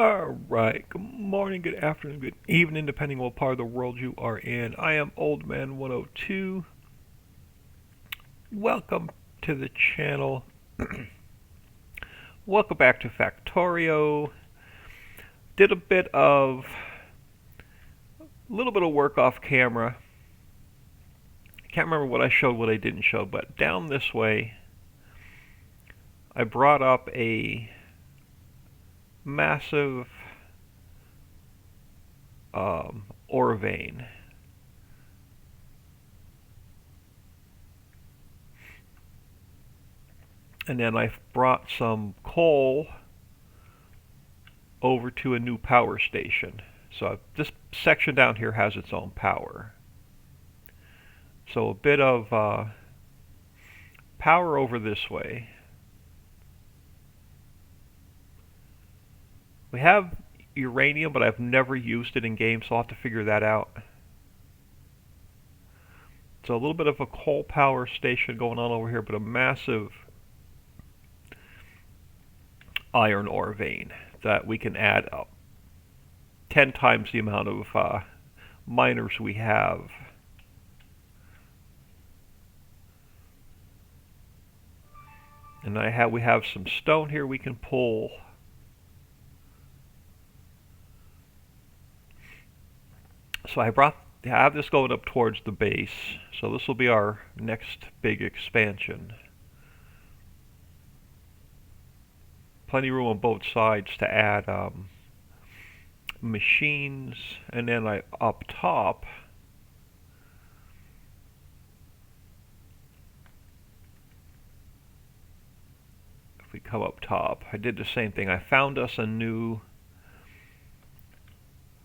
Alright, good morning, good afternoon, good evening, depending on what part of the world you are in. I am Old Man 102. Welcome to the channel. Welcome back to Factorio. Did a little bit of work off camera. Can't remember what I showed, what I didn't show, but down this way, I brought up a massive ore vein. And then I brought some coal over to a new power station. So this section down here has its own power. So a bit of power over this way. We have uranium, but I've never used it in game, so I'll have to figure that out. So a little bit of a coal power station going on over here, but a massive iron ore vein that we can add up 10 times the amount of miners we have. And we have some stone here we can pull. So I have this going up towards the base. So this will be our next big expansion. Plenty of room on both sides to add machines, and then up top if we come up top, I did the same thing. I found us a new,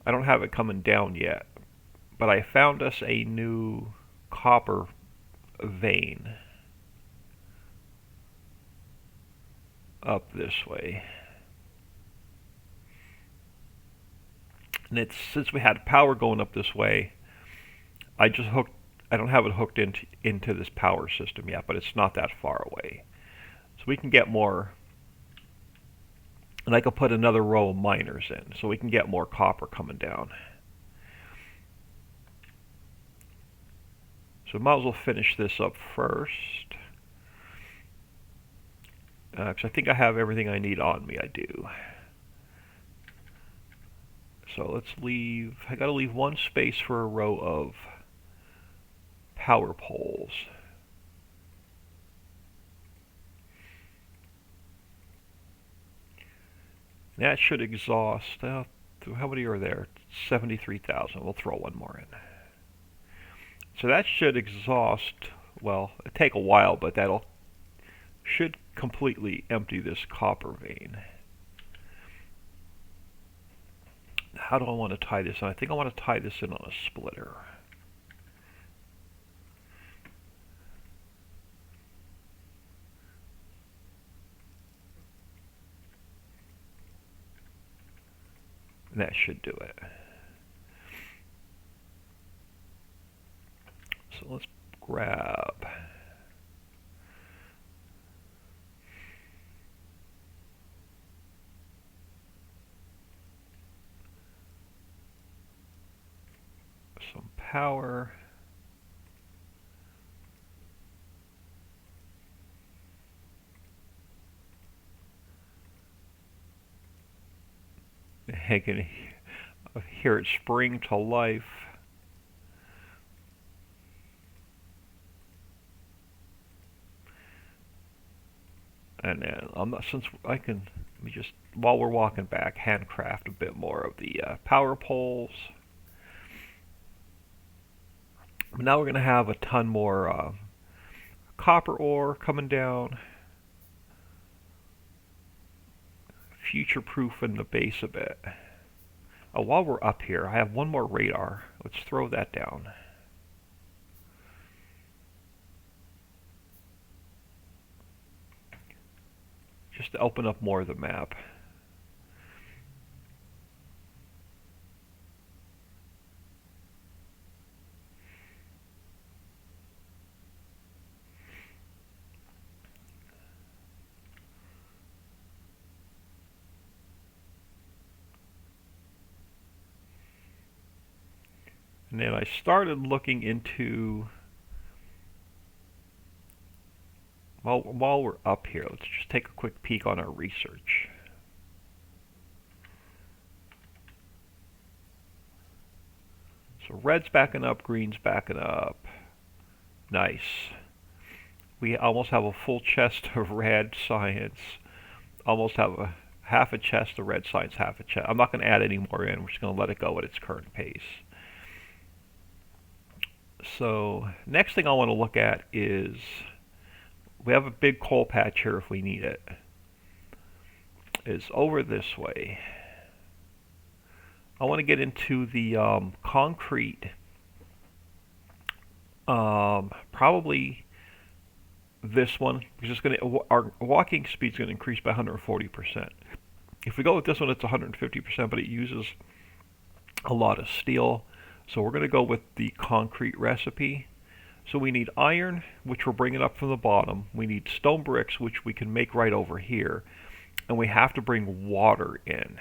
I don't have it coming down yet, but I found us a new copper vein up this way. And since we had power going up this way, I don't have it hooked into this power system yet, but it's not that far away. So we can get more, and I could put another row of miners in, so we can get more copper coming down. So might as well finish this up first. Because I think I have everything I need on me. I do. So let's leave, I gotta leave one space for a row of power poles. That should exhaust, how many are there? 73,000, we'll throw one more in. So that should exhaust, well, it'll take a while, but should completely empty this copper vein. How do I want to tie this in? I think I want to tie this in on a splitter. And that should do it. So let's grab some power. I can hear it spring to life. And then since I can, let me just, while we're walking back, handcraft a bit more of the power poles. Now we're going to have a ton more copper ore coming down, future-proofing the base a bit. Oh, while we're up here, I have one more radar. Let's throw that down. Just to open up more of the map. And then I started looking into, well, while we're up here, let's just take a quick peek on our research. So red's backing up, green's backing up. Nice. We almost have a full chest of red science. Almost have a half a chest of red science, half a chest. I'm not going to add any more in. We're just going to let it go at its current pace. So next thing I want to look at is, we have a big coal patch here if we need it. Is over this way. I want to get into the concrete. Probably this one, because it's going to, our walking speed is going to increase by 140%. If we go with this one, it's 150%, but it uses a lot of steel. So we're going to go with the concrete recipe. So we need iron, which we're bringing up from the bottom. We need stone bricks, which we can make right over here. And we have to bring water in.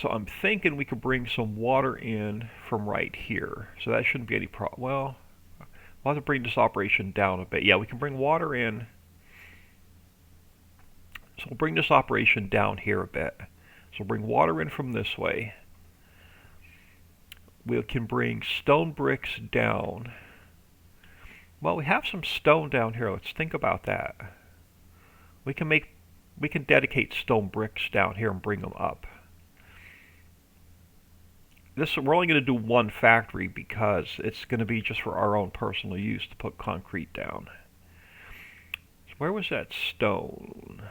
So I'm thinking we could bring some water in from right here. So that shouldn't be any problem. Well, we'll have to bring this operation down a bit. Yeah, we can bring water in. So we'll bring this operation down here a bit. So we'll bring water in from this way. We can bring stone bricks down. Well, we have some stone down here. Let's think about that. We can dedicate stone bricks down here and bring them up. We're only going to do one factory because it's going to be just for our own personal use to put concrete down. So where was that stone?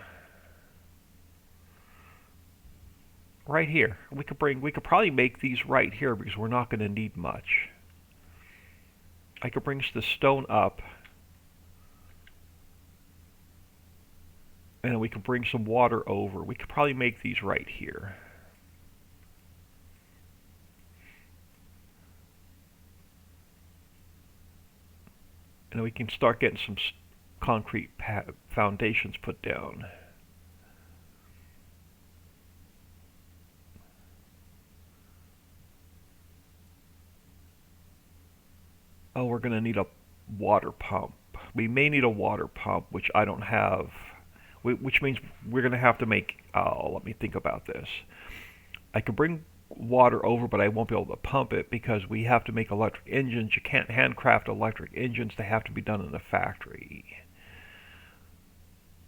Right here. We could probably make these right here because we're not going to need much. I could bring the stone up, and then we could bring some water over. We could probably make these right here. And then we can start getting some concrete foundations put down. Oh, we're going to need a water pump. We may need a water pump, which I don't have, which means we're going to have to make, let me think about this. I could bring water over, but I won't be able to pump it because we have to make electric engines. You can't handcraft electric engines. They have to be done in the factory.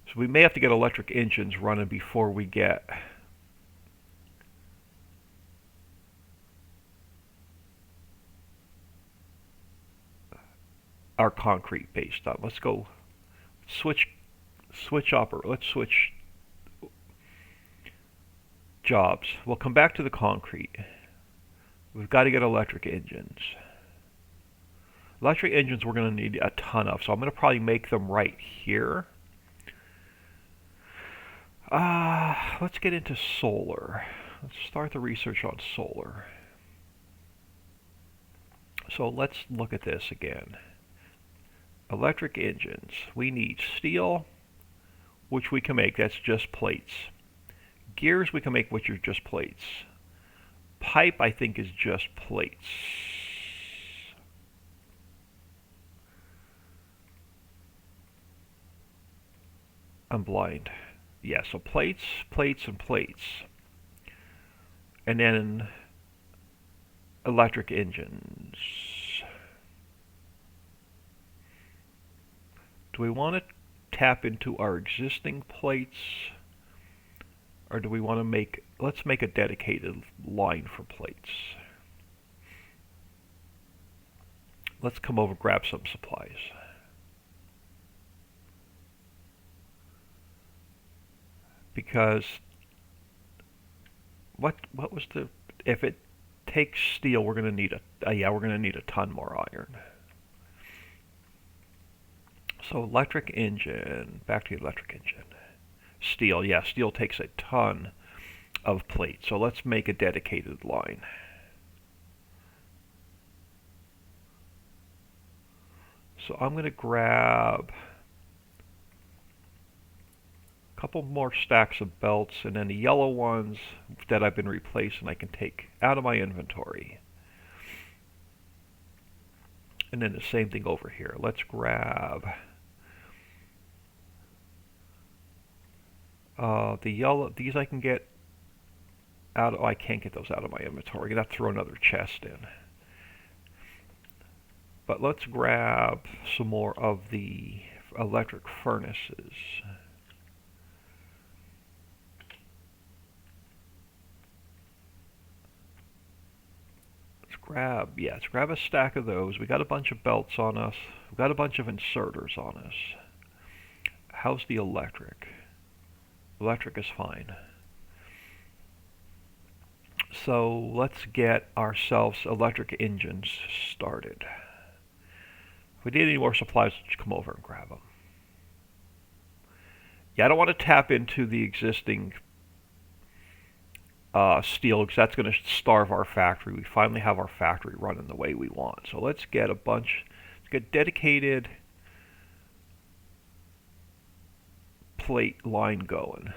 So we may have to get electric engines running before we get our concrete base done. Let's go switch let's switch jobs. We'll come back to the concrete. We've got to get electric engines. Electric engines we're going to need a ton of, so I'm going to probably make them right here. Let's get into solar. Let's start the research on solar. So let's look at this again. Electric engines. We need steel, which we can make. That's just plates. Gears we can make, which are just plates. Pipe, I think, is just plates. I'm blind. Yeah, so plates, plates, and plates. And then electric engines. Do we want to tap into our existing plates? Or do we want to make, let's make a dedicated line for plates. Let's come over and grab some supplies. Because what was the, if it takes steel, we're going to need we're going to need a ton more iron. So electric engine, back to the electric engine. Steel, yeah, steel takes a ton of plates. So let's make a dedicated line. So I'm going to grab couple more stacks of belts, and then the yellow ones that I've been replacing I can take out of my inventory. And then the same thing over here. Let's grab the yellow. These I can get out. Oh, I can't get those out of my inventory. I'm gonna have to throw another chest in. But let's grab some more of the electric furnaces. Let's grab a stack of those. We got a bunch of belts on us. We got a bunch of inserters on us. How's the electric? Electric is fine. So let's get ourselves electric engines started. If we need any more supplies, let's come over and grab them. Yeah, I don't want to tap into the existing steel because that's going to starve our factory. We finally have our factory running the way we want. So let's get let's get dedicated plate line going.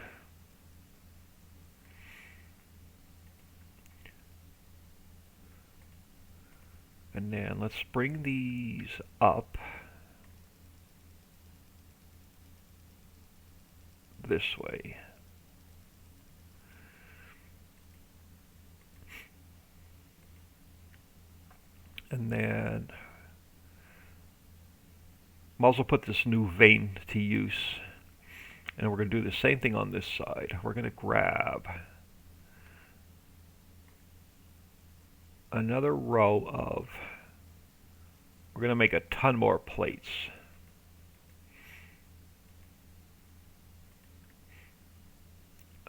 And then let's bring these up this way. And then might as well put this new vein to use. And we're going to do the same thing on this side. We're going to grab another row of, we're going to make a ton more plates.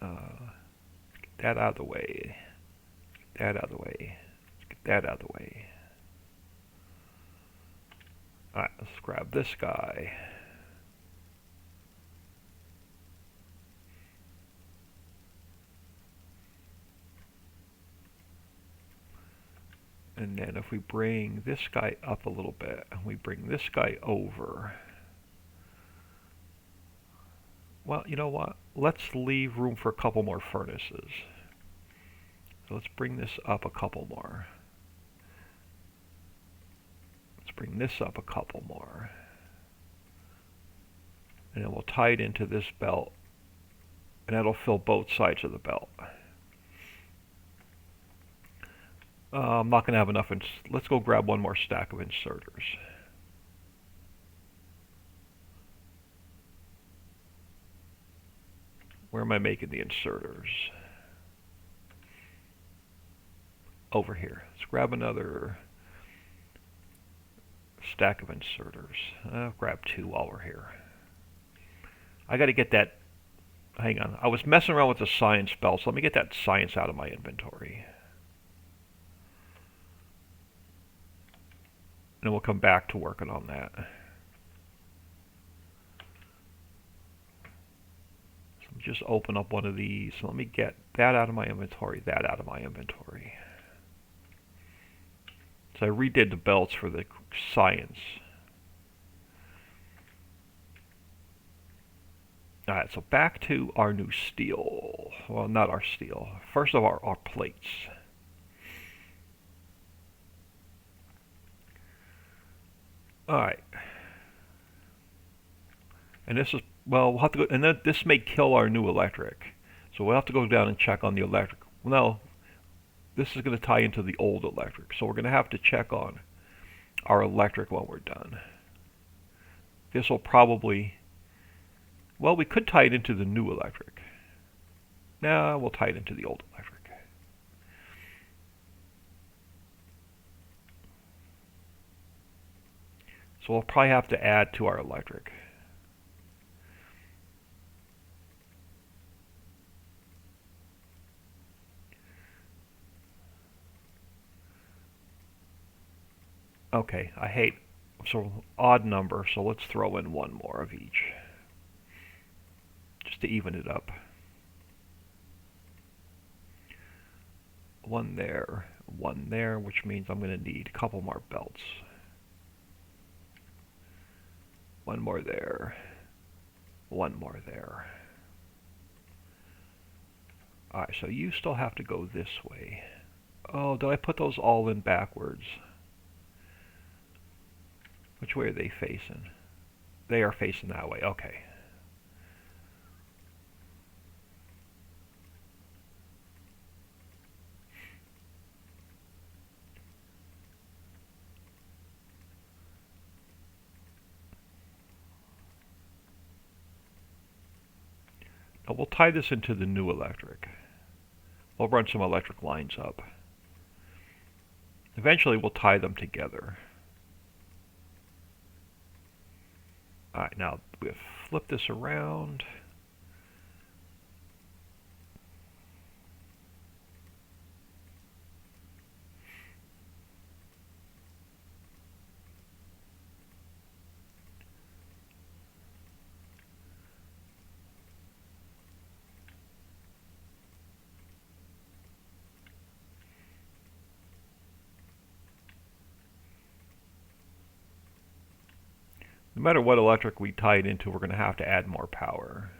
Get that out of the way. Get that out of the way. Get that out of the way. Alright, let's grab this guy. And then if we bring this guy up a little bit, and we bring this guy over, well, you know what? Let's leave room for a couple more furnaces. So let's bring this up a couple more. Let's bring this up a couple more. And then we'll tie it into this belt, and that'll fill both sides of the belt. I'm not going to have enough. Let's go grab one more stack of inserters. Where am I making the inserters? Over here. Let's grab another stack of inserters. I'll grab two while we're here. I got to get that. Hang on. I was messing around with the science belt, so let me get that science out of my inventory. And we'll come back to working on that. So let me just open up one of these. So let me get that out of my inventory, that out of my inventory. So I redid the belts for the science. Alright, so back to our new steel. Well, not our steel. First of all, our plates. Alright. And this is, well, we'll have to go, and then this may kill our new electric. So we'll have to go down and check on the electric. No, this is going to tie into the old electric. So we're going to have to check on our electric when we're done. This will probably, well, we could tie it into the new electric. No, we'll tie it into the old electric. So we'll probably have to add to our electric. Okay, I hate so odd number, so let's throw in one more of each. Just to even it up. One there, which means I'm going to need a couple more belts. One more there. One more there. Alright, so you still have to go this way. Oh, did I put those all in backwards? Which way are they facing? They are facing that way, okay. Now we'll tie this into the new electric. We'll run some electric lines up. Eventually we'll tie them together. Alright, now we'll flip this around. No matter what electric we tie it into, we're going to have to add more power.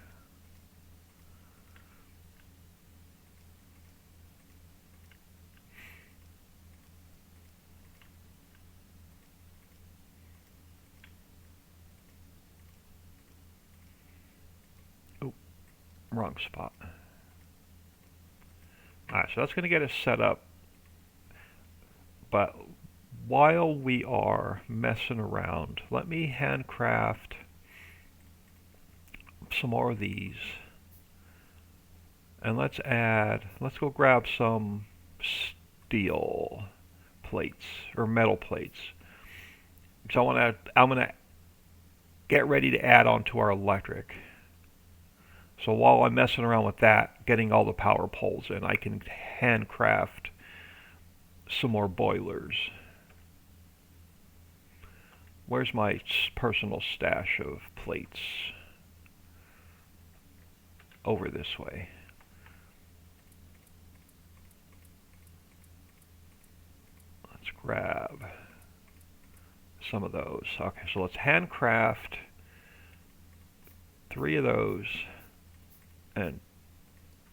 Oh, wrong spot. Alright, so that's going to get us set up. But while we are messing around, let me handcraft some more of these. And let's go grab some steel plates, or metal plates. So I'm going to get ready to add on to our electric. So while I'm messing around with that, getting all the power poles in, I can handcraft some more boilers. Where's my personal stash of plates? Over this way. Let's grab some of those. Okay, so let's handcraft 3 of those and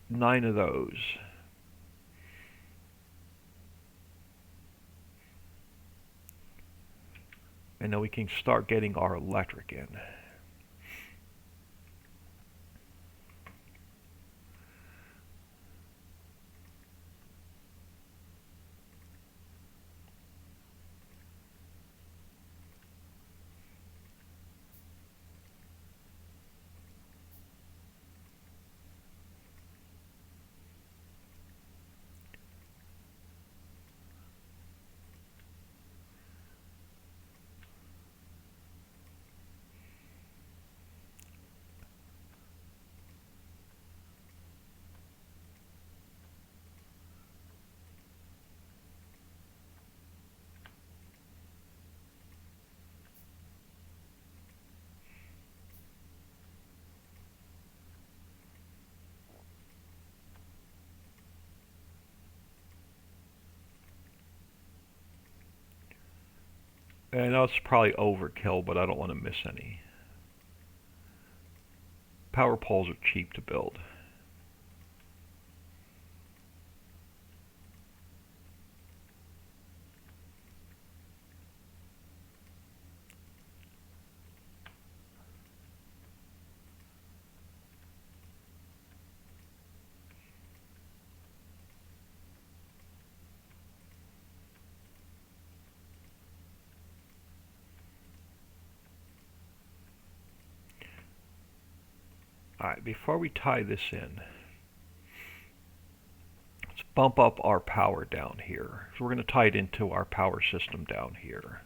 9 of those. And then we can start getting our electric in. And I know it's probably overkill, but I don't want to miss any. Power poles are cheap to build. Alright, before we tie this in, let's bump up our power down here. So we're going to tie it into our power system down here.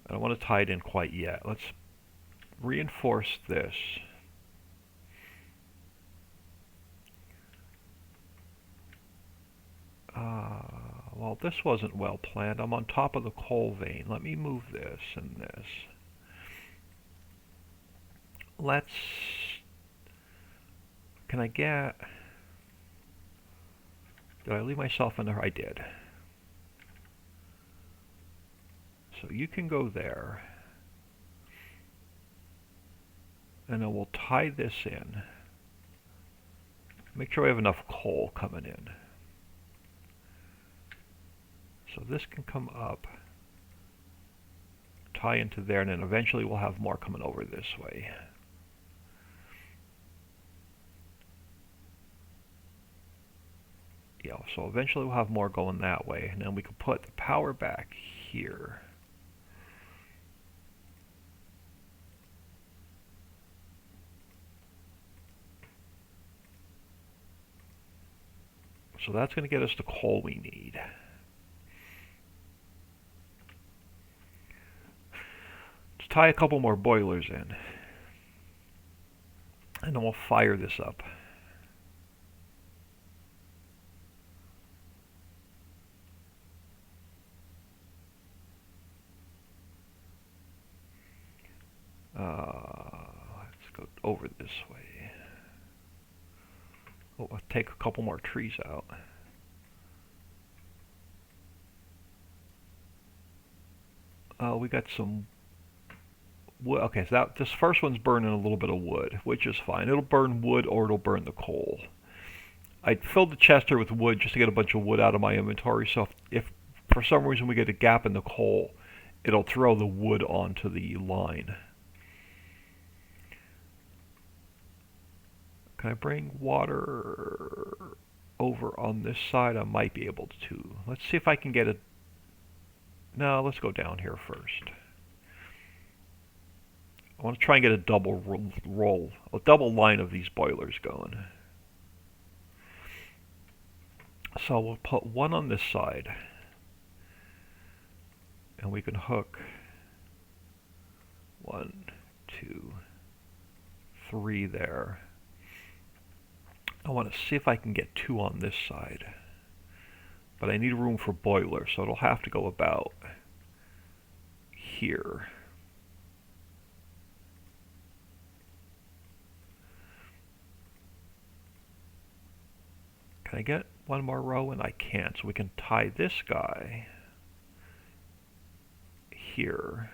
I don't want to tie it in quite yet. Let's reinforce this. Well, this wasn't well planned. I'm on top of the coal vein. Let me move this and this. Let's... Can I get... Did I leave myself in there? I did. So you can go there. And then we'll tie this in. Make sure we have enough coal coming in. So this can come up, tie into there, and then eventually we'll have more coming over this way. Yeah, so eventually we'll have more going that way, and then we can put the power back here. So that's going to get us the coal we need. Let's tie a couple more boilers in. And then we'll fire this up. Let's go over this way. Oh, I'll take a couple more trees out. We got some wood. Okay, so this first one's burning a little bit of wood, which is fine. It'll burn wood or it'll burn the coal. I filled the chest here with wood just to get a bunch of wood out of my inventory, so if for some reason we get a gap in the coal, it'll throw the wood onto the line. Can I bring water over on this side? I might be able to. Let's see if I can get it. No, let's go down here first. I want to try and get a double roll, a double line of these boilers going. So we'll put one on this side, and we can hook 1, 2, 3 there. I want to see if I can get 2 on this side, but I need room for boilers, so it'll have to go about here. Can I get one more row? And I can't, so we can tie this guy here.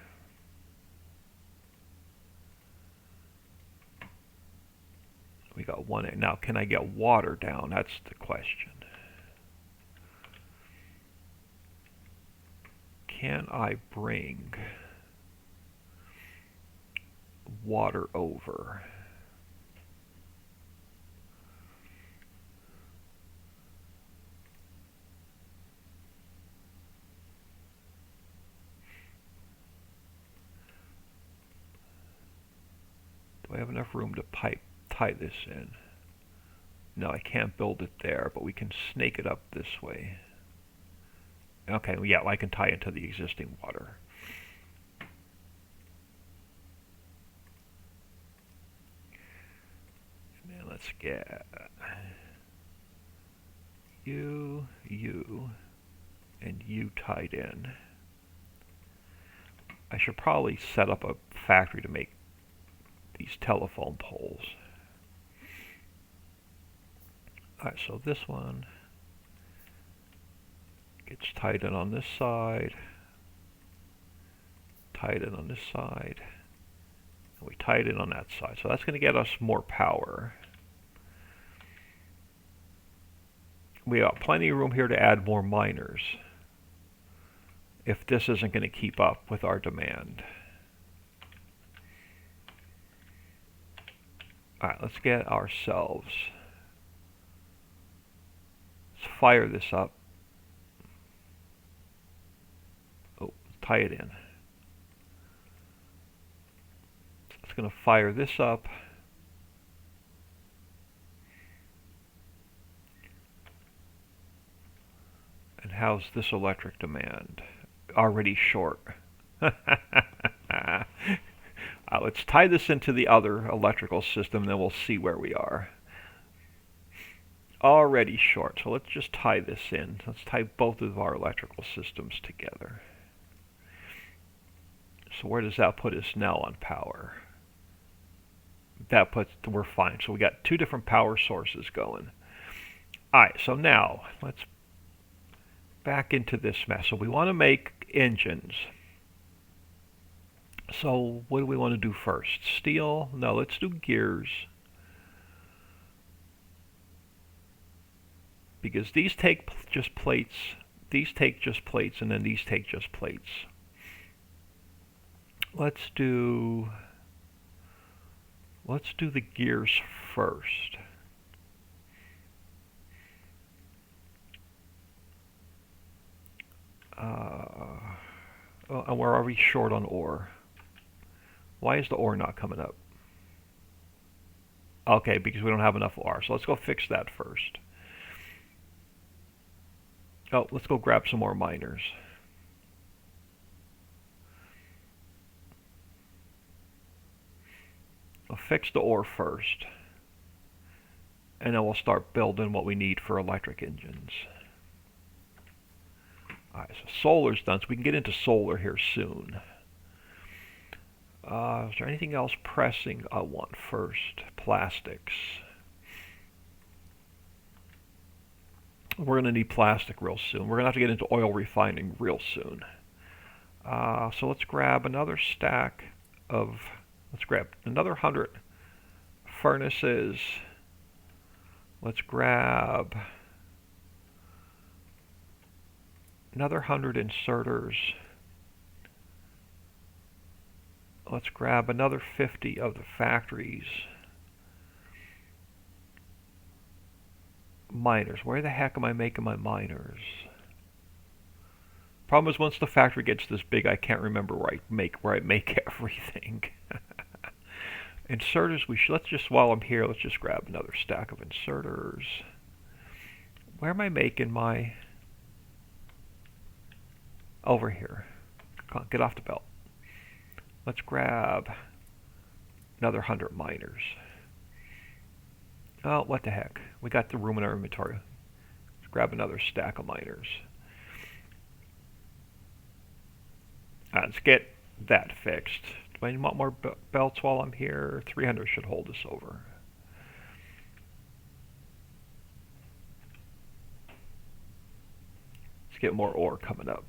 We got one. Now, can I get water down? That's the question. Can I bring water over? Do I have enough room to tie this in? No, I can't build it there, but we can snake it up this way. Okay, well, yeah, I can tie into the existing water. And then let's get you, and you tied in. I should probably set up a factory to make these telephone poles. Alright, so this one gets tied in on this side, tied in on this side, and we tie it in on that side. So that's going to get us more power. We got plenty of room here to add more miners if this isn't going to keep up with our demand. Alright, let's get ourselves. Let's fire this up. Oh, tie it in. It's going to fire this up. And how's this electric demand? Already short. Let's tie this into the other electrical system, then we'll see where we are. Already short, so let's just tie this in. Let's tie both of our electrical systems together. So where does that put us now on power? That puts, we're fine. So we got 2 different power sources going. Alright, so now let's back into this mess. So we want to make engines. So what do we want to do first? Steel? No, let's do gears. Because these take just plates, these take just plates, and then these take just plates. Let's do the gears first. And we're already short on ore. Why is the ore not coming up? Okay, because we don't have enough ore. So let's go fix that first. Oh, let's go grab some more miners. We'll fix the ore first. And then we'll start building what we need for electric engines. Alright, so solar's done, so we can get into solar here soon. Is there anything else pressing I want first? Plastics. We're going to need plastic real soon. We're going to have to get into oil refining real soon. So let's grab another stack of, let's grab another 100 furnaces. Let's grab another 100 inserters. Let's grab another 50 of the factories. Miners. Where the heck am I making my miners? Problem is, once the factory gets this big, I can't remember where I make everything. Inserters. Let's just, while I'm here, let's just grab another stack of inserters. Where am I making my? Over here. Come on, get off the belt. Let's grab another 100 miners. Oh, what the heck. We got the room in our inventory. Let's grab another stack of miners. Let's get that fixed. Do I want more belts while I'm here? 300 should hold us over. Let's get more ore coming up.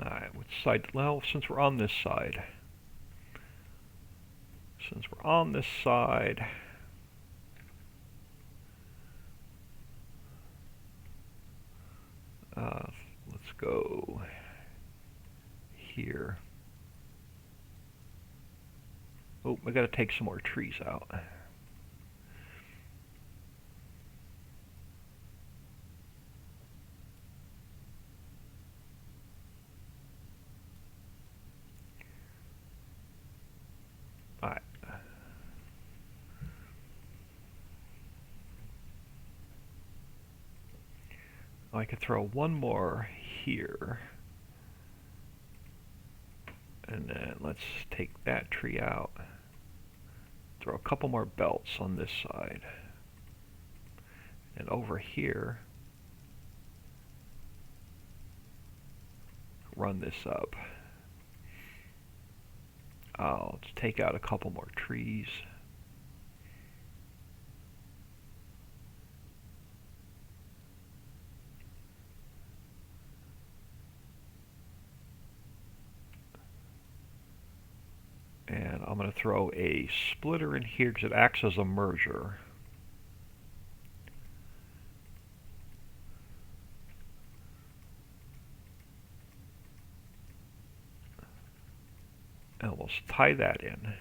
Alright, which side? Well, since we're on this side. Let's go here. Oh, we gotta take some more trees out. Alright. I could throw one more here. And then let's take that tree out. Throw a couple more belts on this side. And over here, run this up. Let's take out a couple more trees. And I'm going to throw a splitter in here because it acts as a merger. And we'll tie that in.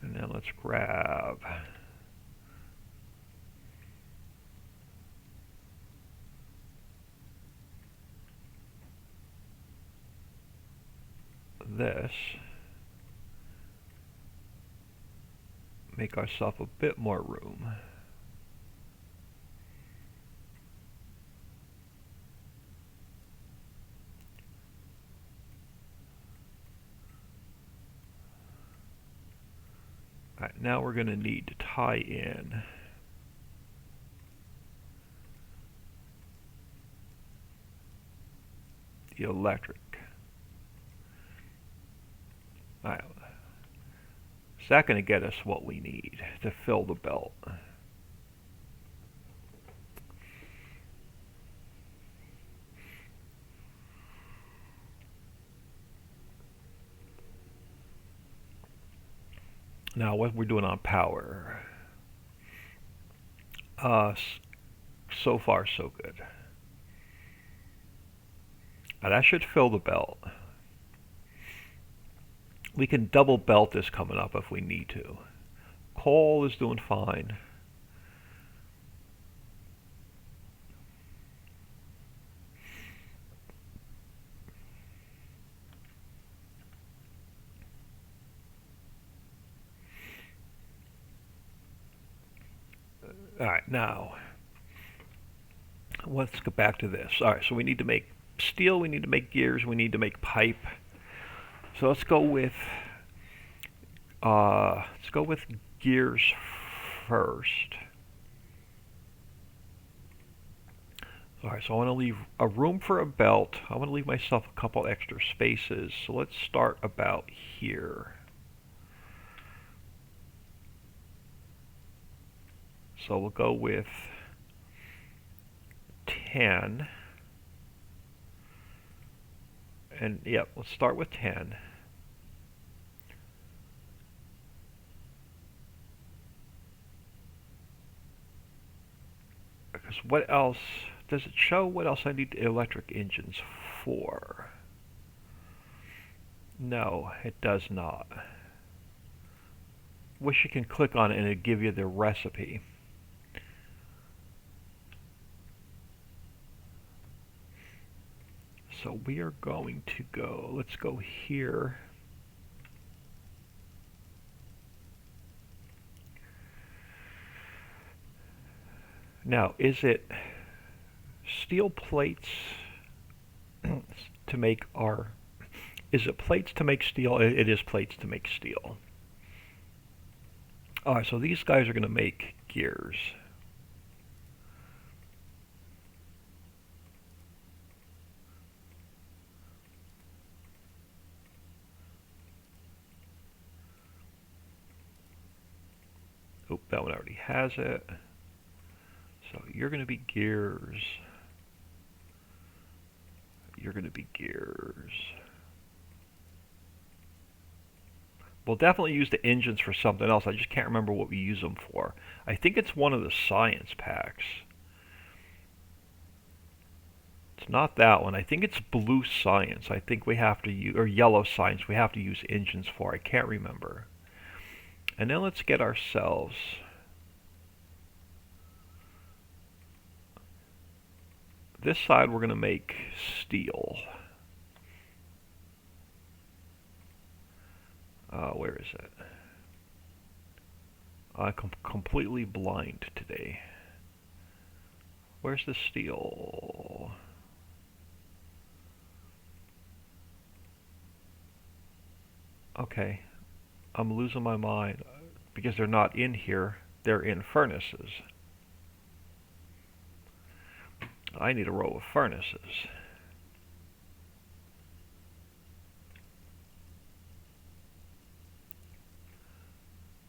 And then let's grab this. Make ourselves a bit more room. now we're going to need to tie in the electric. Now, is that going to get us what we need to fill the belt? Now, what we're doing on power. So far, so good. Now, that should fill the belt. We can double belt this coming up if we need to. Coal is doing fine. Alright, now, let's go back to this. Alright, so we need to make steel, we need to make gears, we need to make pipe. So let's go with gears first. Alright, so I want to leave a room for a belt. I want to leave myself a couple extra spaces. So let's start about here. So we'll go with 10. And yeah, let's start with 10. Because what else, does it show what else I need electric engines for? No, it does not. Wish you can click on it and it'd give you the recipe. So we are going to go, let's go here. Now, is it steel plates to make our, is it plates to make steel? It is plates to make steel. Alright, so these guys are going to make gears. Oh, that one already has it. So you're going to be gears. You're going to be gears. We'll definitely use the engines for something else. I just can't remember what we use them for. I think it's one of the science packs. It's not that one. I think it's blue science. I think we have to use, or yellow science, we have to use engines for. I can't remember. And then let's get ourselves this side. We're going to make steel. Where is it? I'm completely blind today. Where's the steel? Okay, I'm losing my mind because they're not in here. They're in furnaces. I need a row of furnaces.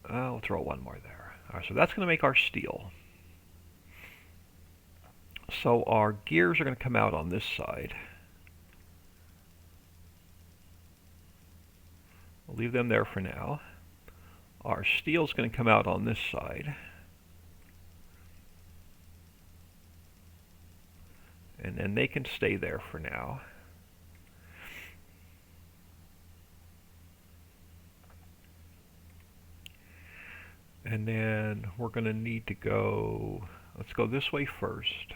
I'll throw one more there. Alright, so that's going to make our steel. So our gears are going to come out on this side. We'll leave them there for now. Our steel is going to come out on this side. And then they can stay there for now. And then we're going to need to go, let's go this way first.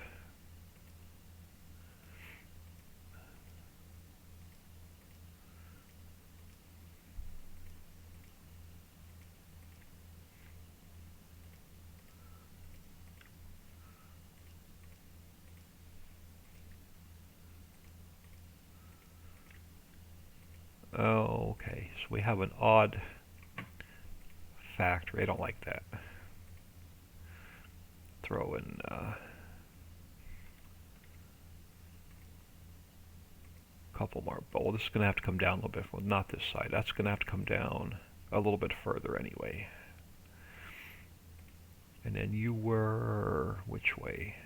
Okay, so we have an odd factory. I don't like that. Throw in a couple more. Well, this is going to have to come down a little bit. Well, not this side. That's going to have to come down a little bit further anyway. And then you were which way?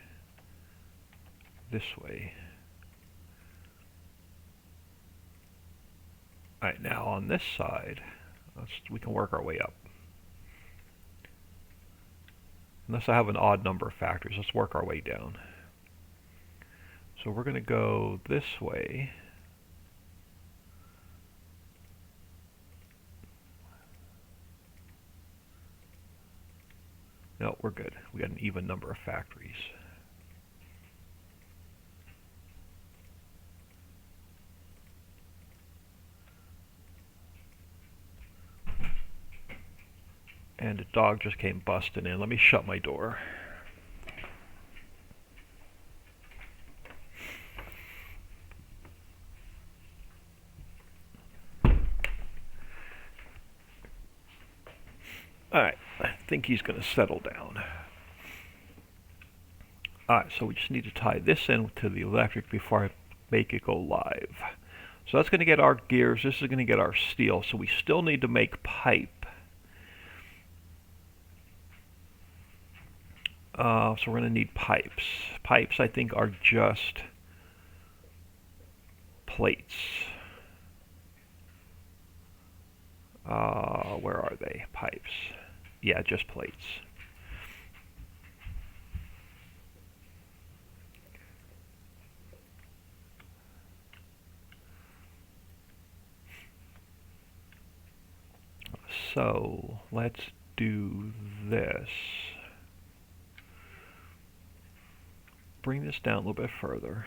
This way. Alright, now on this side, we can work our way up. Unless I have an odd number of factories, let's work our way down. So we're going to go this way. No, we're good. We got an even number of factories. And a dog just came busting in. Let me shut my door. Alright, I think he's going to settle down. Alright, so we just need to tie this in to the electric before I make it go live. So that's going to get our gears. This is going to get our steel. So we still need to make pipe. So we're going to need pipes. Pipes, I think, are just plates. Where are they? Pipes. Yeah, just plates. So let's do this. Bring this down a little bit further.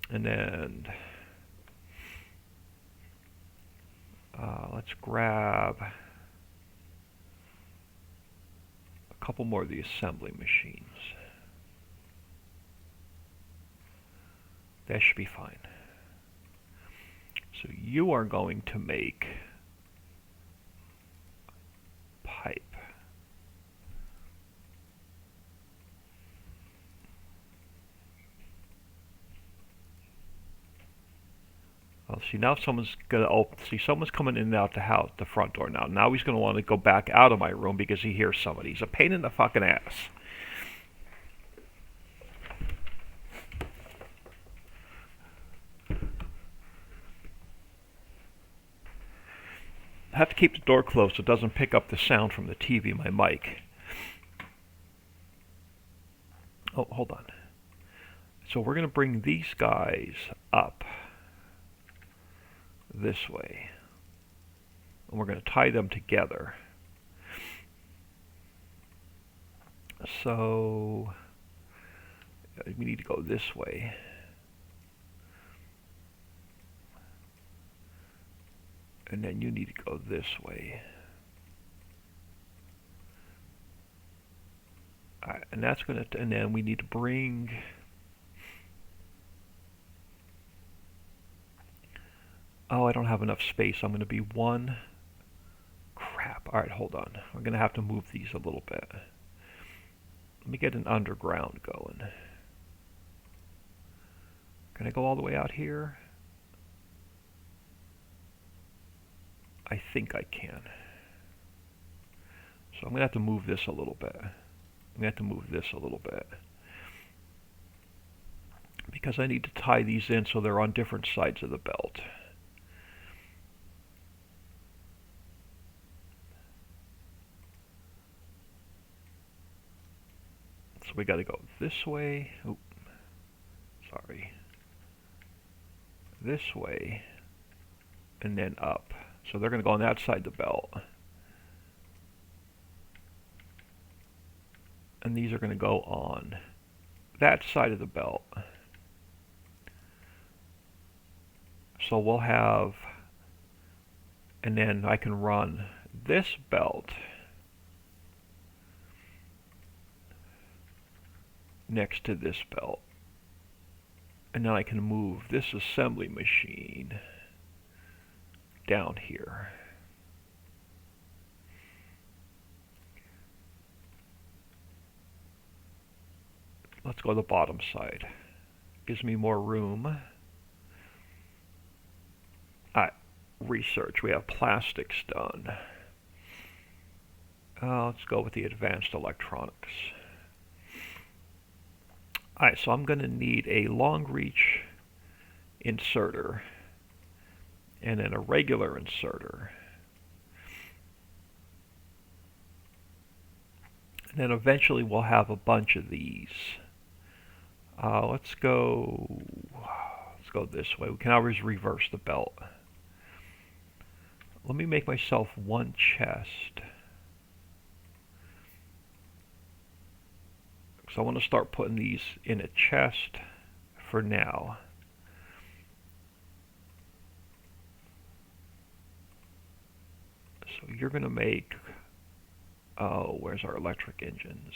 And then let's grab a couple more of the assembly machines. That should be fine. So you are going to make pipe. Well, see, now someone's gonna someone's coming in and out the house, the front door now. Now he's gonna want to go back out of my room because he hears somebody. He's a pain in the fucking ass. I have to keep the door closed so it doesn't pick up the sound from the TV, my mic. Oh, hold on. So we're gonna bring these guys up this way, and we're going to tie them together. So we need to go this way, and then you need to go this way. Alright, and that's going to, and then we need to bring oh, I don't have enough space. I'm going to be one. Crap. Alright, hold on. I'm going to have to move these a little bit. Let me get an underground going. Can I go all the way out here? I think I can. So I'm going to have to move this a little bit. I'm going to have to move this a little bit. Because I need to tie these in so they're on different sides of the belt. So we got to go this way. Oh, sorry. This way, and then up. So they're going to go on that side of the belt. And these are going to go on that side of the belt. So we'll have, and then I can run this belt next to this belt. And then I can move this assembly machine down here. Let's go to the bottom side. Gives me more room. Alright, research. We have plastics done. Let's go with the advanced electronics. Alright, so I'm going to need a long reach inserter and then a regular inserter. And then eventually we'll have a bunch of these. Let's go this way. We can always reverse the belt. Let me make myself one chest. So I want to start putting these in a chest for now. So you're going to make, oh, where's our electric engines?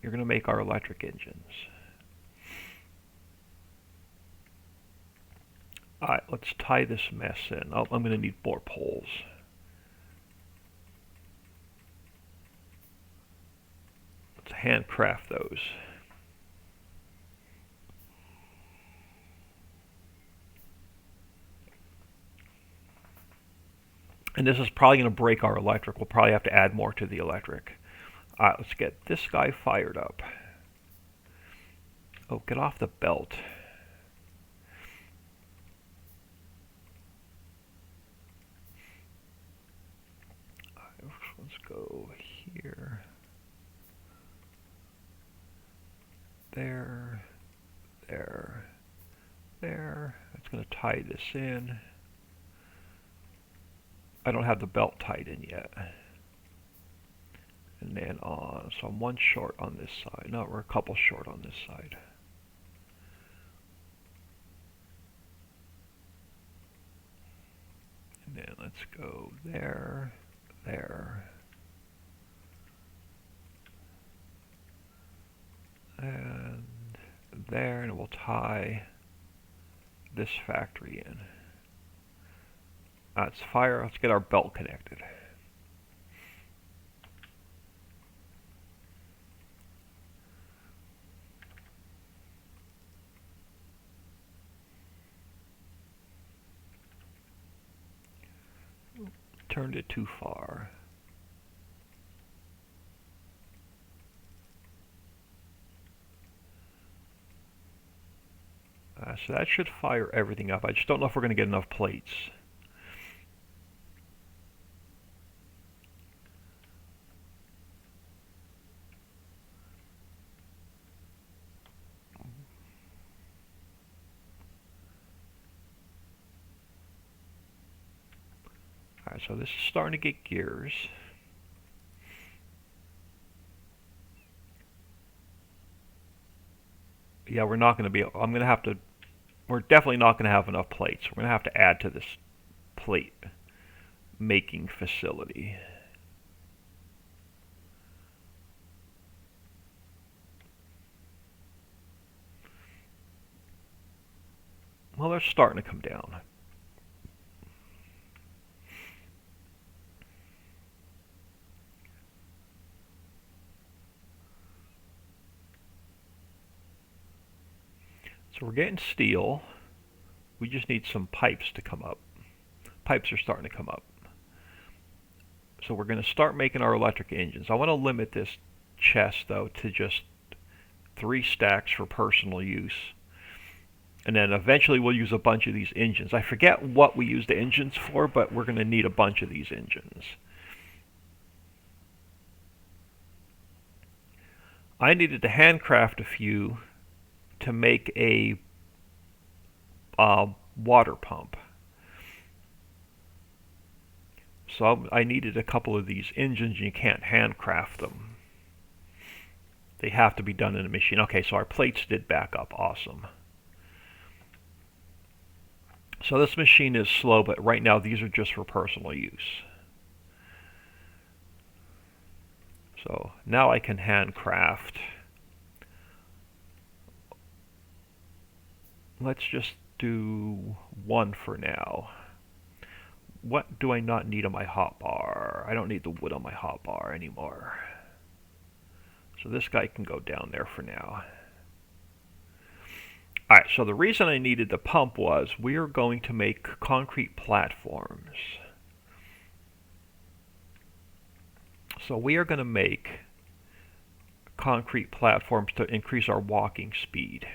You're going to make our electric engines. Alright, let's tie this mess in. Oh, I'm going to need more poles. Let's handcraft those. And this is probably going to break our electric. We'll probably have to add more to the electric. Alright, let's get this guy fired up. Oh, get off the belt. Let's go here. There. There. There. That's going to tie this in. I don't have the belt tied in yet. And then on, so I'm one short on this side. No, we're a couple short on this side. And then let's go there, there, and there, and we'll tie this factory in. Let's fire, let's get our belt connected. Turned it too far. So that should fire everything up. I just don't know if we're going to get enough plates. Alright, so this is starting to get gears. Yeah, we're not going to be, I'm going to have to, we're definitely not going to have enough plates. We're going to have to add to this plate making facility. Well, they're starting to come down. So we're getting steel. We just need some pipes to come up. Pipes are starting to come up. So we're going to start making our electric engines. I want to limit this chest, though, to just 3 stacks for personal use. And then eventually we'll use a bunch of these engines. I forget what we use the engines for, but we're going to need a bunch of these engines. I needed to handcraft a few to make a water pump. So I needed a couple of these engines, and you can't handcraft them. They have to be done in a machine. Okay, so our plates did back up. Awesome. So this machine is slow, but right now these are just for personal use. So now I can handcraft. Let's just do 1 for now. what do I not need on my hotbar? I don't need the wood on my hotbar anymore. So this guy can go down there for now. Alright, so the reason I needed the pump was we are going to make concrete platforms. So we are going to make concrete platforms to increase our walking speed.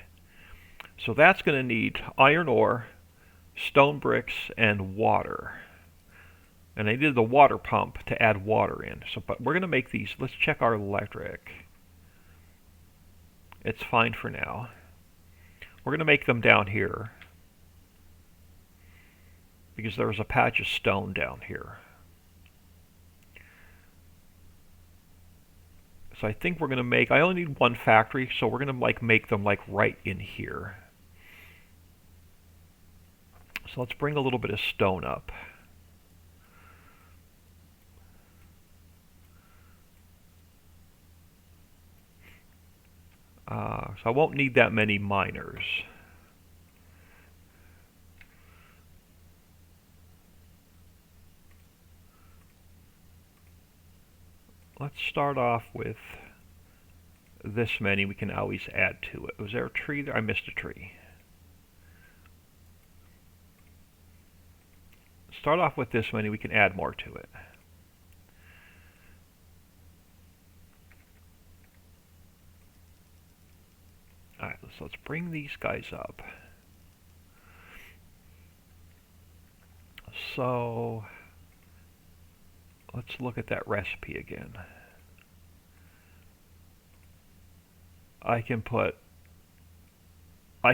So that's going to need iron ore, stone bricks, and water. And I needed the water pump to add water in. So, but we're going to make these. Let's check our electric. It's fine for now. We're going to make them down here because there's a patch of stone down here. So I think we're going to make, I only need one factory, so we're going to make them right in here. So let's bring a little bit of stone up. So I won't need that many miners. Let's start off with this many. We can always add to it. Was there a tree there? I missed a tree. Start off with this many. We can add more to it. Alright, so let's bring these guys up. So let's look at that recipe again. I can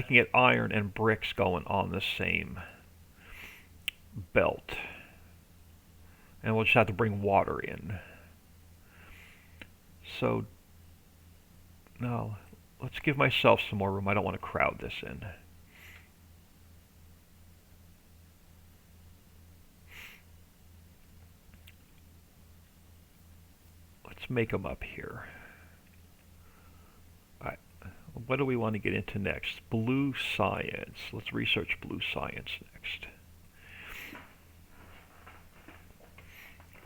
get iron and bricks going on the same belt. And we'll just have to bring water in. So no, let's give myself some more room. I don't want to crowd this in. Let's make them up here. Alright, what do we want to get into next? Blue science. Let's research blue science next.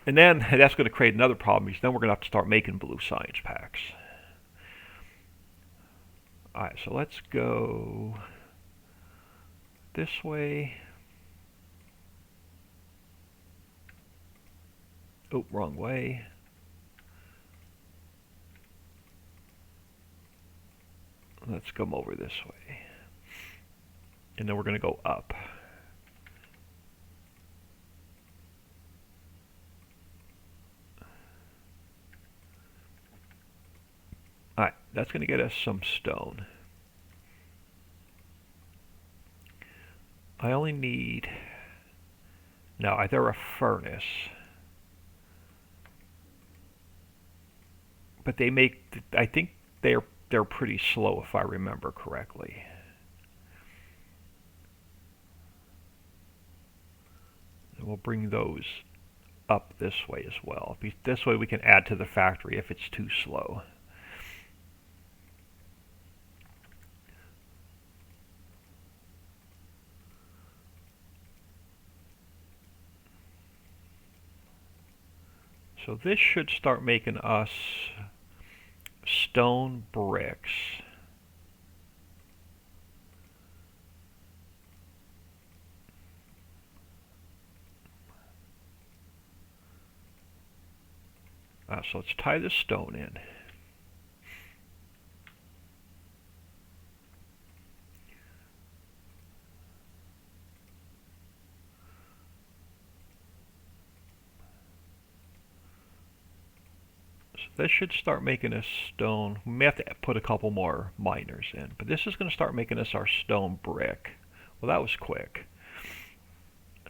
And then that's going to create another problem because then we're going to have to start making blue science packs. Alright, so let's go this way. Oh, wrong way. Let's come over this way. And then we're going to go up. Alright, that's going to get us some stone. I only need... No, they're a furnace. But they make... I think they're pretty slow if I remember correctly. And we'll bring those up this way as well. This way we can add to the factory if it's too slow. So this should start making us stone bricks. So let's tie this stone in. This should start making us stone. We may have to put a couple more miners in, but this is going to start making us our stone brick. Well, that was quick.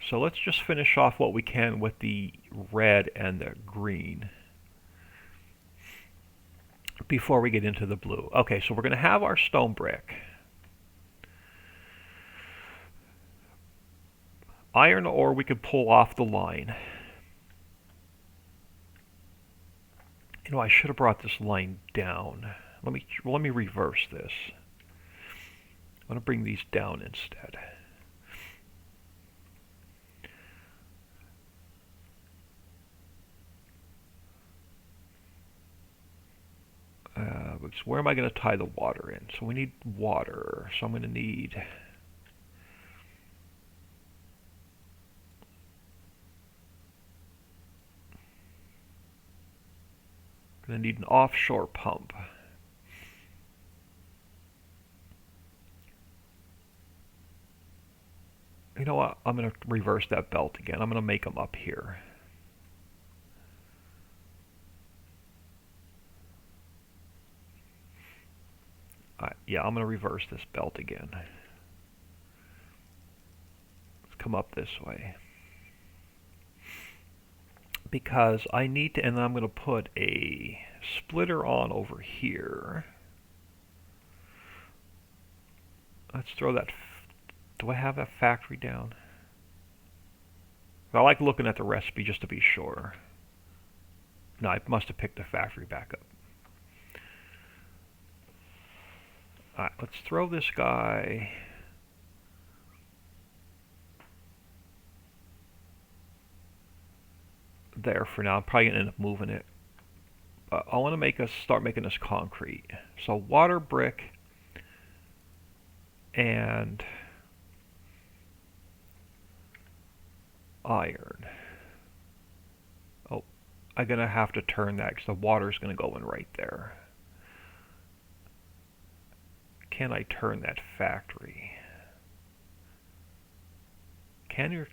So let's just finish off what we can with the red and the green before we get into the blue. Okay, so we're going to have our stone brick. Iron ore we could pull off the line. You know, I should have brought this line down. Let me reverse this. I'm going to bring these down instead. Because where am I going to tie the water in? So we need water. So I'm going to need... going to need an offshore pump. You know what? I'm going to reverse that belt again. I'm going to make them up here. Yeah, I'm going to reverse this belt again. Let's come up this way. Because I need to, and I'm going to put a splitter on over here. Let's throw that. Do I have that factory down? I like looking at the recipe just to be sure. No, I must have picked the factory back up. Alright, let's throw this guy. There for now. I'm probably going to end up moving it. But I want to start making this concrete. So water, brick, and iron. Oh, I'm going to have to turn that because the water's going to go in right there. Can I turn that factory? Can you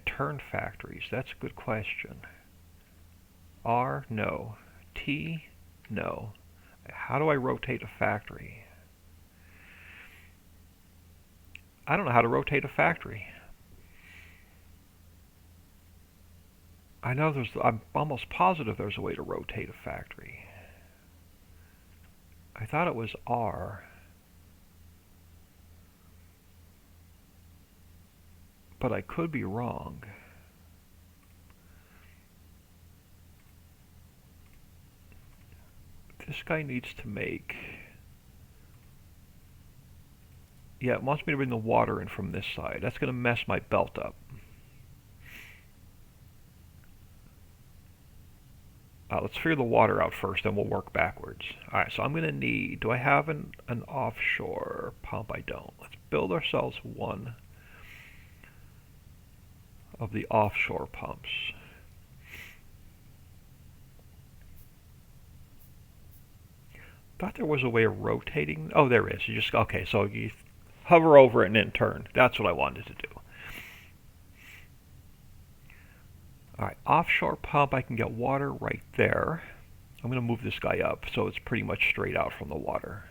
turn factories? That's a good question. R, no. T, no. How do I rotate a factory? I don't know how to rotate a factory. I know I'm almost positive there's a way to rotate a factory. I thought it was R. But I could be wrong. This guy needs to make... Yeah, it wants me to bring the water in from this side. That's going to mess my belt up. Let's figure the water out first, then we'll work backwards. Alright, so I'm going to need... Do I have an offshore pump? I don't. Let's build ourselves one of the offshore pumps. Thought there was a way of rotating. Oh, there is. You just... Okay, so you hover over it and then turn. That's what I wanted to do. Alright, offshore pump, I can get water right there. I'm going to move this guy up so it's pretty much straight out from the water.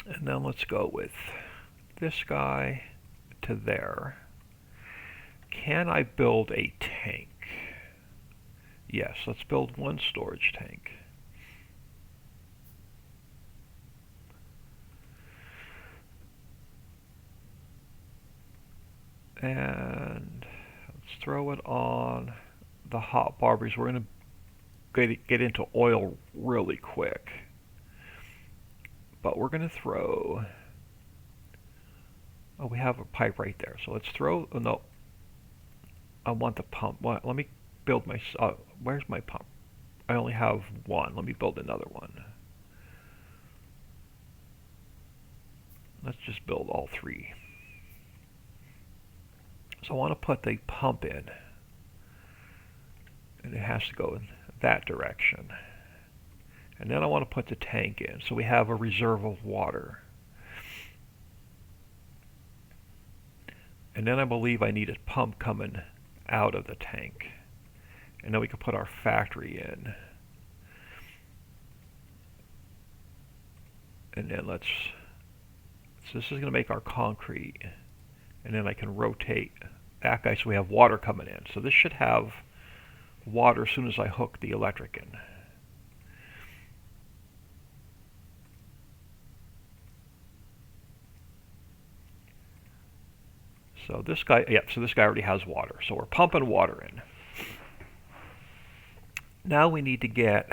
And then let's go with this guy to there. Can I build a tank? Yes, let's build one storage tank. And let's throw it on the hot bar because we're going to get into oil really quick. But we're going to throw... Oh, we have a pipe right there. So let's throw... Oh, no. I want the pump. Let me build my... where's my pump? I only have one. Let me build another one. Let's just build all three. So I want to put the pump in. And it has to go in that direction. And then I want to put the tank in. So we have a reserve of water. And then I believe I need a pump coming out of the tank. And then we can put our factory in. And then let's... So this is going to make our concrete. And then I can rotate that guy so we have water coming in. So this should have water as soon as I hook the electric in. So this guy, so this guy already has water. So we're pumping water in. Now we need to get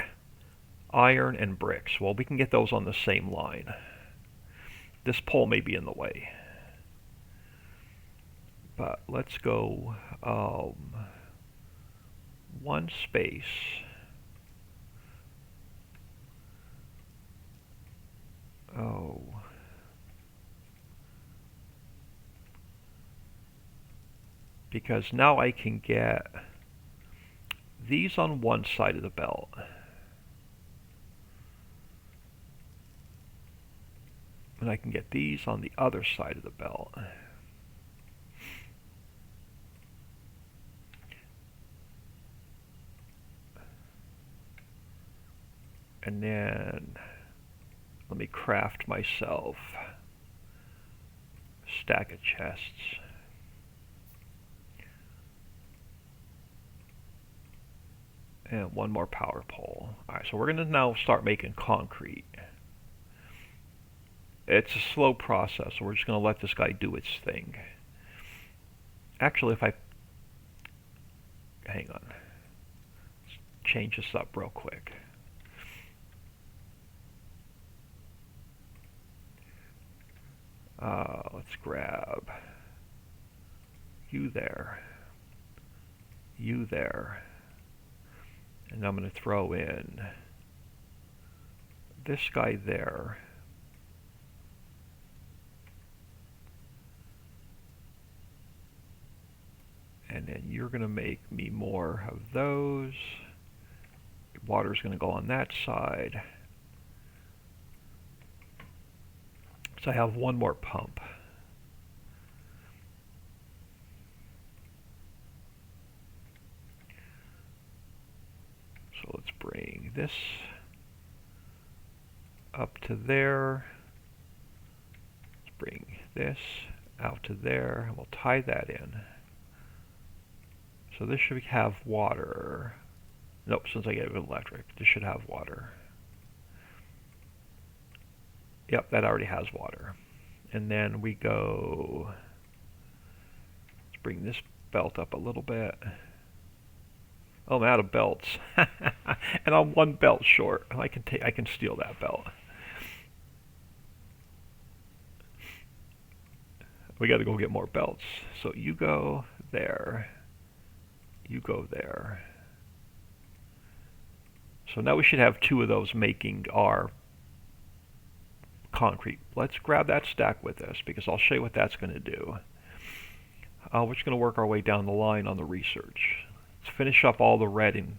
iron and bricks. Well, we can get those on the same line. This pole may be in the way. But let's go one space. Oh. Because now I can get these on one side of the belt. And I can get these on the other side of the belt. And then let me craft myself a stack of chests. And one more power pole. Alright, so we're going to now start making concrete. It's a slow process, so we're just going to let this guy do its thing. Actually, if I... hang on. Let's change this up real quick. Let's grab you there. You there. And I'm going to throw in this guy there. And then you're going to make me more of those. Water's going to go on that side. So I have one more pump. So let's bring this up to there. Let's bring this out to there, and we'll tie that in. So this should have water. Nope, since I gave it electric, this should have water. Yep, that already has water. And then we go, let's bring this belt up a little bit. Oh, I'm out of belts. And I'm one belt short. I can steal that belt. We got to go get more belts. So you go there. You go there. So now we should have two of those making our concrete. Let's grab that stack with us because I'll show you what that's going to do. We're just going to work our way down the line on the research. Let's finish up all the red and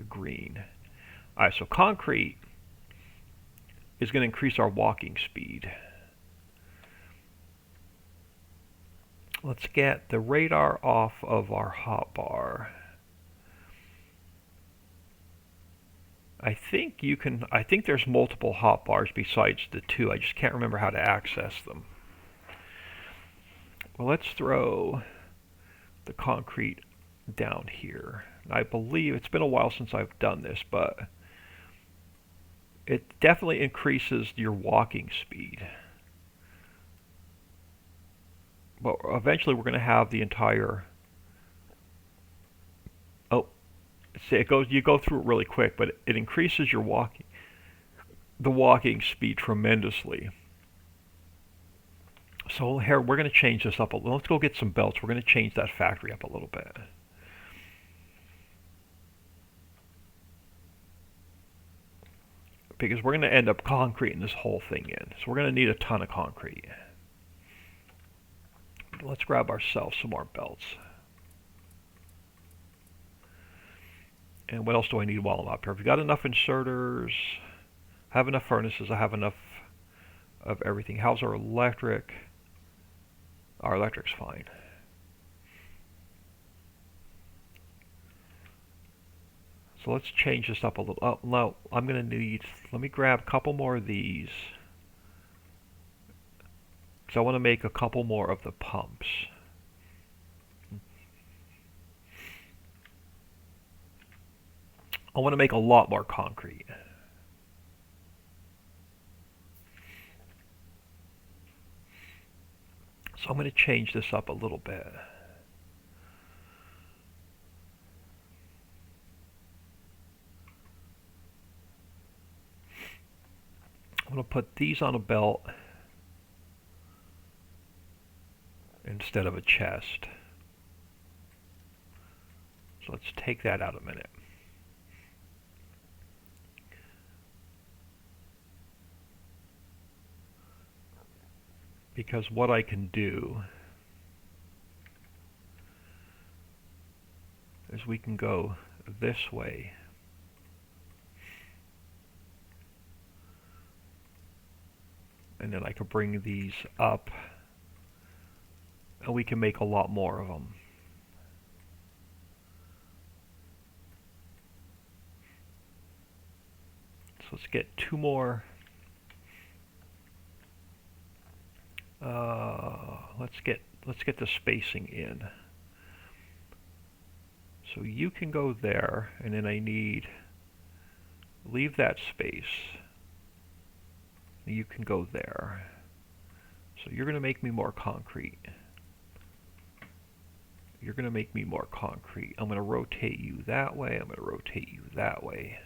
green. Alright, so concrete is going to increase our walking speed. Let's get the radar off of our hotbar. I think there's multiple hotbars besides the two. I just can't remember how to access them. Well, let's throw the concrete down here. I believe it's been a while since I've done this, but it definitely increases your walking speed. But eventually we're going to have the entire... Oh, see, you go through it really quick, but it increases your walking speed tremendously. So here, we're going to change this up a little. Let's go get some belts. We're going to change that factory up a little bit. Because we're going to end up concreting this whole thing in. So we're going to need a ton of concrete. Let's grab ourselves some more belts. And what else do I need while I'm up here? I've got enough inserters. I have enough furnaces. I have enough of everything. How's our electric? Our electric's fine. So let's change this up a little. Oh, no, I'm going to need... Let me grab a couple more of these. Because I want to make a couple more of the pumps. I want to make a lot more concrete. So I'm going to change this up a little bit. I'm going to put these on a belt instead of a chest. So let's take that out a minute. Because what I can do is we can go this way. And then I can bring these up, and we can make a lot more of them. So let's get two more. Let's get the spacing in. So you can go there, and then I need leave that space. You can go there. So you're going to make me more concrete. You're going to make me more concrete. I'm going to rotate you that way. I'm going to rotate you that way.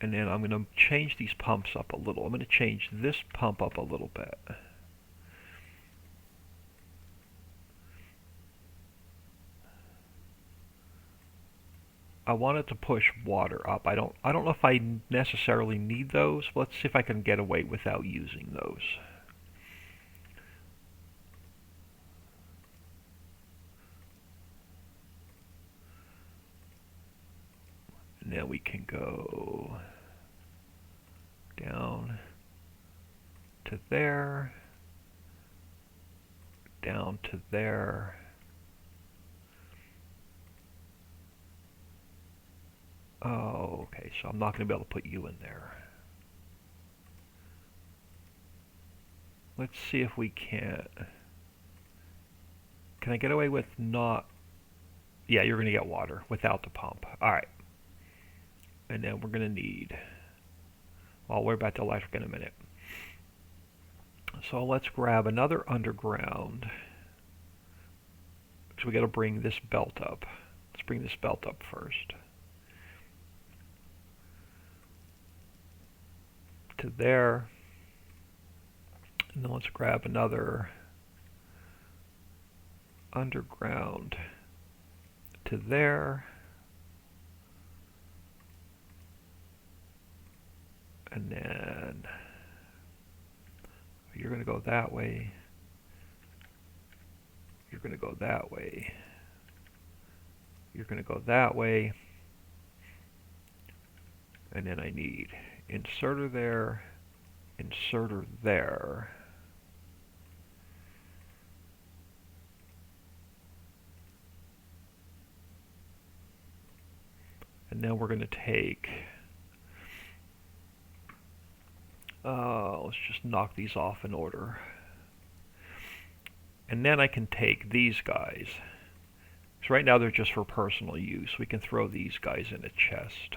And then I'm going to change these pumps up a little. I'm going to change this pump up a little bit. I wanted to push water up. I don't know if I necessarily need those. Let's see if I can get away without using those. And then we can go down to there, down to there. Oh, okay, so I'm not going to be able to put you in there. Let's see if we can. Can I get away with not? Yeah, you're going to get water without the pump. All right. And then we're going to need, well, we're about to electric in a minute. So let's grab another underground. So we got to bring this belt up. Let's bring this belt up first. To there. And then let's grab another underground to there. And then you're going to go that way. You're going to go that way. You're going to go that way. And then I need inserter there, inserter there. And then we're going to take, let's just knock these off in order. And then I can take these guys. So right now they're just for personal use. We can throw these guys in a chest.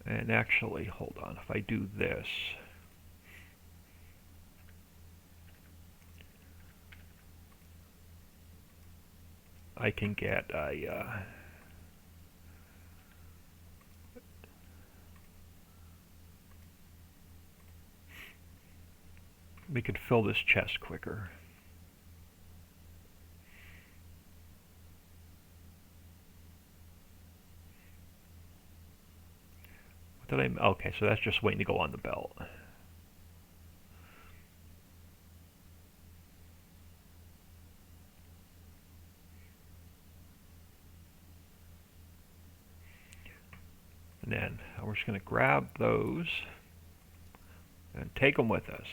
And actually, hold on, if I do this, I can get a, we could fill this chest quicker. What did I, okay, so that's just waiting to go on the belt. And then we're just going to grab those and take them with us.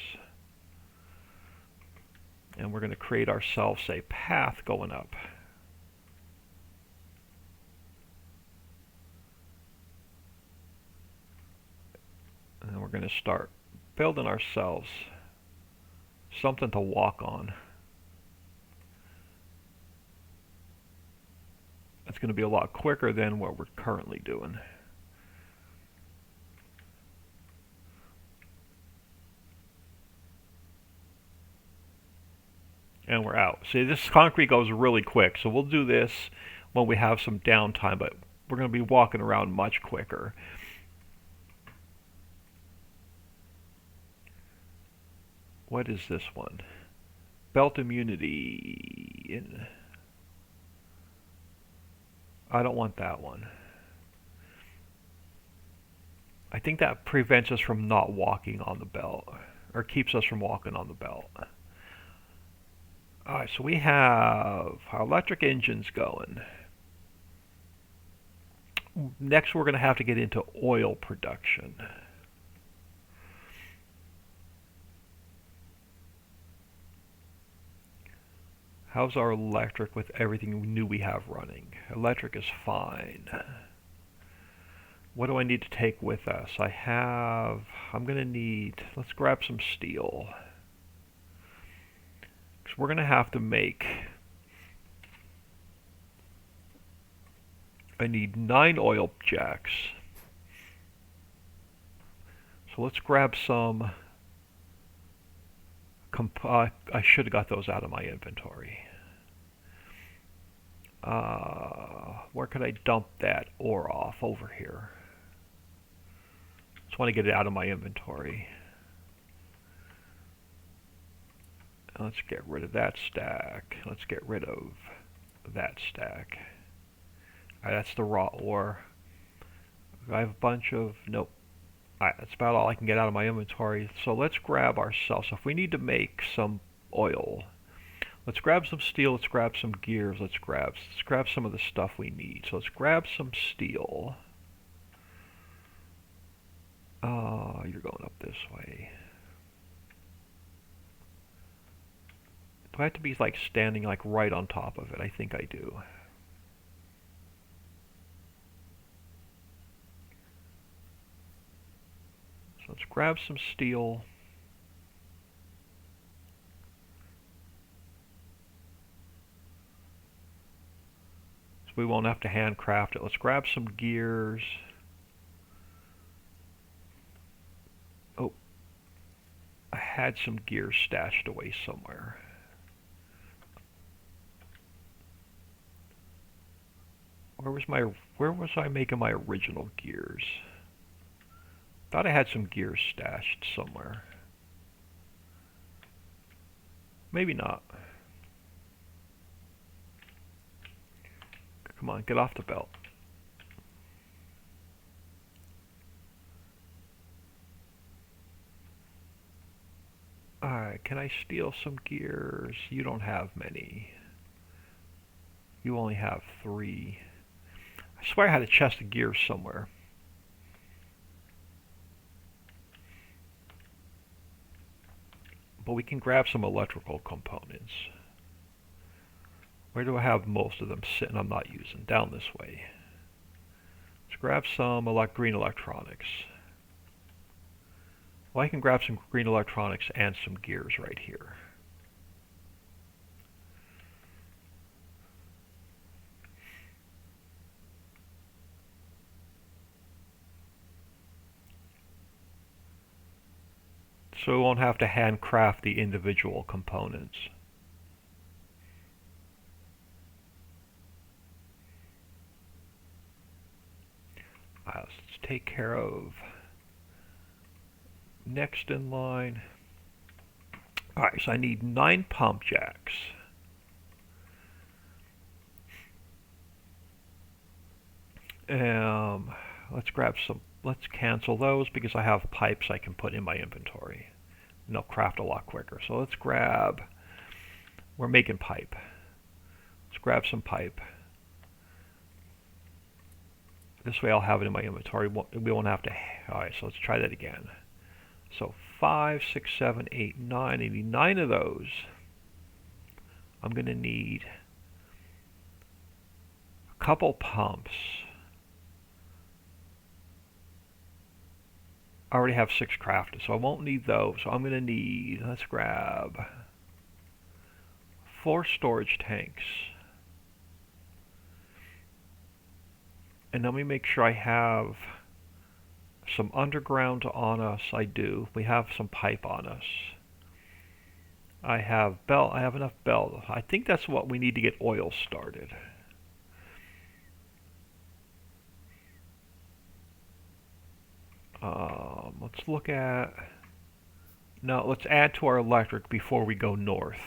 And we're going to create ourselves a path going up. And we're going to start building ourselves something to walk on. It's going to be a lot quicker than what we're currently doing. And we're out. See, this concrete goes really quick, so we'll do this when we have some downtime, but we're going to be walking around much quicker. What is this one? Belt immunity. I don't want that one. I think that prevents us from not walking on the belt, or keeps us from walking on the belt. Alright, so we have our electric engines going. Next we're going to have to get into oil production. How's our electric with everything new we have running? Electric is fine. What do I need to take with us? I'm going to need, let's grab some steel. Because we're going to have to make, I need 9 oil jacks. So let's grab some, I should have got those out of my inventory. Where could I dump that ore off? Over here. Just want to get it out of my inventory. Let's get rid of that stack. Let's get rid of that stack. Alright, that's the raw ore. I have a bunch of, nope. Alright, that's about all I can get out of my inventory. So let's grab ourselves, if we need to make some oil, let's grab some steel, let's grab some gears, let's grab some of the stuff we need. So let's grab some steel. You're going up this way. Do I have to be like standing like right on top of it? I think I do. So let's grab some steel. So we won't have to handcraft it. Let's grab some gears. Oh, I had some gears stashed away somewhere. Where was I making my original gears? Thought I had some gears stashed somewhere. Maybe not. Come on, get off the belt. Alright, can I steal some gears? You don't have many. You only have 3. I swear I had a chest of gears somewhere. But we can grab some electrical components. Where do I have most of them sitting I'm not using? Down this way. Let's grab some green electronics. Well, I can grab some green electronics and some gears right here. So we won't have to handcraft the individual components. Let's take care of next in line. Alright, so I need 9 pump jacks. Let's grab some, let's cancel those because I have pipes I can put in my inventory. And they'll craft a lot quicker. So let's grab, we're making pipe. Let's grab some pipe. This way I'll have it in my inventory. We won't have to, alright, so let's try that again. So 5, 6, 7, 8, 9. I need 9 of those. I'm going to need a couple pumps. I already have 6 crafted, so I won't need those. So I'm going to need, let's grab 4 storage tanks. And let me make sure I have some underground on us. I do. We have some pipe on us. I have enough belt. I think that's what we need to get oil started. Let's look at... No, let's add to our electric before we go north.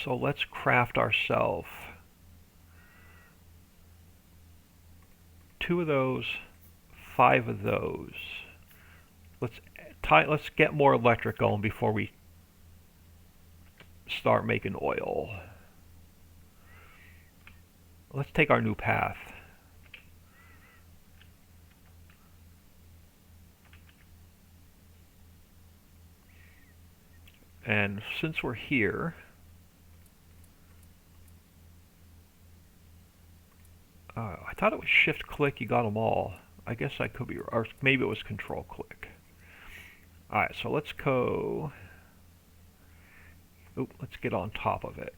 So let's craft ourselves 2 of those, 5 of those. Let's get more electric going before we start making oil. Let's take our new path. And since we're here, I thought it was shift click, you got them all. I guess I could be, or maybe it was control click. Alright, so let's go, let's get on top of it.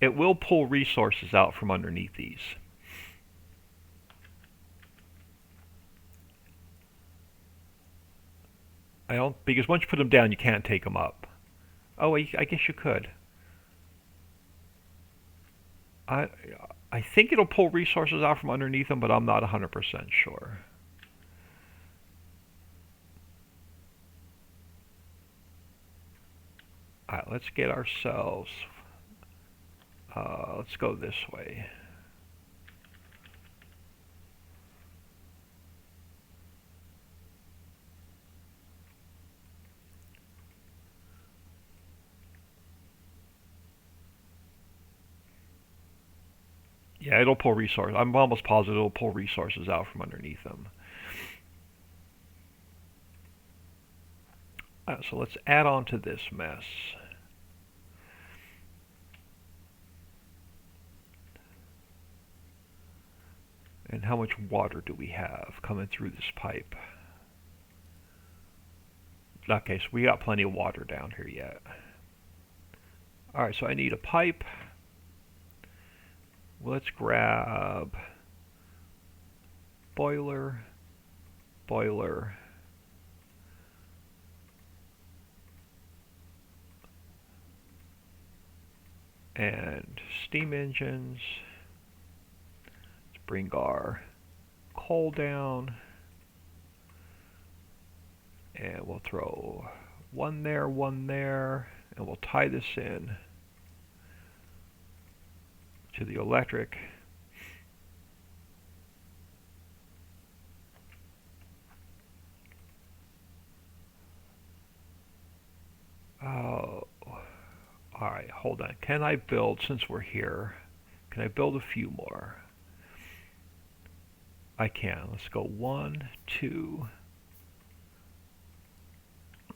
It will pull resources out from underneath these. Because once you put them down, you can't take them up. Oh, I guess you could. I think it'll pull resources out from underneath them, but I'm not 100% sure. Alright, let's get ourselves... let's go this way. Yeah, it'll pull resources. I'm almost positive it'll pull resources out from underneath them. So let's add on to this mess. And how much water do we have coming through this pipe? Okay, so we got plenty of water down here yet. Alright, so I need a pipe. Let's grab boiler, boiler, and steam engines. Let's bring our coal down, and we'll throw one there, and we'll tie this in to the electric. Oh, alright, hold on. Can I build, since we're here, can I build a few more? I can. Let's go 1, 2.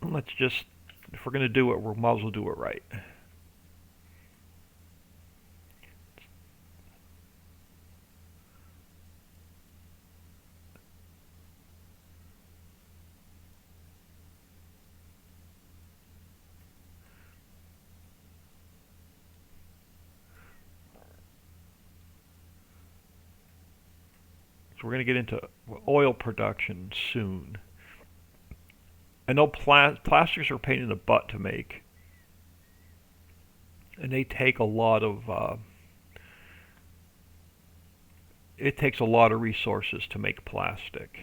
Let's just, if we're going to do it, we might as well do it right. So we're going to get into oil production soon. I know plastics are a pain in the butt to make, and they take a lot of it takes a lot of resources to make plastic.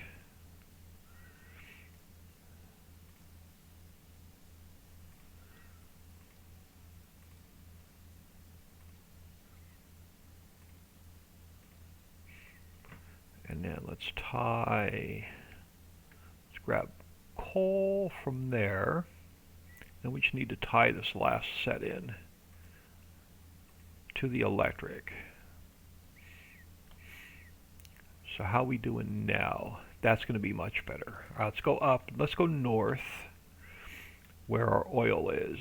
And then let's grab coal from there. Then we just need to tie this last set in to the electric. So how are we doing now? That's going to be much better. All right, let's go up. Let's go north where our oil is.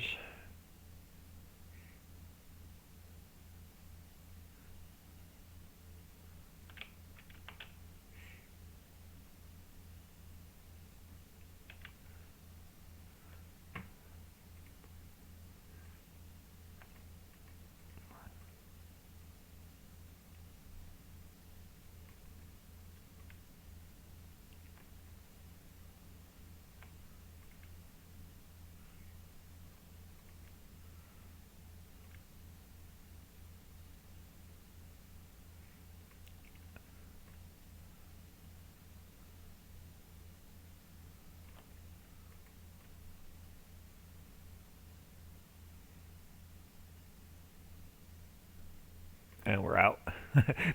And we're out.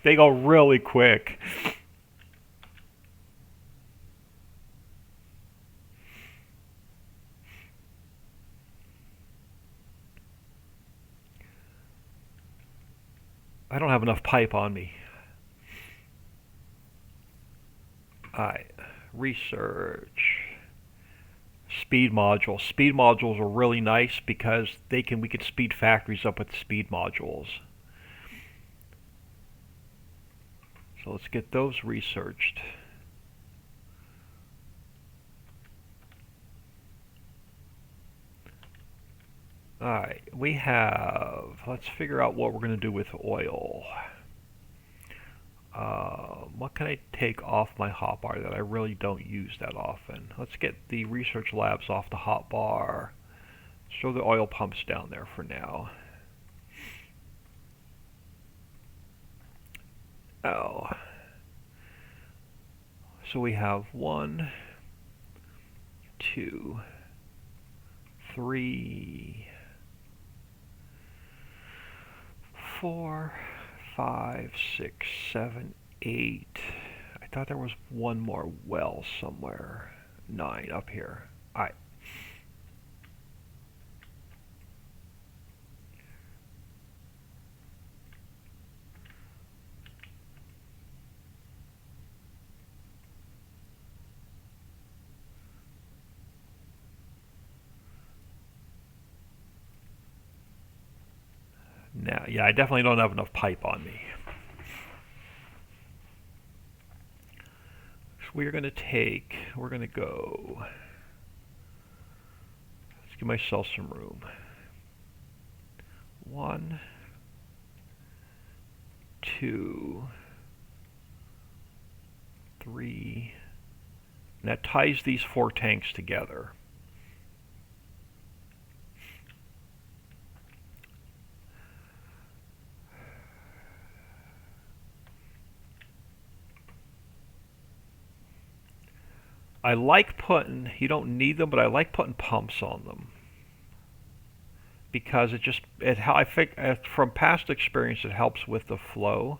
They go really quick. I don't have enough pipe on me. Alright, research. Speed modules. Speed modules are really nice because we can speed factories up with speed modules. So let's get those researched. Alright, let's figure out what we're going to do with oil. What can I take off my hotbar that I really don't use that often? Let's get the research labs off the hotbar. Show the oil pumps down there for now. Oh. So we have 1, 2, 3, 4, 5, 6, 7, 8. I thought there was one more well somewhere. 9 up here. Alright. Now, yeah, I definitely don't have enough pipe on me. So we're going to go, let's give myself some room. 1, 2, 3, and that ties these 4 tanks together. I like putting, you don't need them, but I like putting pumps on them. Because I think from past experience it helps with the flow.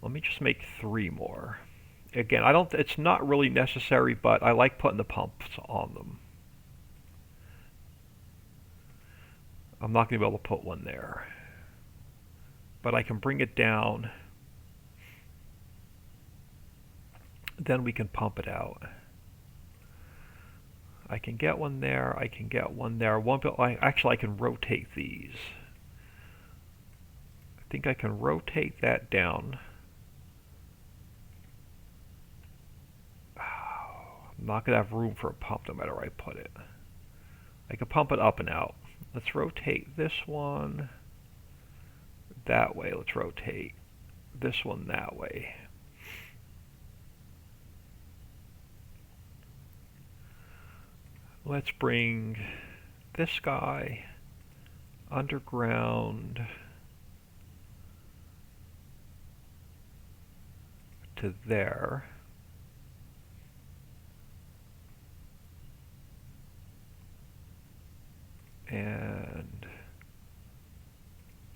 Let me just make 3 more. Again, it's not really necessary, but I like putting the pumps on them. I'm not going to be able to put one there. But I can bring it down. Then we can pump it out. I can get one there, I can get one there. Actually, I can rotate these. I think I can rotate that down. I'm not going to have room for a pump no matter where I put it. I can pump it up and out. Let's rotate this one that way. Let's rotate this one that way. Let's bring this guy underground to there. And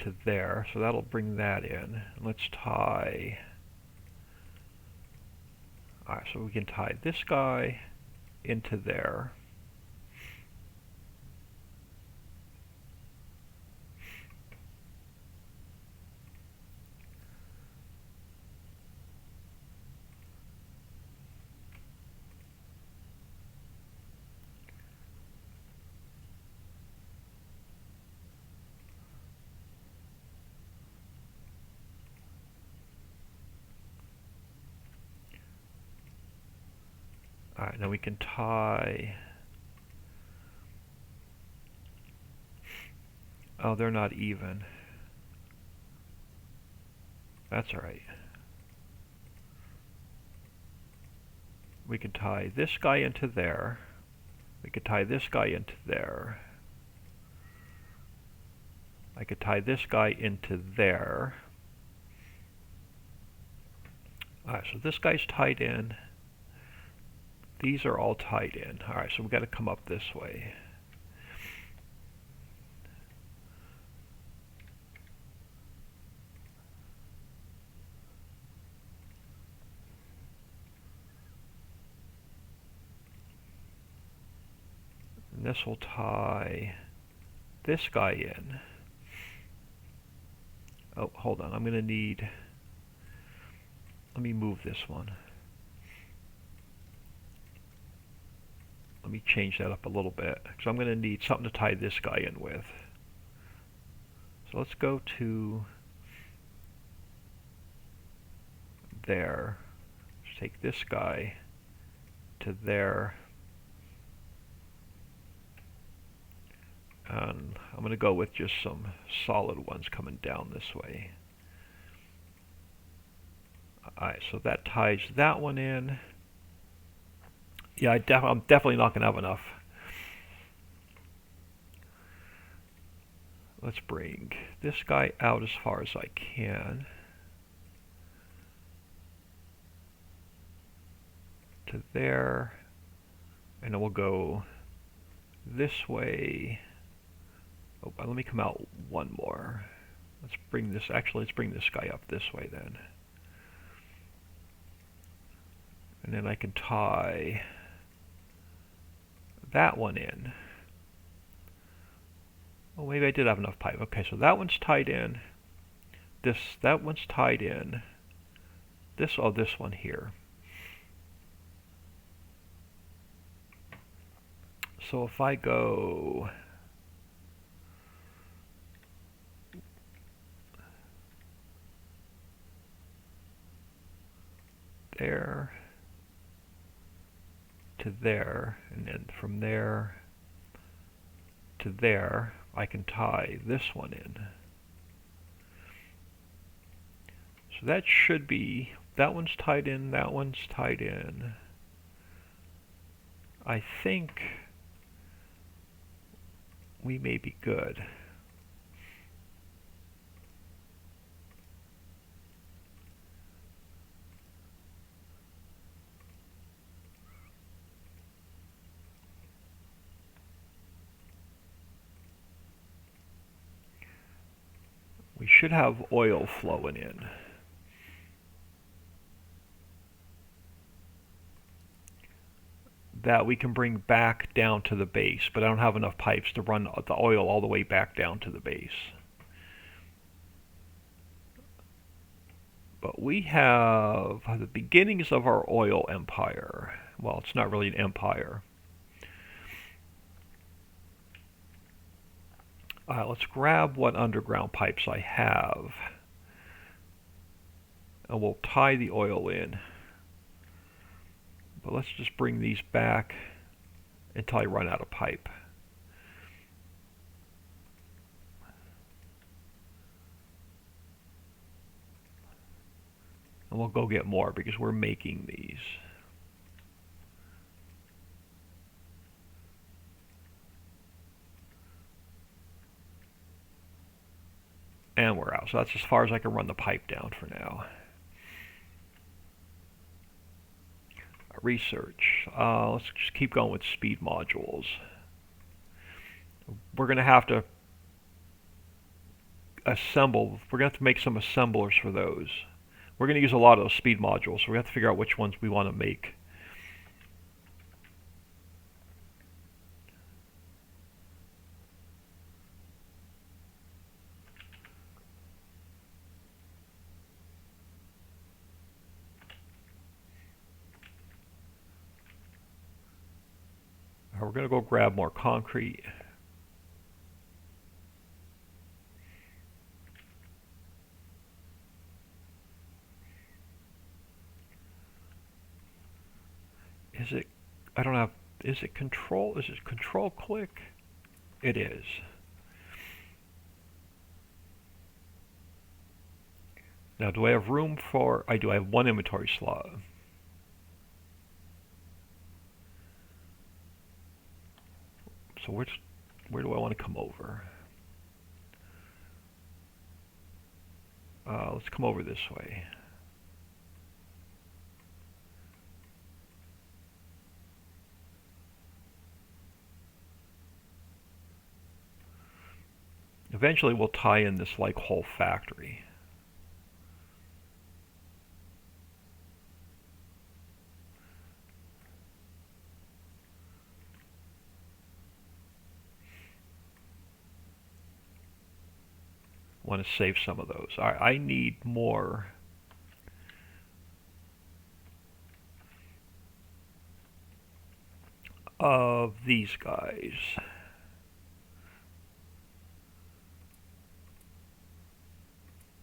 to there, so that'll bring that in. Let's tie, alright, so we can tie this guy into there. Alright, now we can tie. Oh, they're not even. That's alright. We can tie this guy into there. We could tie this guy into there. I could tie this guy into there. Alright, so this guy's tied in. These are all tied in. Alright, so we've got to come up this way. this will tie this guy in. Oh, hold on. I'm going to need... Let me move this one. Let me change that up a little bit, because I'm going to need something to tie this guy in with. So let's go to there. Let's take this guy to there. And I'm going to go with just some solid ones coming down this way. Alright, so that ties that one in. Yeah, I'm definitely not going to have enough. Let's bring this guy out as far as I can. To there. And then we'll go this way. Oh, let me come out one more. Let's bring this guy up this way then. And then I can tie that one in. Oh, maybe I did have enough pipe. Okay, so that one's tied in. That one's tied in. This one here. So if I go there to there, and then from there to there, I can tie this one in. So that should be, that one's tied in, that one's tied in. I think we may be good. We should have oil flowing in. That we can bring back down to the base, but I don't have enough pipes to run the oil all the way back down to the base. But we have the beginnings of our oil empire. Well, it's not really an empire. Let's grab what underground pipes I have, and we'll tie the oil in. But let's just bring these back until I run out of pipe. And we'll go get more because we're making these. And we're out. So that's as far as I can run the pipe down for now. Research. Let's just keep going with speed modules. We're going to have to assemble. We're going to have to make some assemblers for those. We're going to use a lot of those speed modules, so we have to figure out which ones we want to make. We're going to go grab more concrete. Is it, I don't have, is it control click? It is. Now do I have room for, I do, I have one inventory slot. So where do I want to come over? Let's come over this way. Eventually we'll tie in this like whole factory. Want to save some of those. All right, I need more. Of these guys.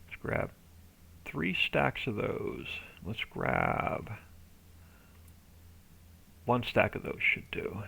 Let's grab 3 stacks of those. Let's grab 1 stack of those should do.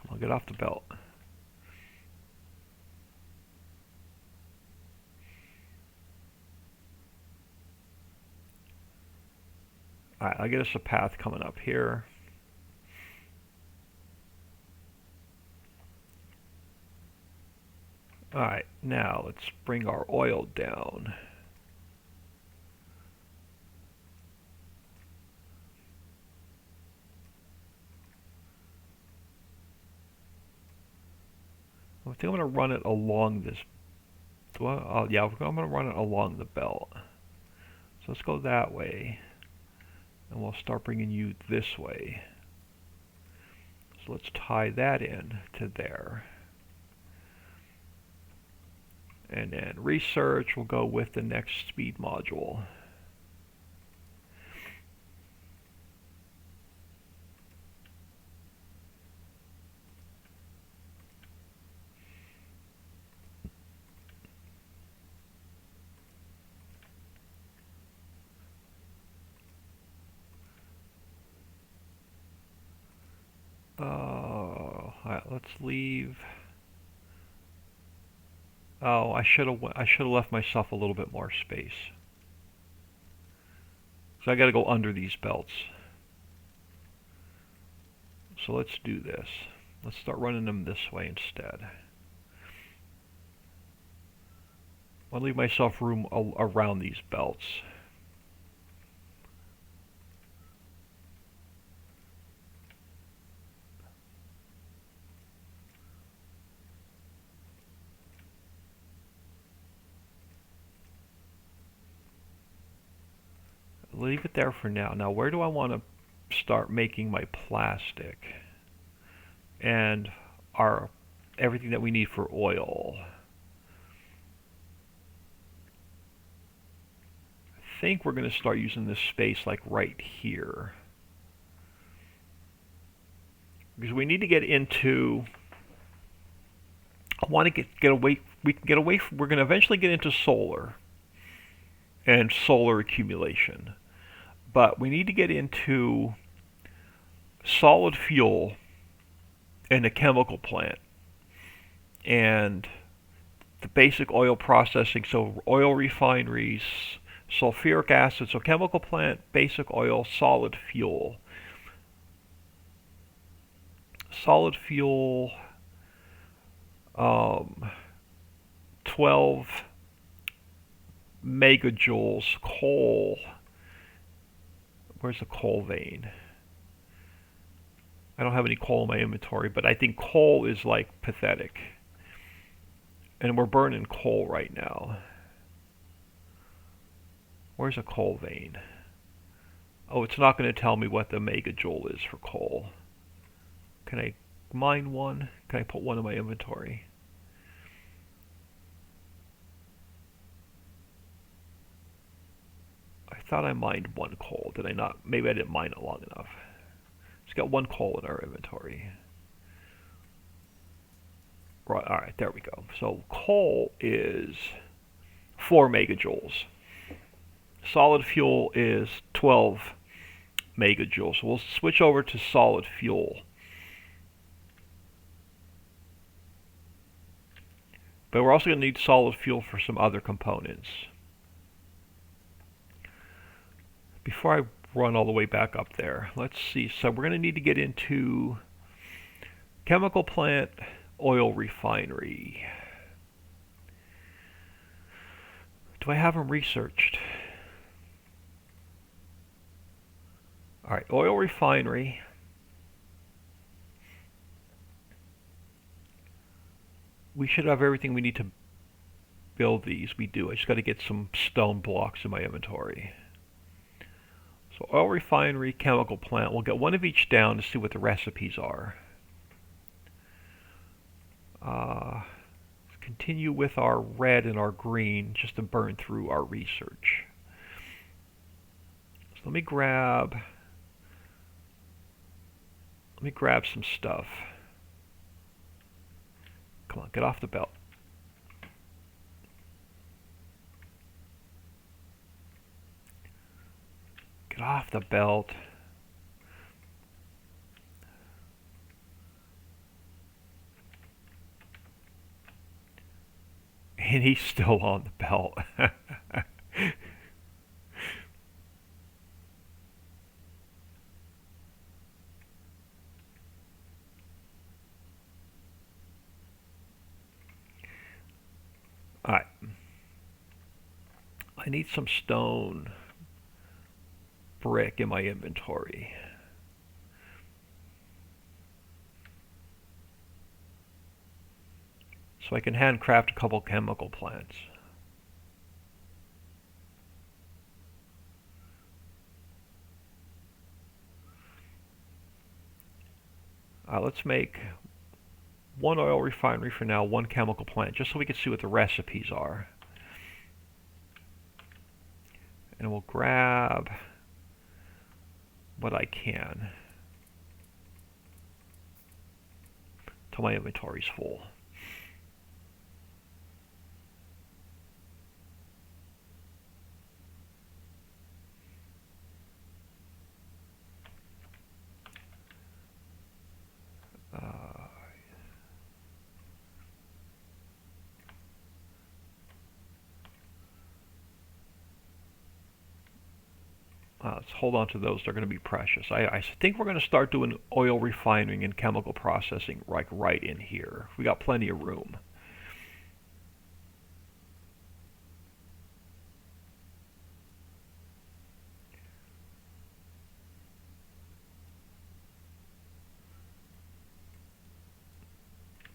Come on, get off the belt. Alright, I'll get us a path coming up here. Alright, now let's bring our oil down. I think I'm going to run it along this. Well, yeah, I'm going to run it along the belt. So let's go that way. And we'll start bringing you this way. So let's tie that in to there. And then research will go with the next speed module. Alright, let's leave. Oh, I should have left myself a little bit more space. So I got to go under these belts. So let's do this. Let's start running them this way instead. I'll leave myself room around these belts. Leave it there for now. Now, where do I want to start making my plastic and everything that we need for oil? I think we're going to start using this space like right here, because we need to get into. I want to get away. We can get away from. We're going to eventually get into solar and solar accumulation. But we need to get into solid fuel in a chemical plant and the basic oil processing. So oil refineries, sulfuric acid. So chemical plant, basic oil, solid fuel. Solid fuel, 12 megajoules. Coal. Where's the coal vein? I don't have any coal in my inventory, but I think coal is like pathetic. And we're burning coal right now. Where's a coal vein? Oh, it's not going to tell me what the megajoule is for coal. Can I mine one? Can I put one in my inventory? I thought I mined 1 coal. Did I not? Maybe I didn't mine it long enough. It's got 1 coal in our inventory. Right, alright, there we go. So coal is 4 megajoules. Solid fuel is 12 megajoules. So we'll switch over to solid fuel. But we're also going to need solid fuel for some other components. Before I run all the way back up there, let's see. So we're going to need to get into chemical plant, oil refinery. Do I have them researched? Alright, oil refinery. We should have everything we need to build these. We do. I just got to get some stone blocks in my inventory. So oil refinery, chemical plant. We'll get one of each down to see what the recipes are. Let's continue with our red and our green just to burn through our research. So let me grab some stuff. Come on, get off the belt. Get off the belt. And he's still on the belt. Alright. I need some stone brick in my inventory. So I can handcraft a couple chemical plants. Let's make one oil refinery for now, one chemical plant, just so we can see what the recipes are. And we'll grab what I can till my inventory's full. Let's hold on to those. They're going to be precious. I think we're going to start doing oil refining and chemical processing like right in here. We got plenty of room.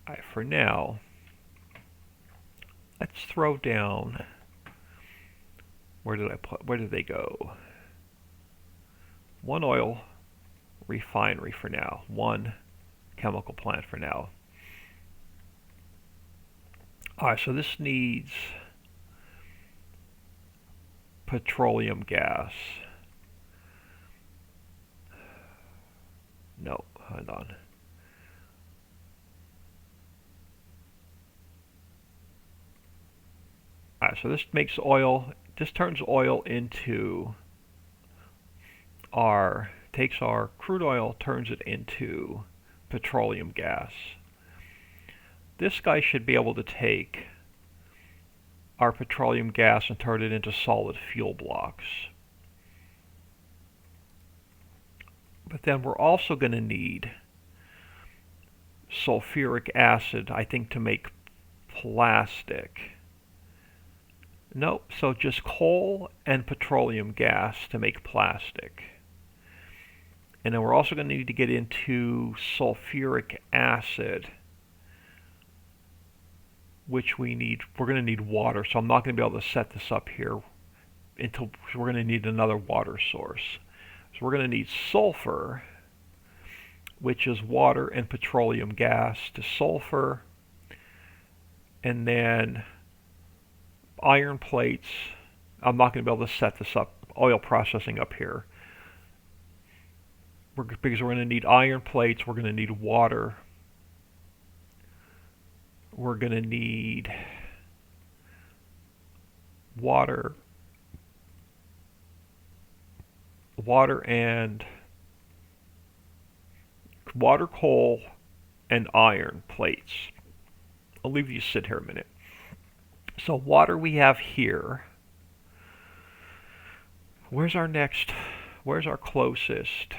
All right, for now, let's throw down. Where did they go? One oil refinery for now, one chemical plant for now. Alright, so this needs petroleum gas. No, hold on. Alright, so this makes oil, this turns oil into takes our crude oil, turns it into petroleum gas. This guy should be able to take our petroleum gas and turn it into solid fuel blocks. But then we're also going to need sulfuric acid, I think, to make plastic. Nope, so just coal and petroleum gas to make plastic. And then we're also going to need to get into sulfuric acid, which we're going to need water, so I'm not going to be able to set this up here until we're going to need another water source. So we're going to need sulfur, which is water and petroleum gas to sulfur, and then iron plates. I'm not going to be able to set this up, oil processing up here. Because we're going to need iron plates, we're going to need water, we're going to need water and water, coal, and iron plates. I'll leave you to sit here a minute. So water we have here. Where's our closest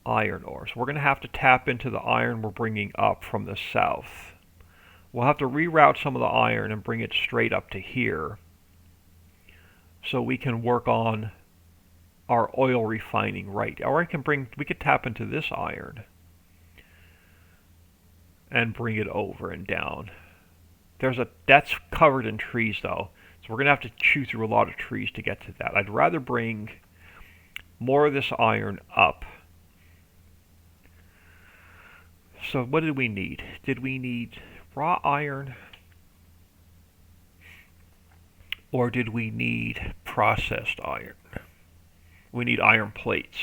iron ore? So we're going to have to tap into the iron we're bringing up from the south. We'll have to reroute some of the iron and bring it straight up to here so we can work on our oil refining right. Or we could tap into this iron and bring it over and down. That's covered in trees though, so we're gonna have to chew through a lot of trees to get to that. I'd rather bring more of this iron up. So what did we need? Did we need raw iron? Or did we need processed iron? We need iron plates.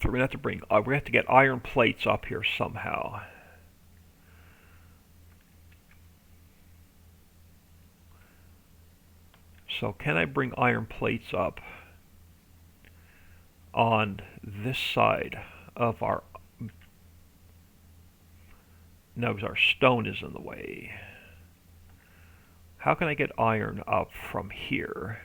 So we're gonna have to get iron plates up here somehow. So can I bring iron plates up on this side of our... No, because our stone is in the way. How can I get iron up from here?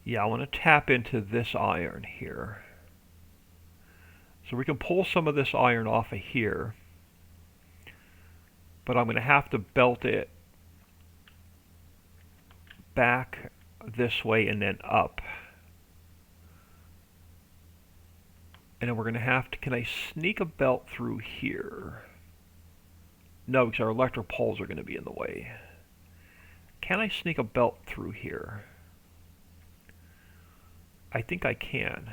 Yeah, I want to tap into this iron here. So we can pull some of this iron off of here, but I'm going to have to belt it back this way and then up. And then we're going to have to, can I sneak a belt through here? No, because our electric poles are going to be in the way. Can I sneak a belt through here? I think I can.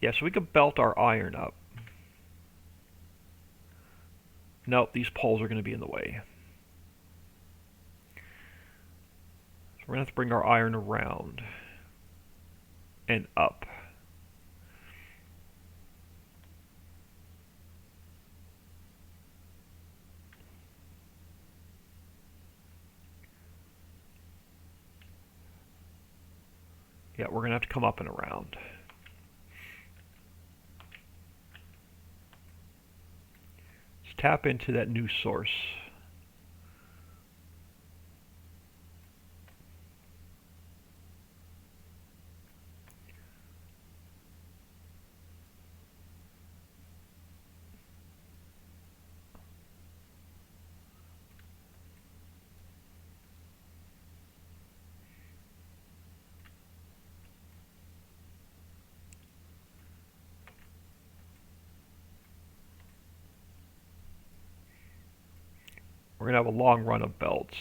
Yeah, so we could belt our iron up. Nope, these poles are going to be in the way. So we're going to have to bring our iron around and up. Yeah, we're going to have to come up and around. Let's tap into that new source. We're going to have a long run of belts.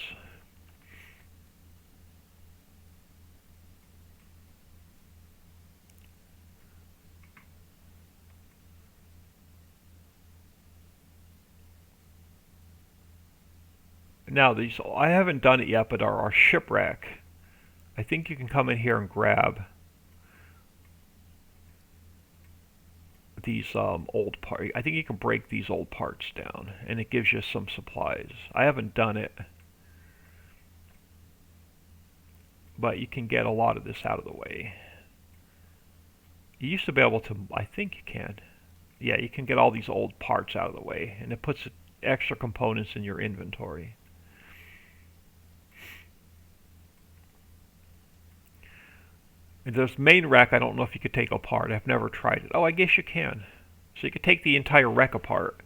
Now these, I haven't done it yet, but our shipwreck, I think you can come in here and grab these old parts. I think you can break these old parts down, and it gives you some supplies. I haven't done it, but you can get a lot of this out of the way. You used to be able to, I think you can. Yeah, you can get all these old parts out of the way, and it puts extra components in your inventory. And this main wreck, I don't know if you could take apart. I've never tried it. Oh, I guess you can. So you could take the entire wreck apart.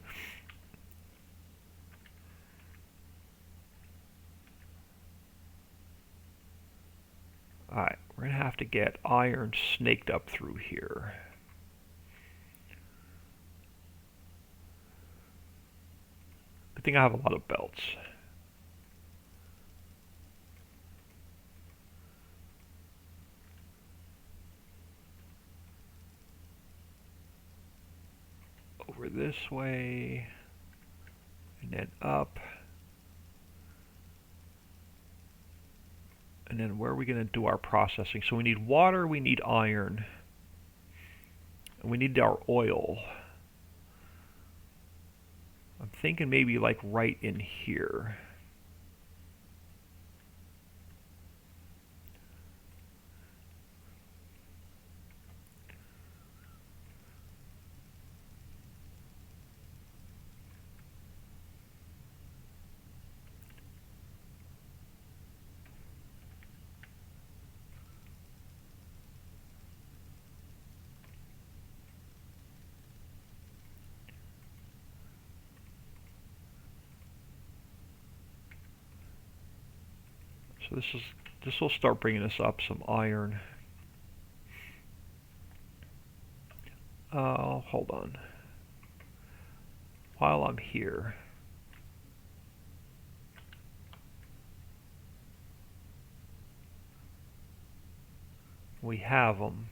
Alright, we're going to have to get iron snaked up through here. Good thing I have a lot of belts. Over this way, and then up. And then where are we going to do our processing? So we need water, we need iron, and we need our oil. I'm thinking maybe like right in here. So this will start bringing us up some iron. Hold on. While I'm here, we have them.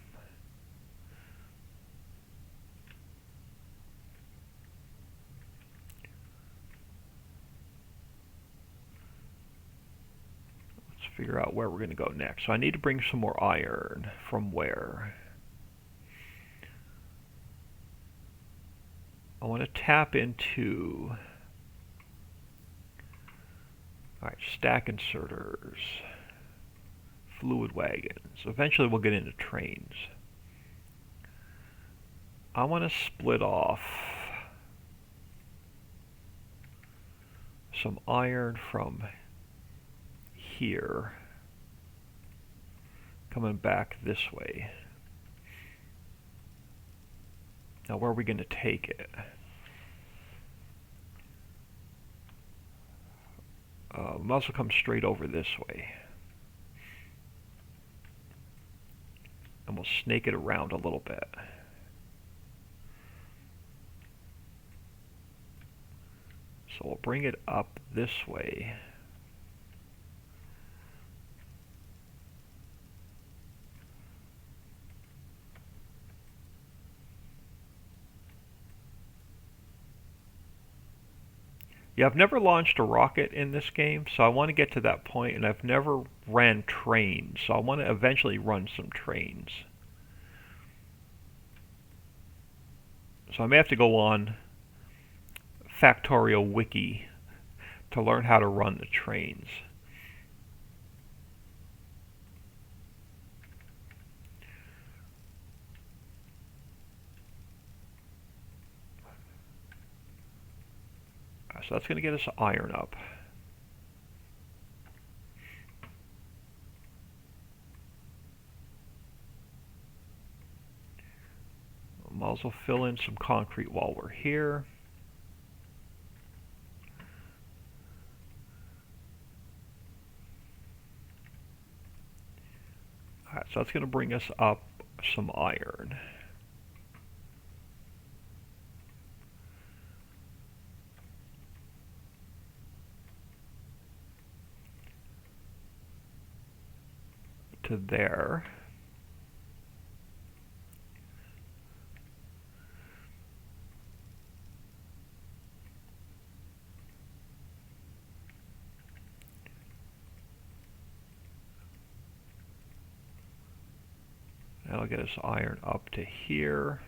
Let's figure out where we're going to go next. So I need to bring some more iron. From where? I want to tap into, alright, stack inserters, fluid wagons. Eventually we'll get into trains. I want to split off some iron from here, coming back this way. Now where are we going to take it? We might also come straight over this way. And we'll snake it around a little bit. So we'll bring it up this way. Yeah, I've never launched a rocket in this game, so I want to get to that point, and I've never ran trains, so I want to eventually run some trains. So I may have to go on Factorial Wiki to learn how to run the trains. So that's going to get us iron up. Might as well fill in some concrete while we're here. Alright, so that's going to bring us up some iron. To there. That'll get us iron up to here.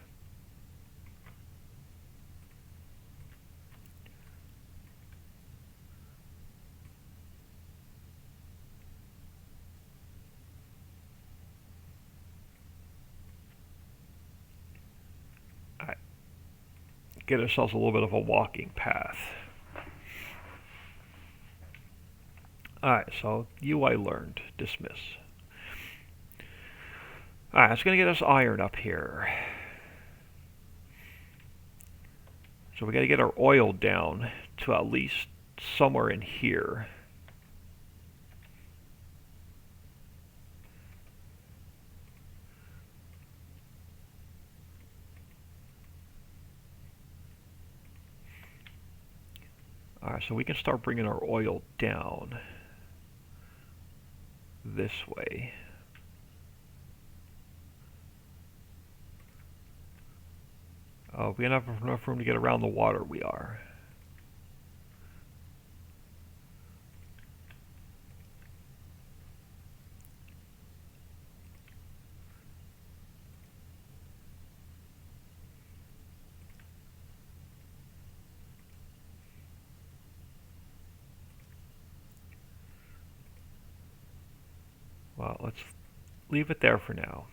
Alright. Get ourselves a little bit of a walking path. Alright, so UI learned. Dismiss. Alright, it's going to get us iron up here. So we got to get our oil down to at least somewhere in here. Alright, so we can start bringing our oil down this way. We don't have enough room to get around the water, we are. Well, let's leave it there for now.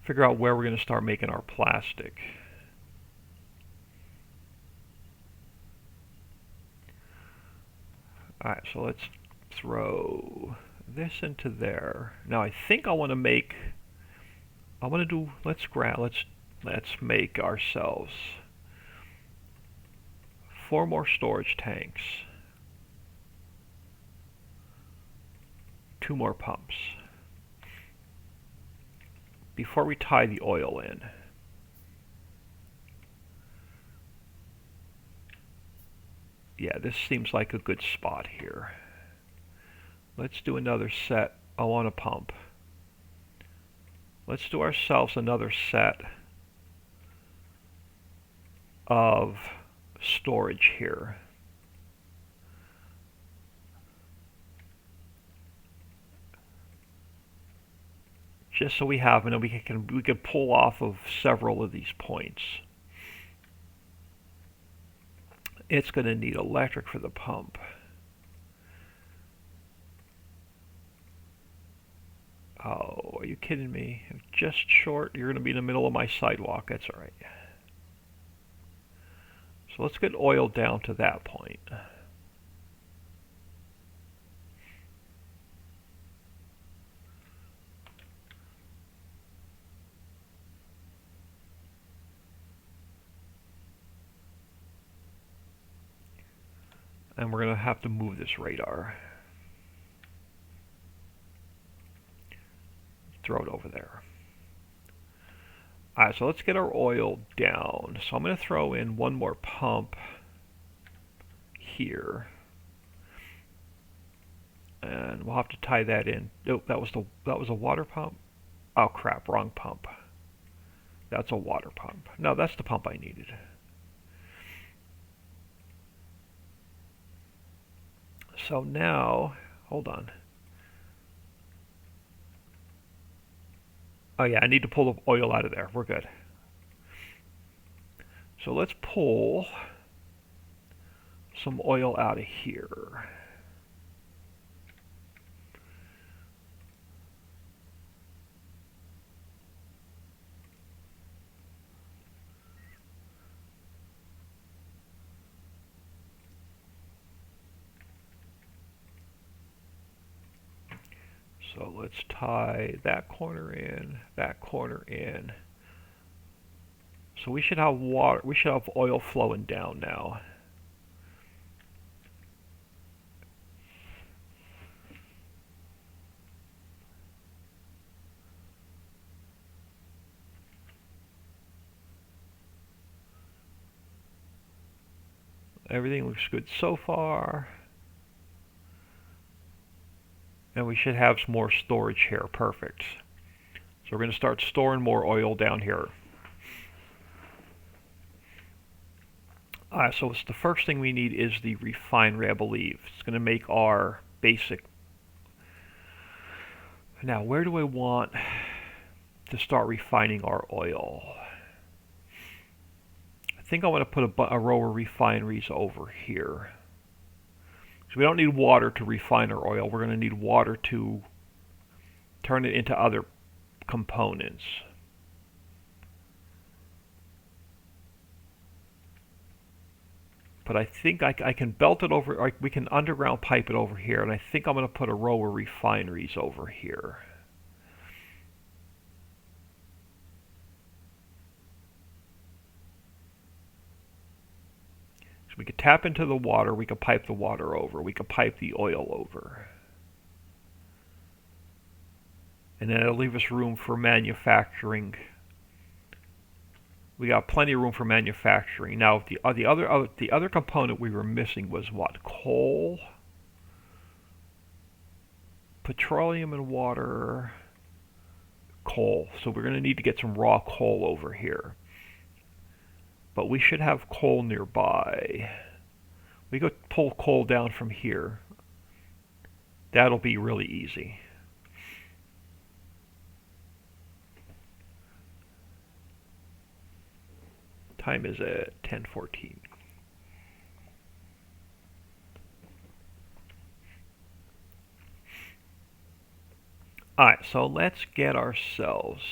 Figure out where we're going to start making our plastic. Alright, so let's throw this into there. Now I think I want to make, let's make ourselves 4 more storage tanks. 2 more pumps before we tie the oil in. Yeah, this seems like a good spot here. Let's do another set. I want a pump. Let's do ourselves another set of storage here. Just so we have, and we can pull off of several of these points. It's going to need electric for the pump. Oh, are you kidding me? Just short. You're going to be in the middle of my sidewalk. That's all right. So let's get oil down to that point. And we're going to have to move this radar. Throw it over there. Alright, so let's get our oil down. So I'm going to throw in one more pump here. And we'll have to tie that in. Oh, that was a water pump? Oh crap, wrong pump. That's a water pump. No, that's the pump I needed. So now, hold on. Oh yeah, I need to pull the oil out of there. We're good. So let's pull some oil out of here. So let's tie that corner in, that corner in. So we should have water, we should have oil flowing down now. Everything looks good so far. And we should have some more storage here. Perfect. So we're going to start storing more oil down here. So the first thing we need is the refinery, I believe. It's going to make our basic. Now, where do I want to start refining our oil? I think I want to put a row of refineries over here. So we don't need water to refine our oil. We're going to need water to turn it into other components. But I think I can belt it over, we can underground pipe it over here, and I think I'm going to put a row of refineries over here. So we could tap into the water, we could pipe the water over, we could pipe the oil over. And then it'll leave us room for manufacturing. We got plenty of room for manufacturing. Now, the other component we were missing was what? Coal, petroleum, and water. Coal. So we're going to need to get some raw coal over here. But we should have coal nearby. We could pull coal down from here. That'll be really easy. Time is at 10:14. Alright, so let's get ourselves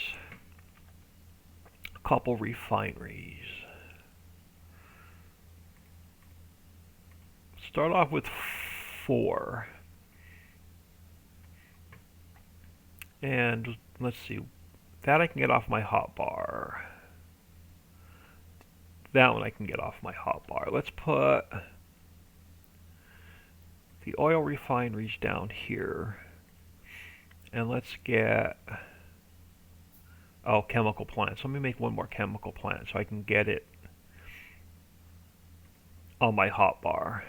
a couple refineries. Start off with 4. And let's see, that I can get off my hotbar. That one I can get off my hotbar. Let's put the oil refineries down here. And let's get, oh, chemical plants. Let me make one more chemical plant so I can get it on my hotbar.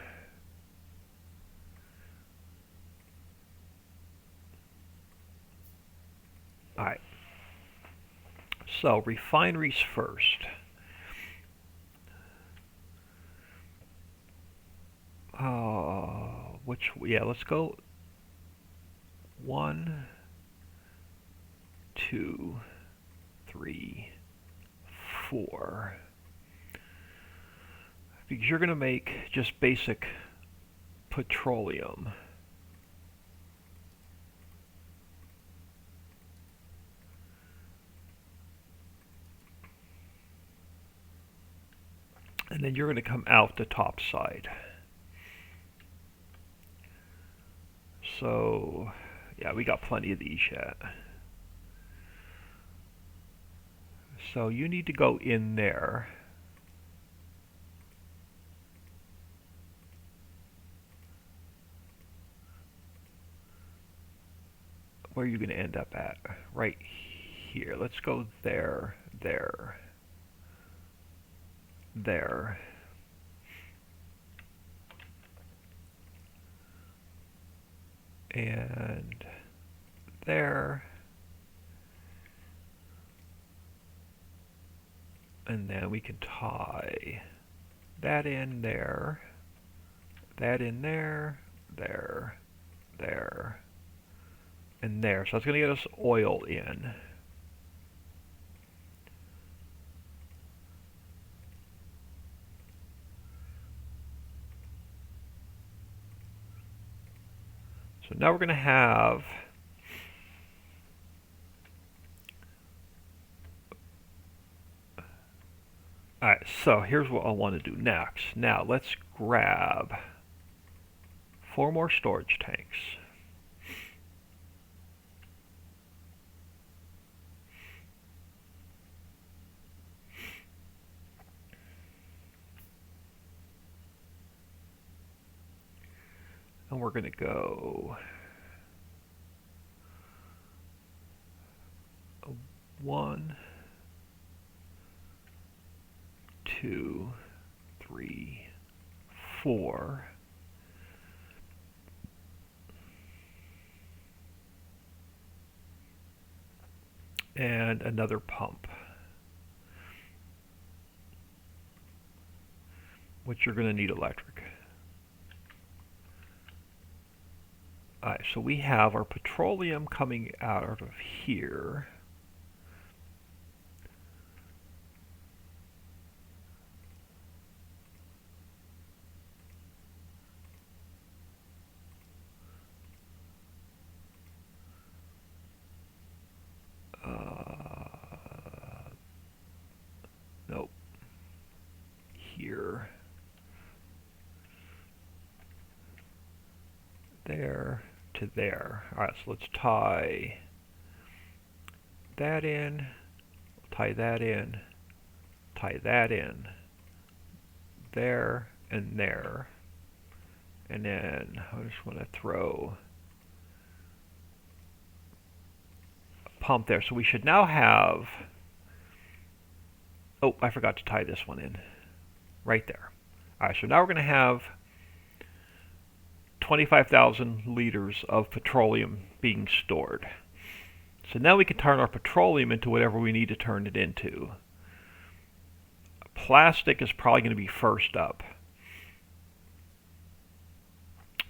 Alright, so refineries first. Yeah, let's go 1, 2, 3, 4. Because you're going to make just basic petroleum. And then you're going to come out the top side. So, yeah, we got plenty of these yet. So you need to go in there. Where are you going to end up at? Right here. Let's go there, there, there. And there. And then we can tie that in there, that in there, there, there, and there. So it's going to get us oil in. So now we're going to have alright, so here's what I want to do next. Now let's grab 4 more storage tanks. And we're going to go 1, 2, 3, 4. And another pump, which you're going to need electric. Alright, so we have our petroleum coming out of here. Nope. Here. There to there. Alright, so let's tie that in, tie that in, tie that in, there and there. And then I just want to throw a pump there. So we should now have, oh, I forgot to tie this one in. Right there. Alright, so now we're going to have 25,000 liters of petroleum being stored. So now we can turn our petroleum into whatever we need to turn it into. Plastic is probably going to be first up.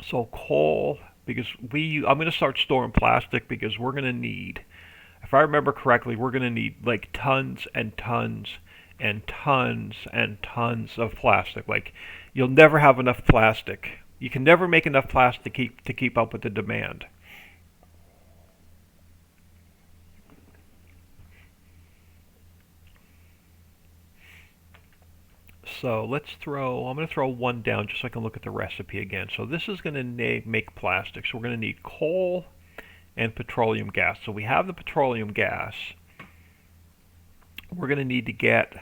So coal, because I'm going to start storing plastic because we're going to need, if I remember correctly, we're going to need like tons and tons and tons and tons of plastic. Like, you'll never have enough plastic. You can never make enough plastic to keep up with the demand. So I'm going to throw one down just so I can look at the recipe again. So this is going to make plastic. So we're going to need coal and petroleum gas. So we have the petroleum gas. We're going to need to get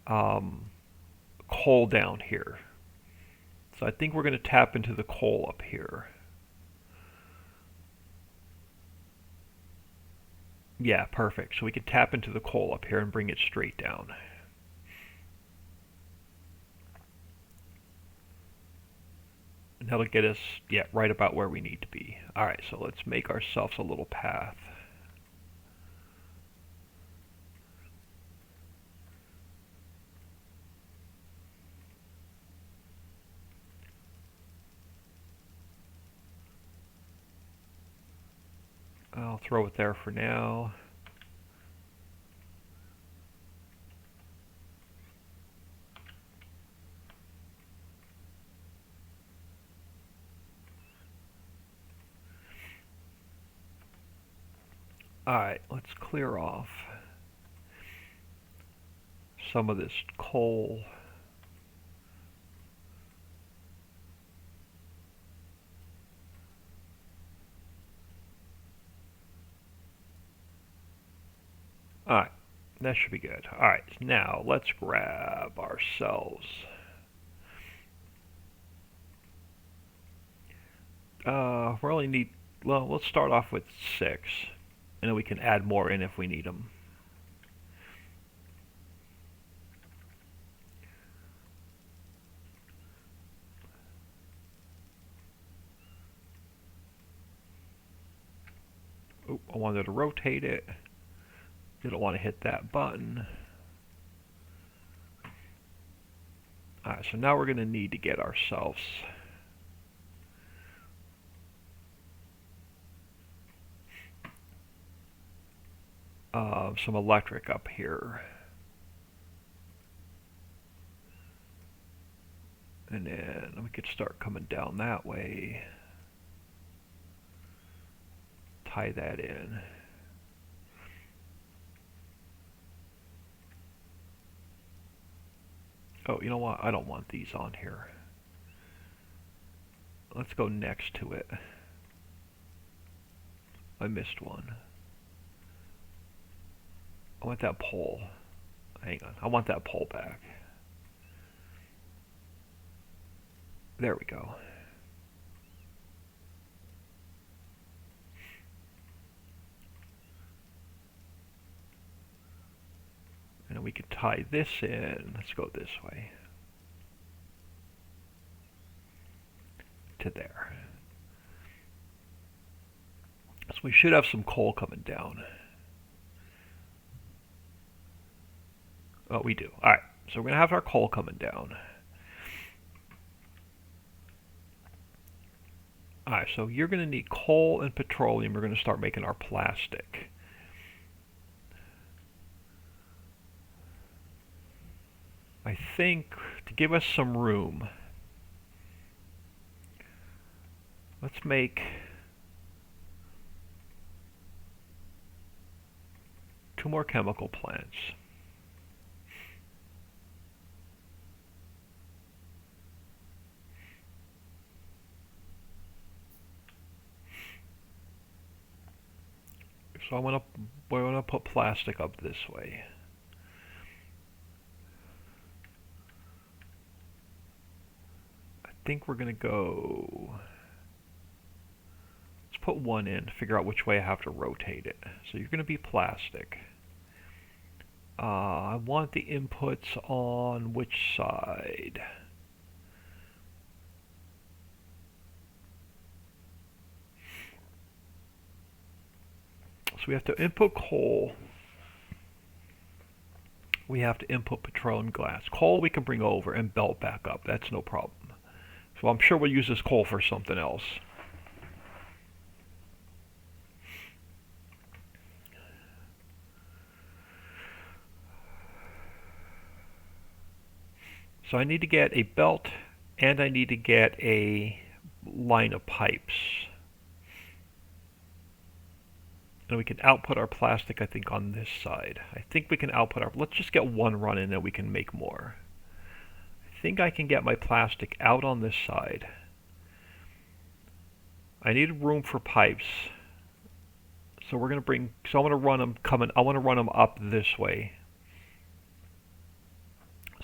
coal down here. So I think we're going to tap into the coal up here. Yeah, perfect. So we can tap into the coal up here and bring it straight down. And that'll get us, yeah, right about where we need to be. Alright, so let's make ourselves a little path. I'll throw it there for now. Alright, let's clear off some of this coal. Alright, that should be good. Alright, now let's grab ourselves. We only need, well, let's start off with 6, and then we can add more in if we need them. Oop, I wanted to rotate it. Didn't want to hit that button. Alright, so now we're going to need to get ourselves some electric up here. And then we could start coming down that way. Tie that in. Oh, you know what? I don't want these on here. Let's go next to it. I missed one. I want that pole. Hang on. I want that pole back. There we go. And we can tie this in. Let's go this way. To there. So we should have some coal coming down. Oh, we do. Alright, so we're going to have our coal coming down. Alright, so you're going to need coal and petroleum. We're going to start making our plastic. I think to give us some room, let's make 2 more chemical plants. So we're gonna put plastic up this way. I think we're gonna go. Let's put 1 in. Figure out which way I have to rotate it. So you're gonna be plastic. I want the inputs on which side? So we have to input coal. We have to input petroleum glass. Coal we can bring over and belt back up. That's no problem. So I'm sure we'll use this coal for something else. So I need to get a belt and I need to get a line of pipes. And we can output our plastic, I think, on this side. I think we can output our... Let's just get 1 run and then we can make more. I think I can get my plastic out on this side. I need room for pipes. So we're going to bring... So I'm going to run them coming... I want to run them up this way.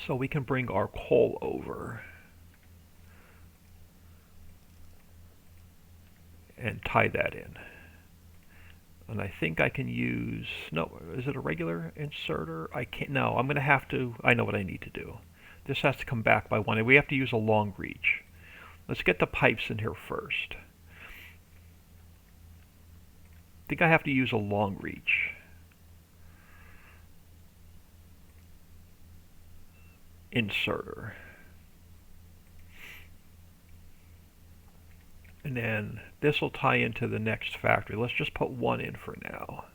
So we can bring our coal over. And tie that in. And I think I can use, no, is it a regular inserter? I can't, no, I'm going to have to, I know what I need to do. This has to come back by one, and we have to use a long reach. Let's get the pipes in here first. I think I have to use a long reach. Inserter. And then this will tie into the next factory. Let's just put one in for now.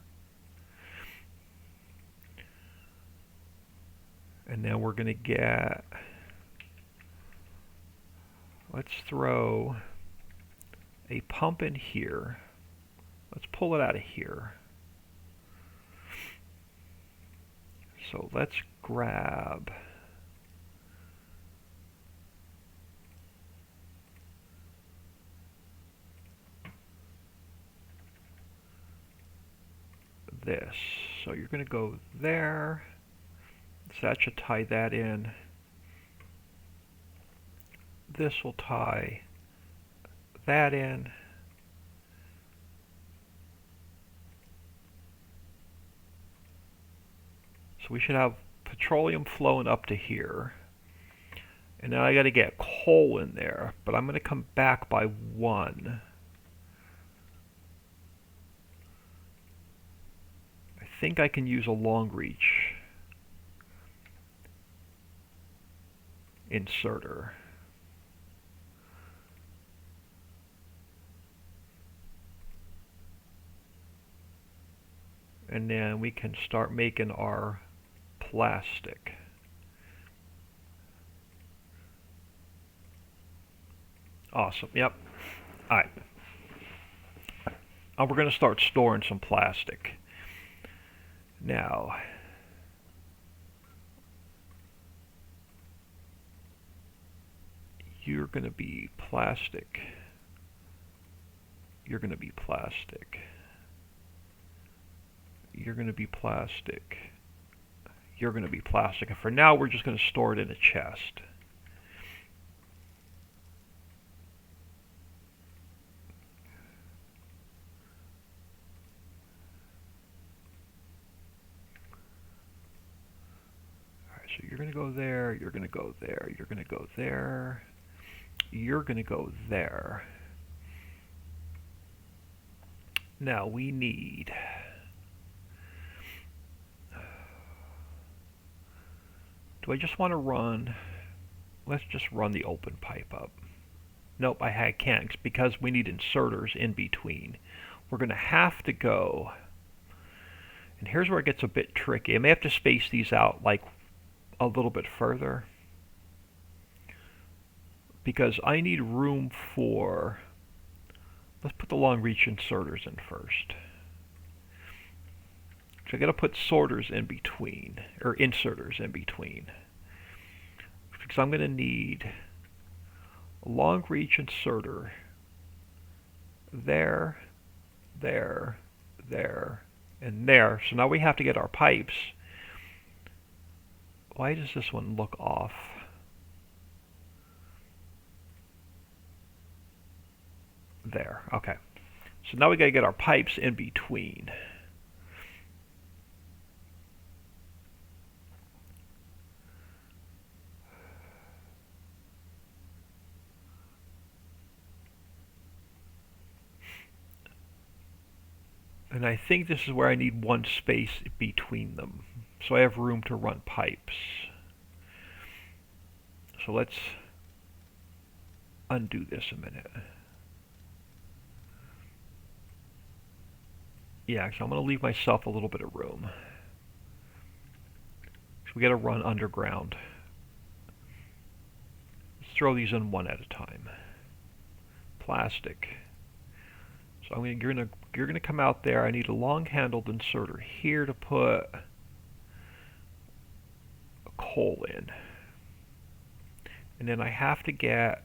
And then we're going to get, let's throw a pump in here. Let's pull it out of here. So let's grab this. So you're going to go there. So that should tie that in. This will tie that in. So we should have petroleum flowing up to here. And now I got to get coal in there, but I'm going to come back by one. I think I can use a long reach inserter. And then we can start making our plastic. Awesome. Yep. All right. We're going to start storing some plastic. Now, you're going to be plastic. You're going to be plastic. You're going to be plastic. You're going to be plastic. And for now, we're just going to store it in a chest. So you're going to go there, you're going to go there, you're going to go there, you're going to go there. Now we need, do I just want to run, let's just run the open pipe up. Nope, I can't because we need inserters in between. We're going to have to go, and here's where it gets a bit tricky. I may have to space these out like a little bit further because I need room for, let's put the long reach inserters in first. So I got to put sorters in between, or inserters in between, because I'm going to need a long reach inserter there, there, there, and there. So now we have to get our pipes. Why does this one look off? There, okay. So now we got to get our pipes in between. And I think this is where I need one space between them, so I have room to run pipes. So let's undo this a minute. Yeah, so I'm going to leave myself a little bit of room. So we got to run underground. Let's throw these in one at a time. Plastic. So you're gonna come out there. I need a long-handled inserter here to put a coal in, and then I have to get.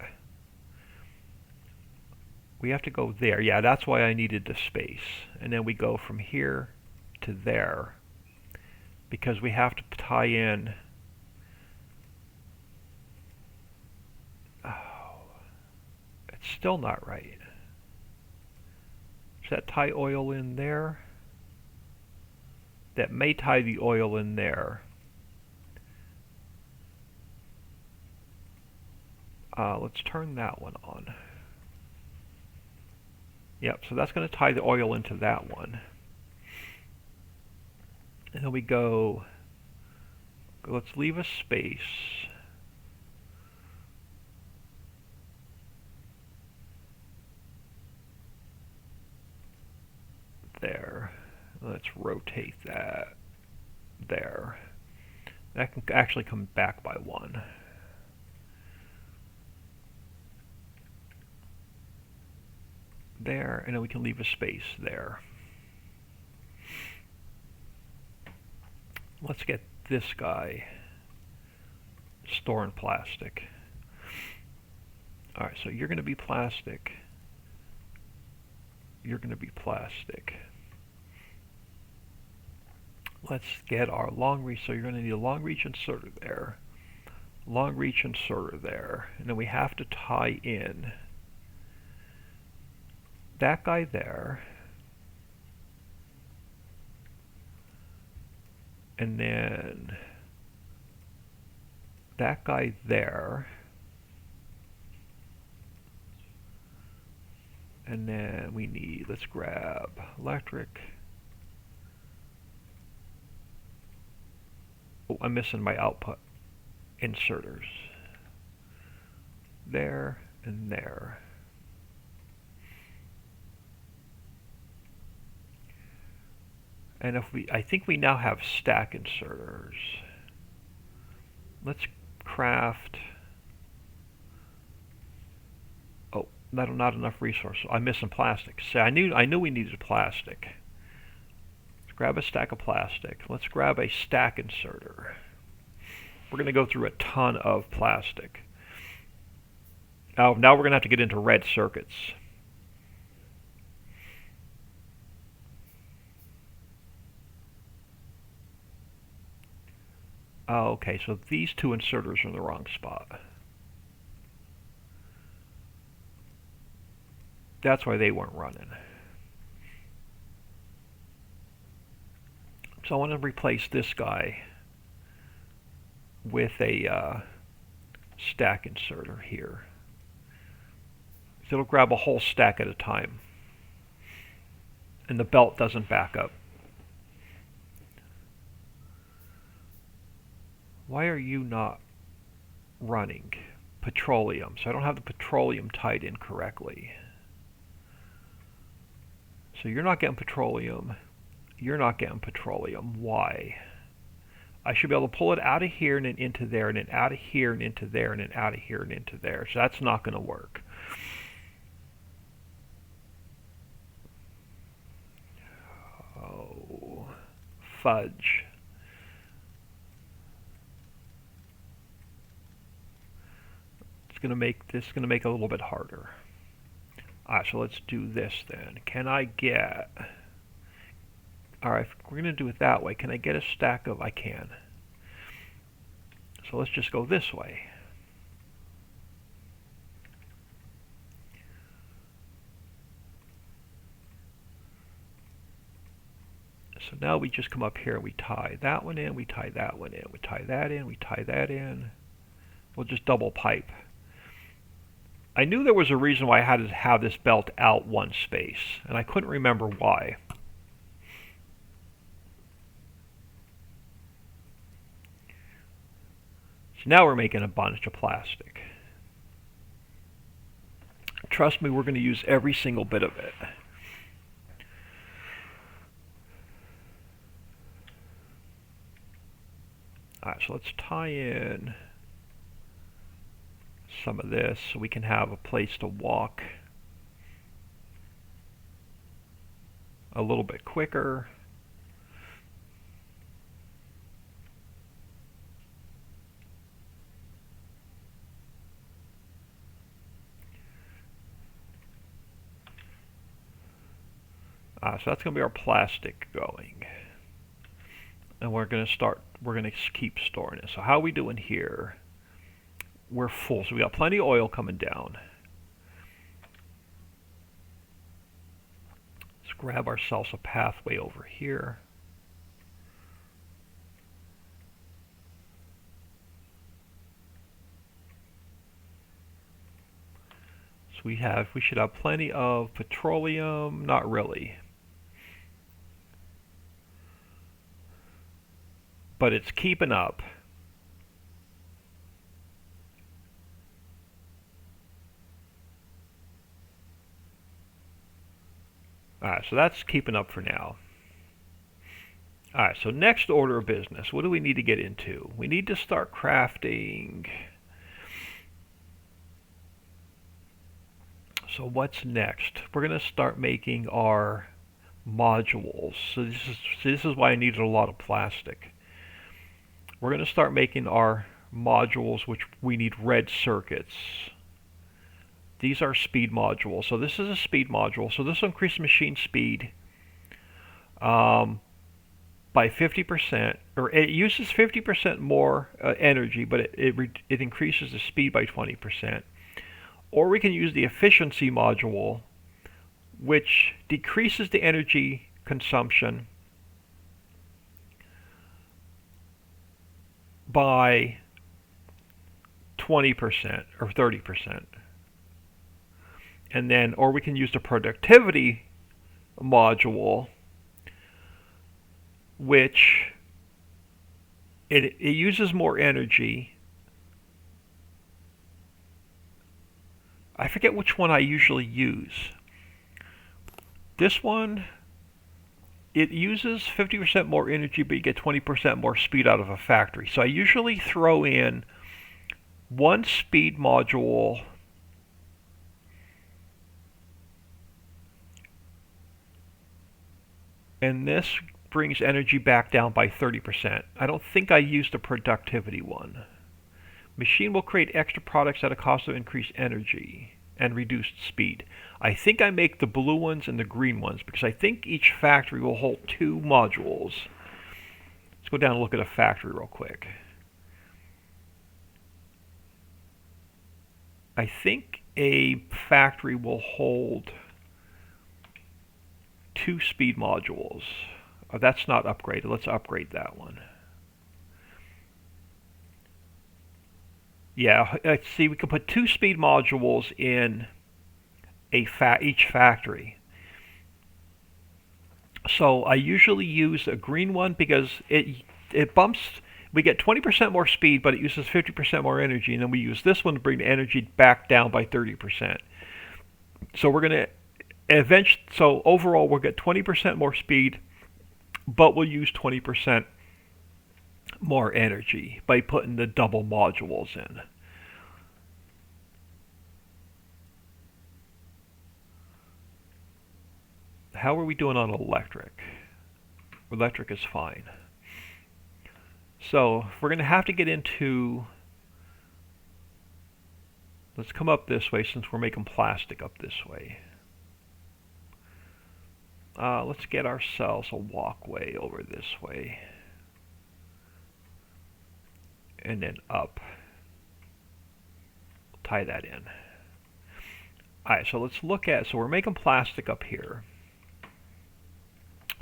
We have to go there. Yeah, that's why I needed the space. And then we go from here to there because we have to tie in. Oh, it's still not right. Does that tie oil in there? that may tie the oil in there. Let's turn that one on. Yep, so that's going to tie the oil into that one. And then we go, let's leave a space. There. Let's rotate that there. That can actually come back by one. There, and then we can leave a space there. Let's get this guy storing plastic. Alright, so you're going to be plastic. You're going to be plastic. Let's get our long reach. So you're going to need a long reach inserter there. Long reach inserter there. And then we have to tie in that guy there. And then that guy there. And then we need, let's grab electric. Oh, I'm missing my output inserters. There and there. And if I think we now have stack inserters. Let's craft. Oh, not enough resources. I'm missing plastic. See, I knew we needed plastic. Let's grab a stack of plastic. Let's grab a stack inserter. We're going to go through a ton of plastic. Now we're going to have to get into red circuits. Oh, okay, so these two inserters are in the wrong spot. That's why they weren't running. So I want to replace this guy with a stack inserter here. So it'll grab a whole stack at a time. And the belt doesn't back up. Why are you not running? Petroleum. So I don't have the petroleum tied in correctly. So you're not getting petroleum. You're not getting petroleum. Why? I should be able to pull it out of here and then into there, and then out of here and into there, and then out of here and into there. So that's not going to work. Oh, fudge. It's going to make this a little bit harder. Alright, so let's do this then. Can I get... Alright, if we're going to do it that way, can I get a stack of... I can. So let's just go this way. So now we just come up here and we tie that one in, we tie that one in, we tie that in, we tie that in. We'll just double pipe. I knew there was a reason why I had to have this belt out one space, and I couldn't remember why. So now we're making a bunch of plastic. Trust me, we're going to use every single bit of it. Alright, so let's tie in some of this so we can have a place to walk a little bit quicker. So that's going to be our plastic going. And we're going to keep storing it. So how are we doing here? We're full, so we got plenty of oil coming down. Let's grab ourselves a pathway over here. We should have plenty of petroleum. Not really, but it's keeping up. Alright, so that's keeping up for now. Alright, so next order of business. What do we need to get into? We need to start crafting. So what's next? We're going to start making our modules. So this is why I needed a lot of plastic. We're going to start making our modules, which we need red circuits. These are speed modules. So this is a speed module. So this will increase machine speed by 50%, or it uses 50% more energy, but it increases the speed by 20%. Or we can use the efficiency module, which decreases the energy consumption by 20% or 30%. And then, or we can use the productivity module, which it uses more energy. I forget which one I usually use. This one, it uses 50% more energy, but you get 20% more speed out of a factory. So I usually throw in one speed module and this brings energy back down by 30%. I don't think I used the productivity one. Machine will create extra products at a cost of increased energy and reduced speed. I think I make the blue ones and the green ones because I think each factory will hold 2 modules. Let's go down and look at a factory real quick. I think a factory will hold 2 speed modules. Oh, that's not upgraded. Let's upgrade that one. Yeah, let's see, we can put 2 speed modules in each factory. So I usually use a green one because it bumps. We get 20% more speed, but it uses 50% more energy, and then we use this one to bring the energy back down by 30%. So we're going to so overall we'll get 20% more speed, but we'll use 20% more energy by putting the double modules in. How are we doing on electric? Electric is fine. So we're going to have to get into, let's come up this way since we're making plastic up this way. Let's get ourselves a walkway over this way. And then up. Tie that in. Alright, so let's look at, so we're making plastic up here.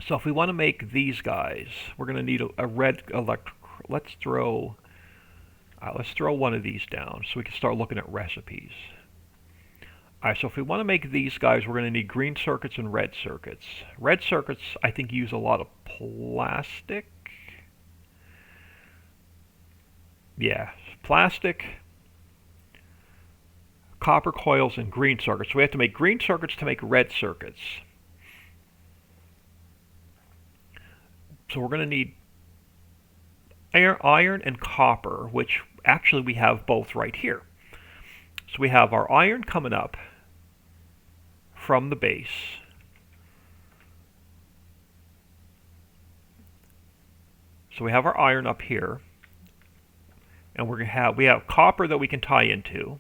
So if we want to make these guys, we're going to need a red electric. Let's throw one of these down so we can start looking at recipes. Alright, so if we want to make these guys, we're going to need green circuits and red circuits. Red circuits, I think, use a lot of plastic. Yeah, plastic, copper coils, and green circuits. So we have to make green circuits to make red circuits. So we're going to need iron and copper, which actually we have both right here. So we have our iron coming up from the base. So we have our iron up here, and we have copper that we can tie into.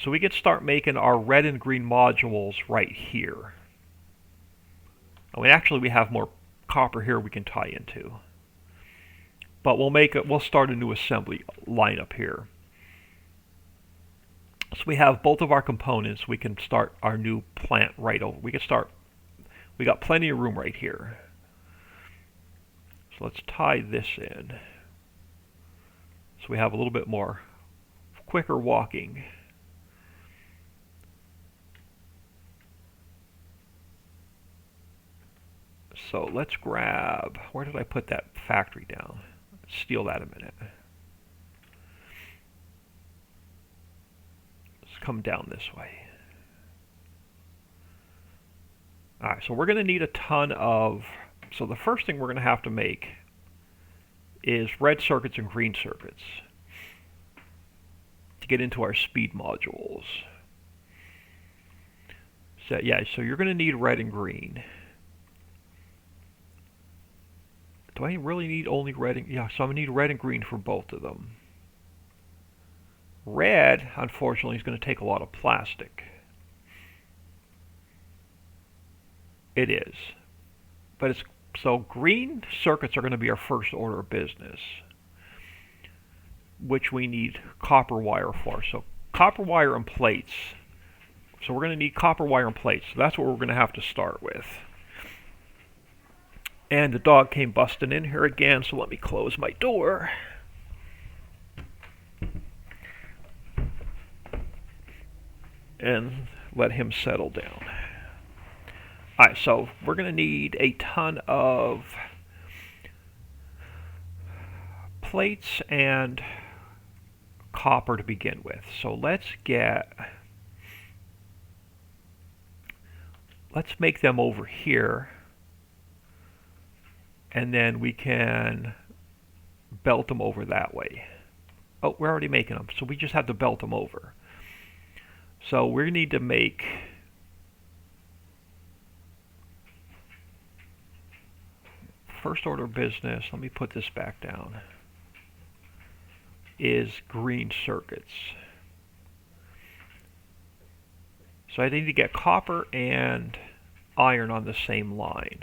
So we can start making our red and green modules right here. I mean, actually, we have more copper here we can tie into. But we'll start a new assembly line up here. So we have both of our components. We can start our new plant right over. We got plenty of room right here. So let's tie this in. So we have a little bit more quicker walking. So let's grab, where did I put that factory down? Steal that a minute. Let's come down this way. Alright, so we're going to need a ton of, so the first thing we're going to have to make is red circuits and green circuits to get into our speed modules. So yeah, so you're going to need red and green. Do I really need only red and, yeah, so I'm going to need red and green for both of them. Red, unfortunately, is going to take a lot of plastic. It is. But it's, so green circuits are going to be our first order of business, which we need copper wire for. So copper wire and plates. So we're going to need copper wire and plates. So that's what we're going to have to start with. And the dog came busting in here again, so let me close my door. And let him settle down. Alright, so we're going to need a ton of plates and copper to begin with. So let's make them over here, and then we can belt them over that way. Oh, we're already making them, so we just have to belt them over. So we need to make first order of business, let me put this back down, is green circuits. So I need to get copper and iron on the same line.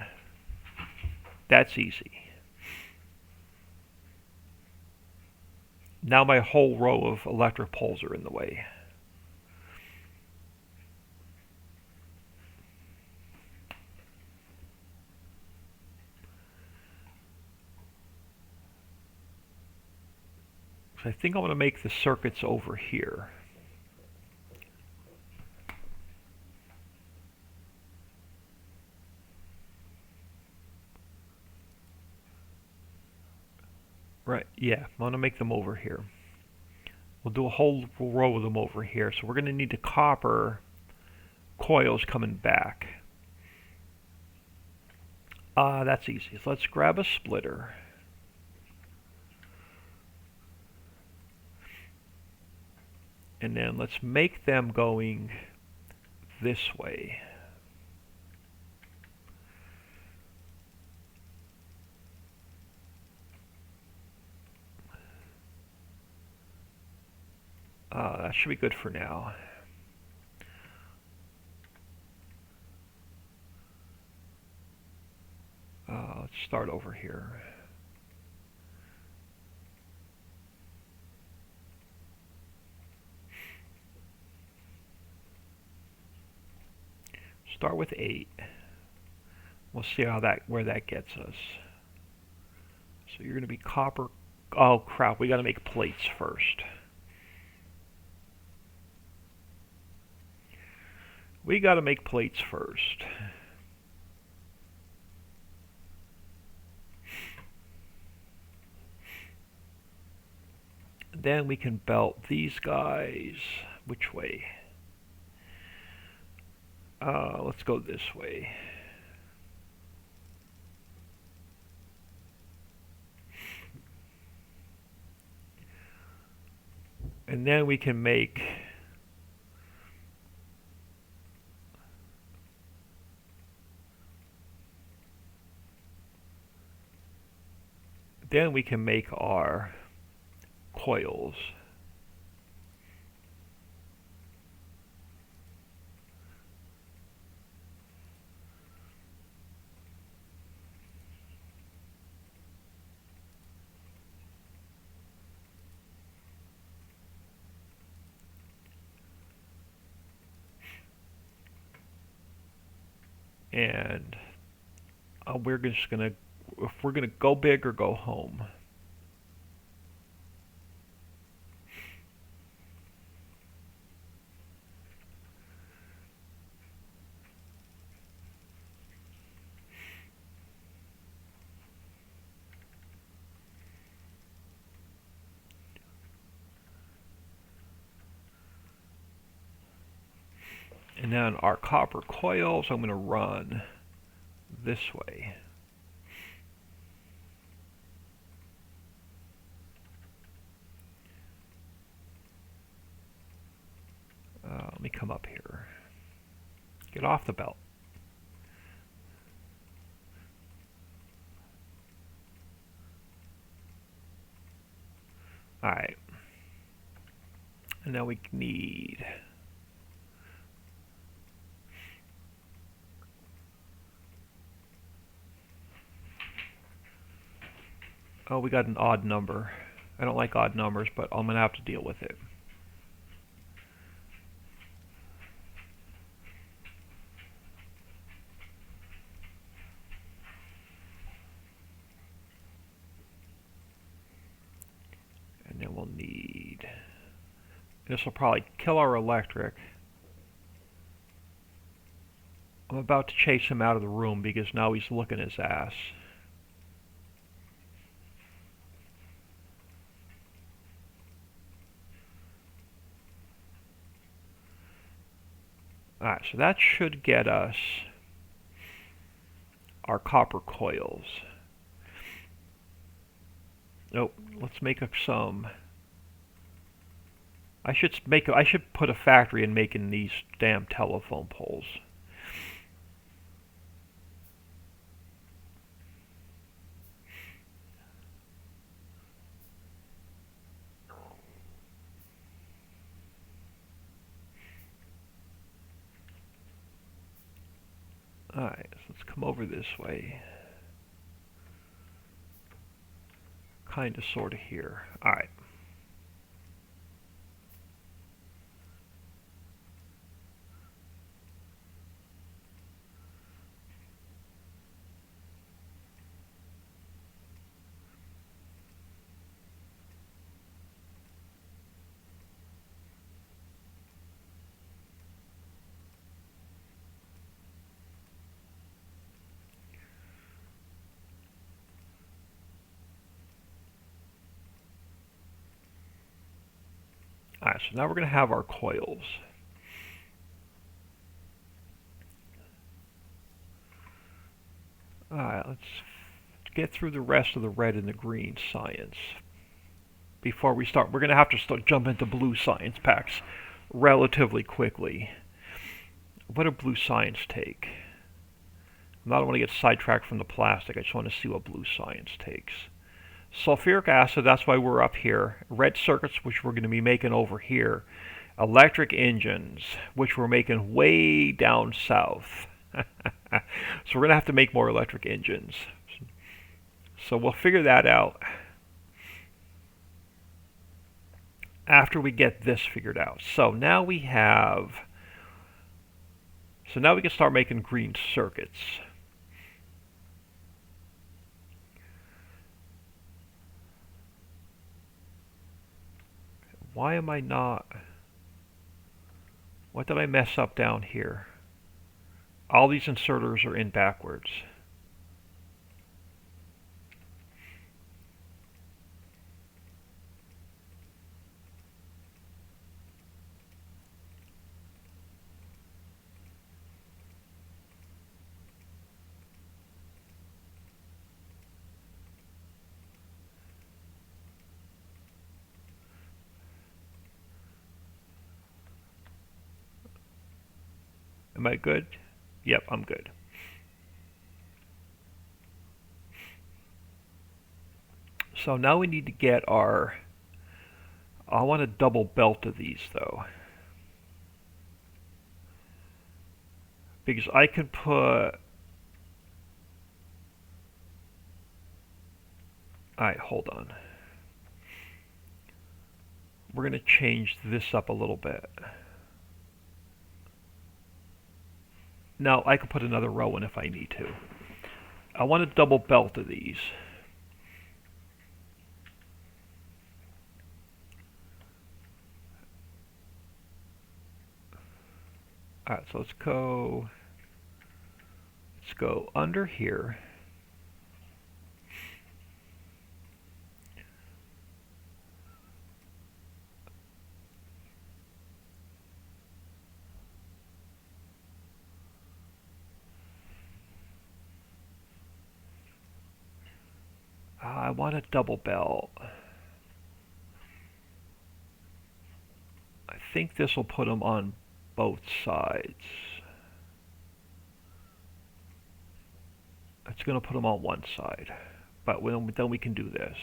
That's easy. Now my whole row of electric poles are in the way. So I think I'm going to make the circuits over here. Right, yeah, I'm going to make them over here. We'll do a whole row of them over here. So we're going to need the copper coils coming back. That's easy. So let's grab a splitter. And then let's make them going this way. That should be good for now. Let's start over here. Start with 8. We'll see where that gets us. So you're going to be copper. Oh crap, we got to make plates first. We got to make plates first. Then we can belt these guys. Which way? Let's go this way. And then we can make our coils. And we're just gonna, if we're gonna go big or go home. And then our copper coils, I'm going to run this way. Let me come up here. Get off the belt. Alright. And now we need... Oh, we got an odd number. I don't like odd numbers, but I'm going to have to deal with it. And then we'll need... This will probably kill our electric. I'm about to chase him out of the room because now he's looking his ass. Alright, so that should get us our copper coils. Nope, let's make up some. I should put a factory in making these damn telephone poles. Alright, so let's come over this way. Kinda, sorta here. Alright. Alright, so now we're going to have our coils. Alright, let's get through the rest of the red and the green science. Before we start, we're going to have to jump into blue science packs relatively quickly. What do blue science take? I don't want to get sidetracked from the plastic. I just want to see what blue science takes. Sulfuric acid, that's why we're up here. Red circuits, which we're going to be making over here. Electric engines, which we're making way down south. So we're going to have to make more electric engines. So we'll figure that out after we get this figured out. So now we have... So now we can start making green circuits. Why am I not... What did I mess up down here? All these inserters are in backwards. Am I good? Yep, I'm good. So now we need to get our... I want a double belt of these though. Because I can put... Alright, hold on. We're going to change this up a little bit. Now, I can put another row in if I need to. I want a double belt of these. Alright, so let's go under here. I want a double belt. I think this will put them on both sides. It's going to put them on one side, but then we can do this.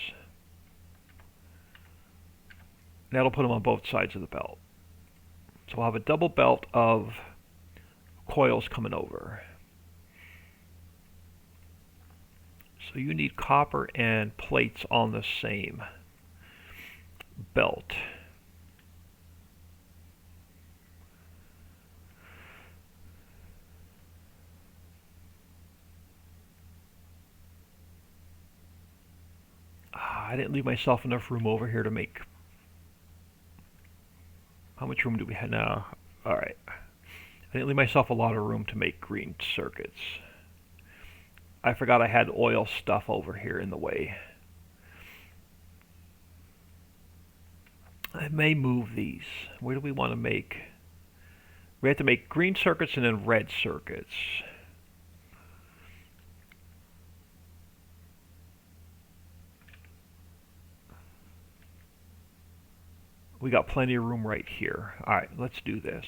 That'll put them on both sides of the belt. So we'll have a double belt of coils coming over. So you need copper and plates on the same belt. I didn't leave myself enough room over here to make... How much room do we have now? Alright. I didn't leave myself a lot of room to make green circuits. I forgot I had oil stuff over here in the way. I may move these. Where do we want to make? We have to make green circuits and then red circuits. We got plenty of room right here. Alright, let's do this.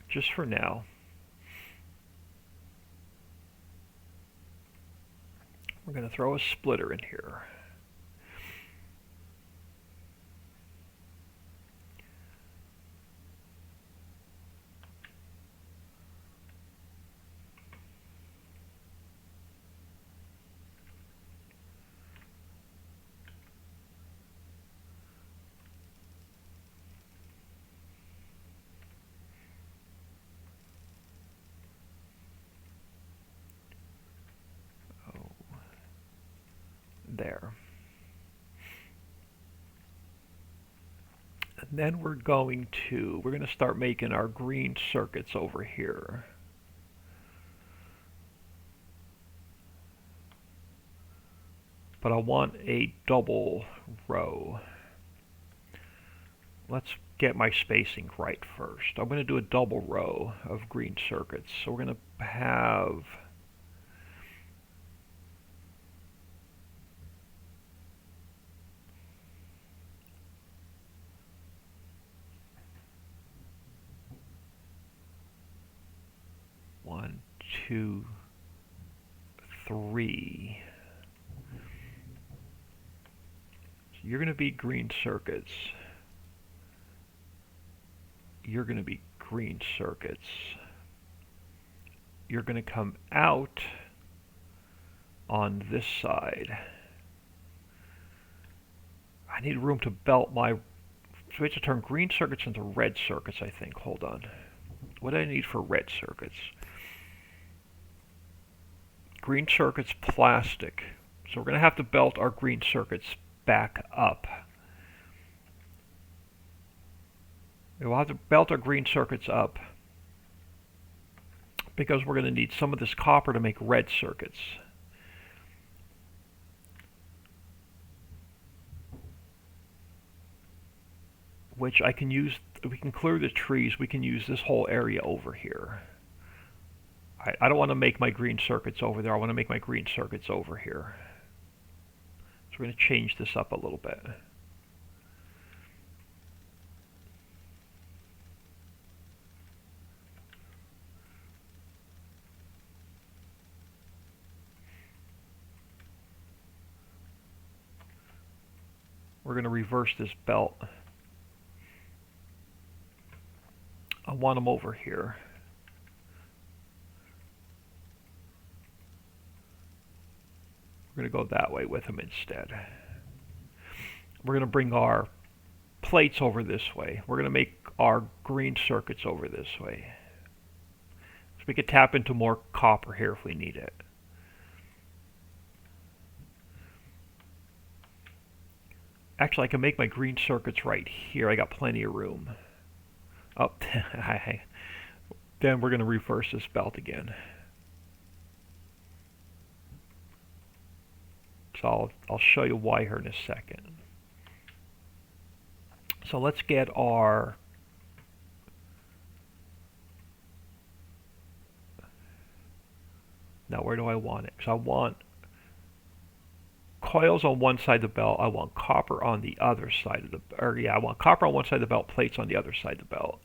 Just for now. We're going to throw a splitter in here. There. And then we're going to start making our green circuits over here. But I want a double row. Let's get my spacing right first. I'm going to do a double row of green circuits. So we're going to have... One, two, three. So you're going to be green circuits. You're going to be green circuits. You're going to come out on this side. I need room to belt my... So we have to turn green circuits into red circuits, I think. Hold on. What do I need for red circuits? Green circuits, plastic. So we're going to have to belt our green circuits back up. We'll have to belt our green circuits up because we're going to need some of this copper to make red circuits. Which I can use, if we can clear the trees, we can use this whole area over here. I don't want to make my green circuits over there. I want to make my green circuits over here. So we're going to change this up a little bit. We're going to reverse this belt. I want them over here. We're going to go that way with them instead. We're going to bring our plates over this way. We're going to make our green circuits over this way. So we could tap into more copper here if we need it. Actually, I can make my green circuits right here. I got plenty of room. Oh, then we're going to reverse this belt again. So I'll show you why here in a second. So let's get our now where do I want it? So I want coils on one side of the belt. I want copper on the other side of the, or yeah, I want copper on one side of the belt, plates on the other side of the belt.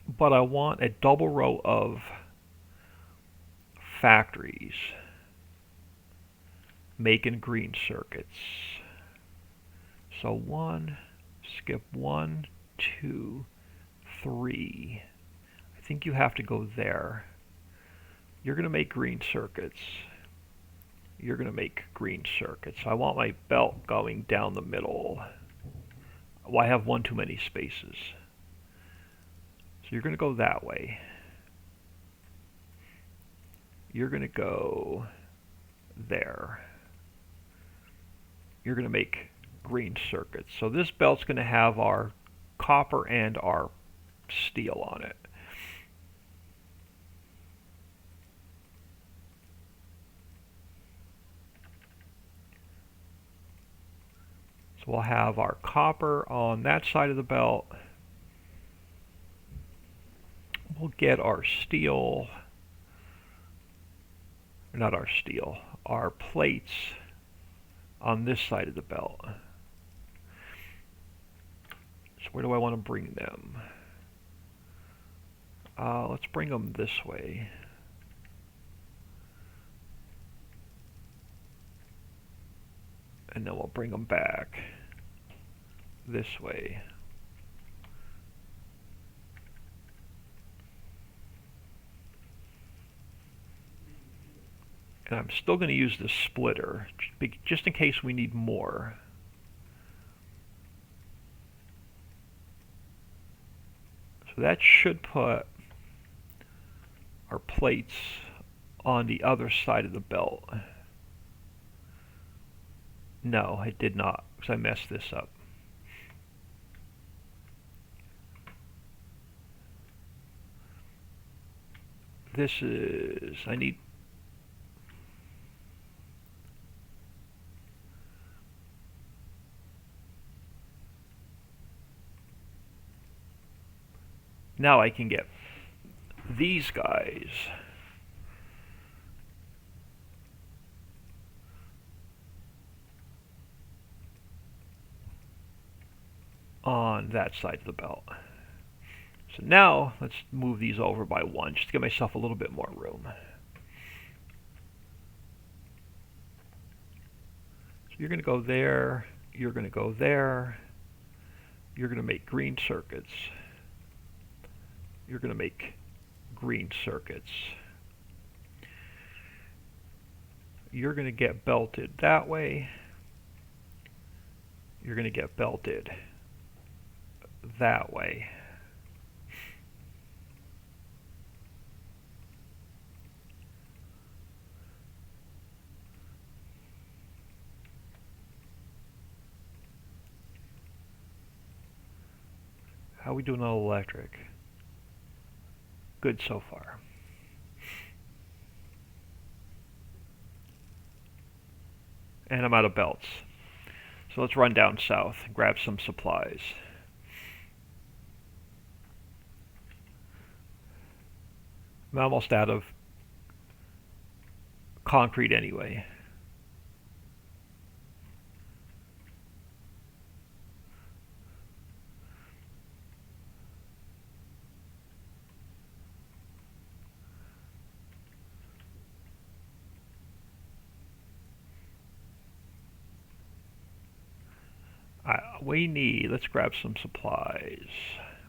But I want a double row of factories making green circuits. So 1, skip 1, 2, 3. I think you have to go there. You're going to make green circuits. You're going to make green circuits. So I want my belt going down the middle. Well, I have one too many spaces. So you're going to go that way. You're going to go there. You're going to make green circuits. So this belt's going to have our copper and our steel on it. So we'll have our copper on that side of the belt. We'll get our steel, not our steel, our plates on this side of the belt. So where do I want to bring them? Let's bring them this way. And then we'll bring them back this way. And I'm still going to use this splitter just in case we need more. So that should put our plates on the other side of the belt. No, it did not, because I messed this up. This is, I need, now I can get these guys on that side of the belt. So now let's move these over by one, just to give myself a little bit more room. So you're going to go there, you're going to go there, you're going to make green circuits. You're going to make green circuits. You're going to get belted that way. You're going to get belted that way. How are we doing on electric? Good so far. And I'm out of belts. So let's run down south and grab some supplies. I'm almost out of concrete anyway. We need, let's grab some supplies.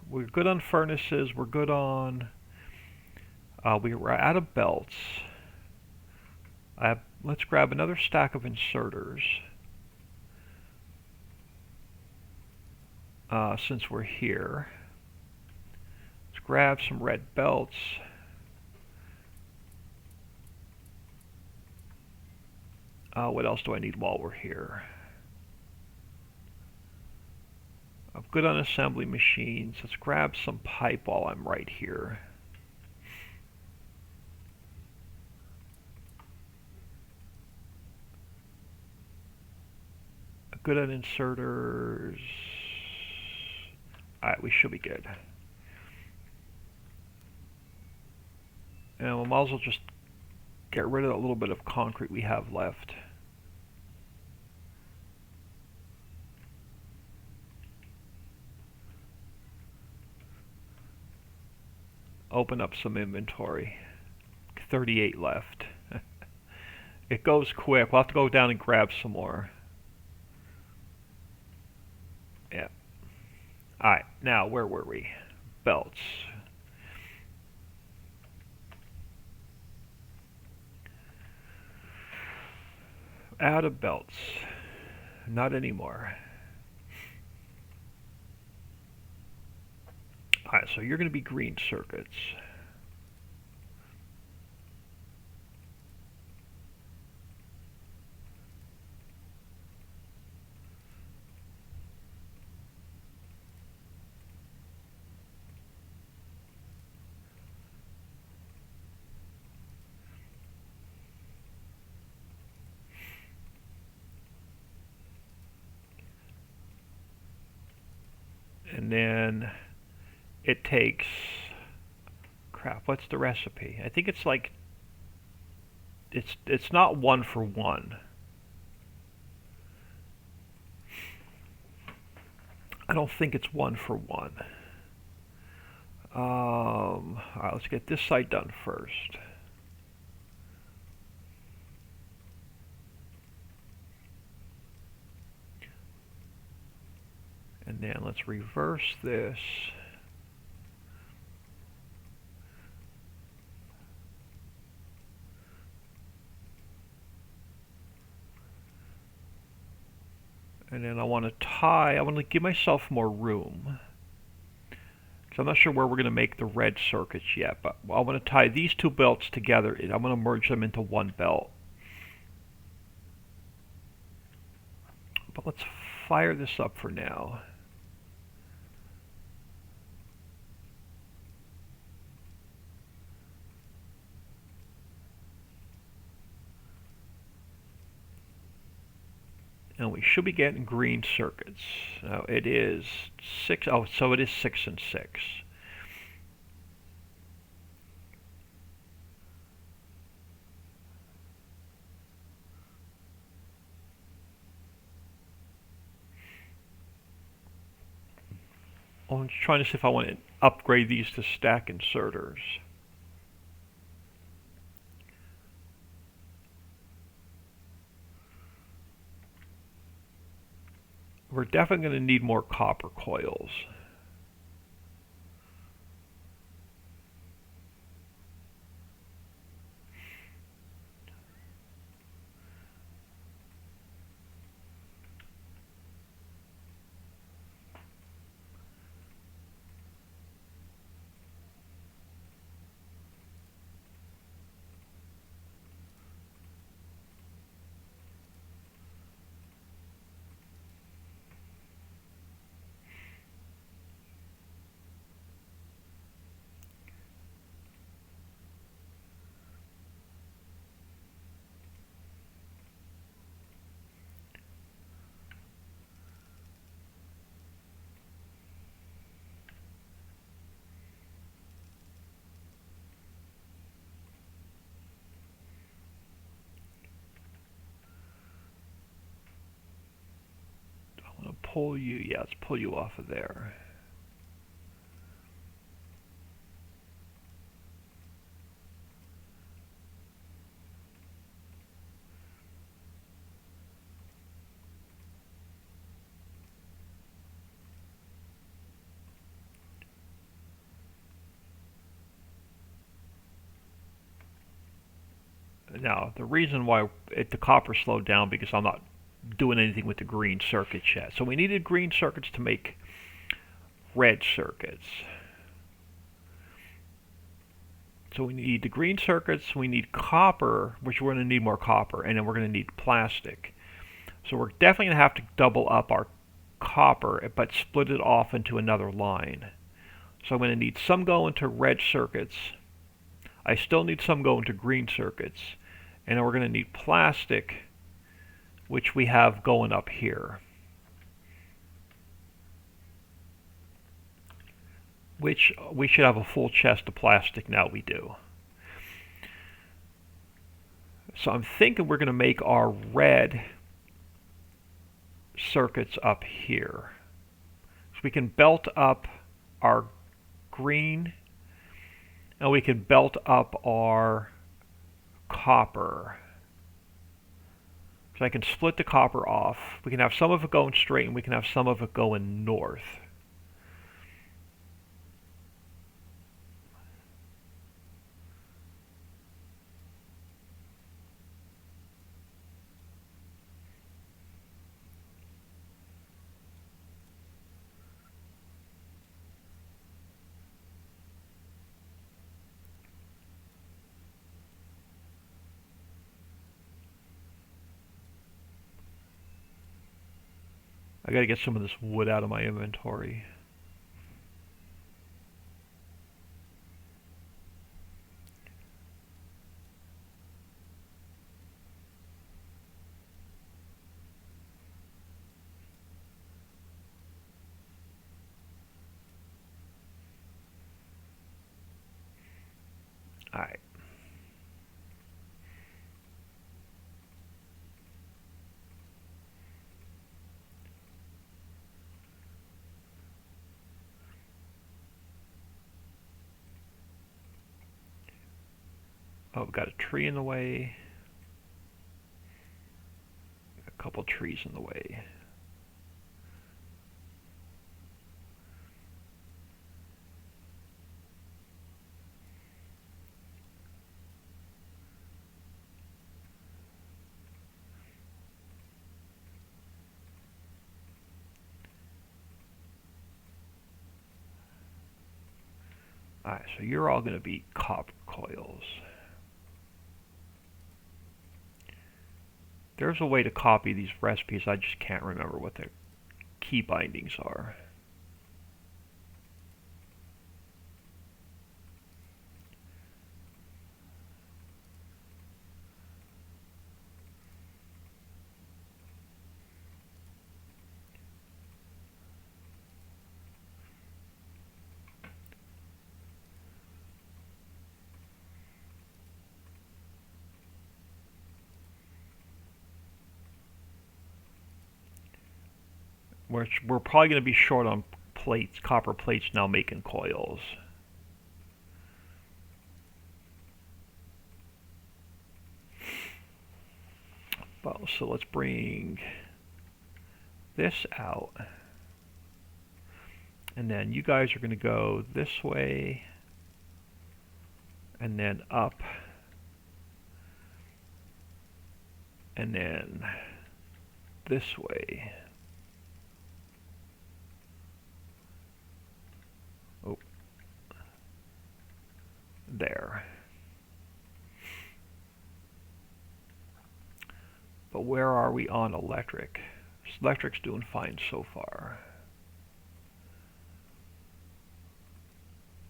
We're good on furnaces, we're good on, we're out of belts. Let's grab another stack of inserters. Since we're here. Let's grab some red belts. What else do I need while we're here? I'm good on assembly machines. Let's grab some pipe while I'm right here. good on inserters. Alright, we should be good. And we might as well just get rid of that little bit of concrete we have left. Open up some inventory. 38 left. It goes quick. We'll have to go down and grab some more. Yeah. Alright, now where were we? Belts. Out of belts. Not anymore. Alright, so you're going to be green circuits. And then it takes, crap, what's the recipe? I think it's like, it's not 1 for 1. I don't think it's 1 for 1. Alright, let's get this side done first. And then let's reverse this. And then I want to give myself more room. Because I'm not sure where we're going to make the red circuits yet, but I want to tie these two belts together. I'm going to merge them into one belt. But let's fire this up for now. And we should be getting green circuits. Now it is 6. Oh, so it is 6 and 6. I'm trying to see if I want to upgrade these to stack inserters. We're definitely going to need more copper coils. Pull you, yeah, let's pull you off of there. Now, the reason why the copper slowed down because I'm not doing anything with the green circuits yet. So we needed green circuits to make red circuits. So we need the green circuits, we need copper, which we're going to need more copper, and then we're going to need plastic. So we're definitely going to have to double up our copper, but split it off into another line. So I'm going to need some going to red circuits. I still need some going to green circuits. And then we're going to need plastic, which we have going up here. which we should have a full chest of plastic now. We do. So I'm thinking we're going to make our red circuits up here. So we can belt up our green and we can belt up our copper. So I can split the copper off. We can have some of it going straight and we can have some of it going north. I gotta get some of this wood out of my inventory. Alright. Oh, we've got a tree in the way. A couple trees in the way. Alright, so you're all going to be copper coils. There's a way to copy these recipes, I just can't remember what the key bindings are. We're probably going to be short on plates, copper plates now making coils. Well, so let's bring this out. And then you guys are going to go this way and then up and then this way. Oh, there. But where are we on electric? Electric's doing fine so far.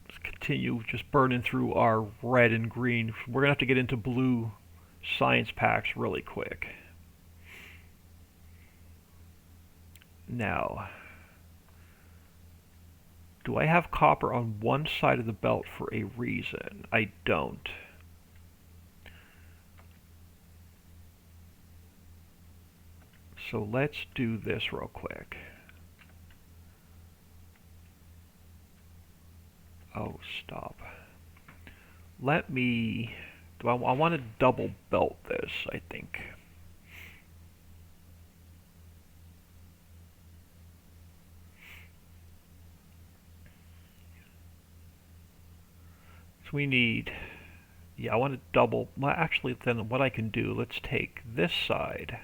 Let's continue just burning through our red and green. We're going to have to get into blue science packs really quick. Now, do I have copper on one side of the belt for a reason? I don't. So let's do this real quick. Oh, stop. Let me... I want to double belt this, I think. So we need... Yeah, I want to double... Well, actually, then what I can do, let's take this side.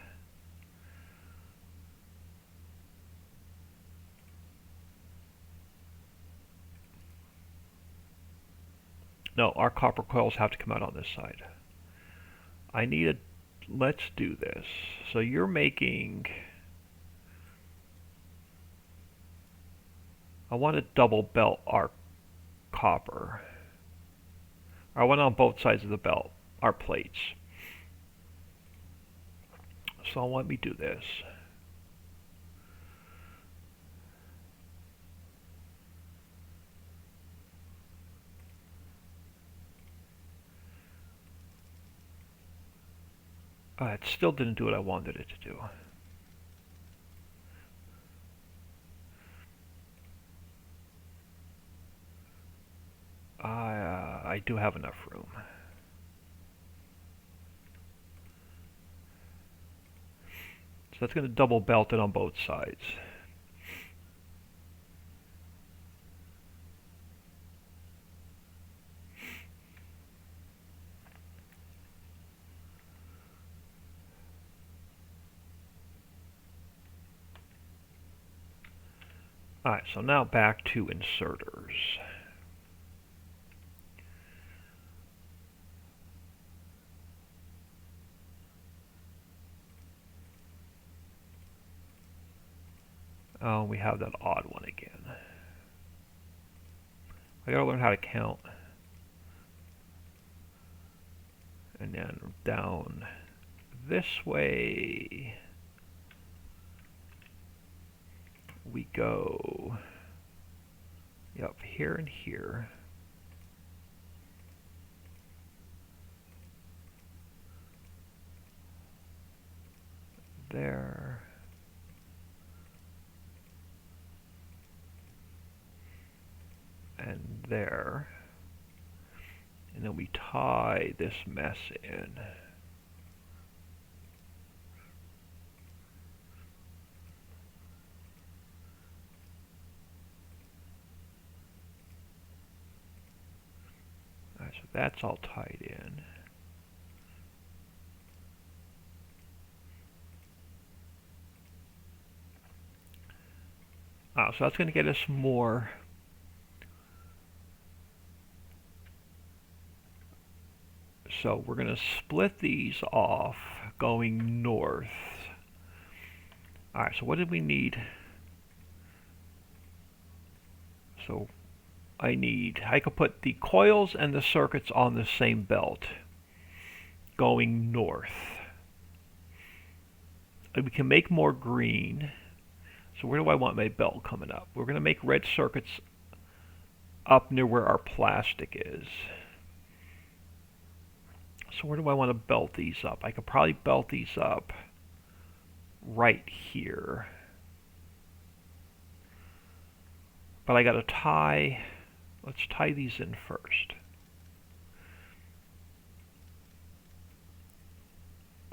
No, our copper coils have to come out on this side. I need a... Let's do this. So you're making... I want to double belt our copper. I want on both sides of the belt, our plates. So let me do this. It still didn't do what I wanted it to do. I do have enough room. So that's going to double belt it on both sides. Alright, so now back to inserters. Oh, we have that odd one again. I gotta learn how to count. And then down this way we go. Yep, here and here. There. And there. And then we tie this mess in. Alright, so that's all tied in. So that's going to get us more. So we're going to split these off going north. Alright, so what did we need? So I could put the coils and the circuits on the same belt going north. And we can make more green. So where do I want my belt coming up? We're going to make red circuits up near where our plastic is. So where do I want to belt these up? I could probably belt these up right here. But I got to tie, let's tie these in first.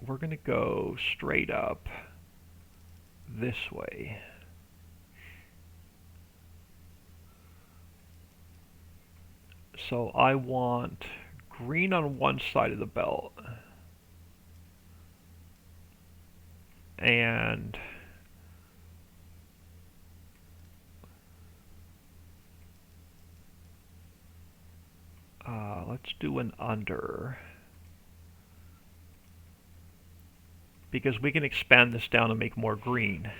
We're going to go straight up this way. So I want green on one side of the belt and let's do an under, because we can expand this down and make more green.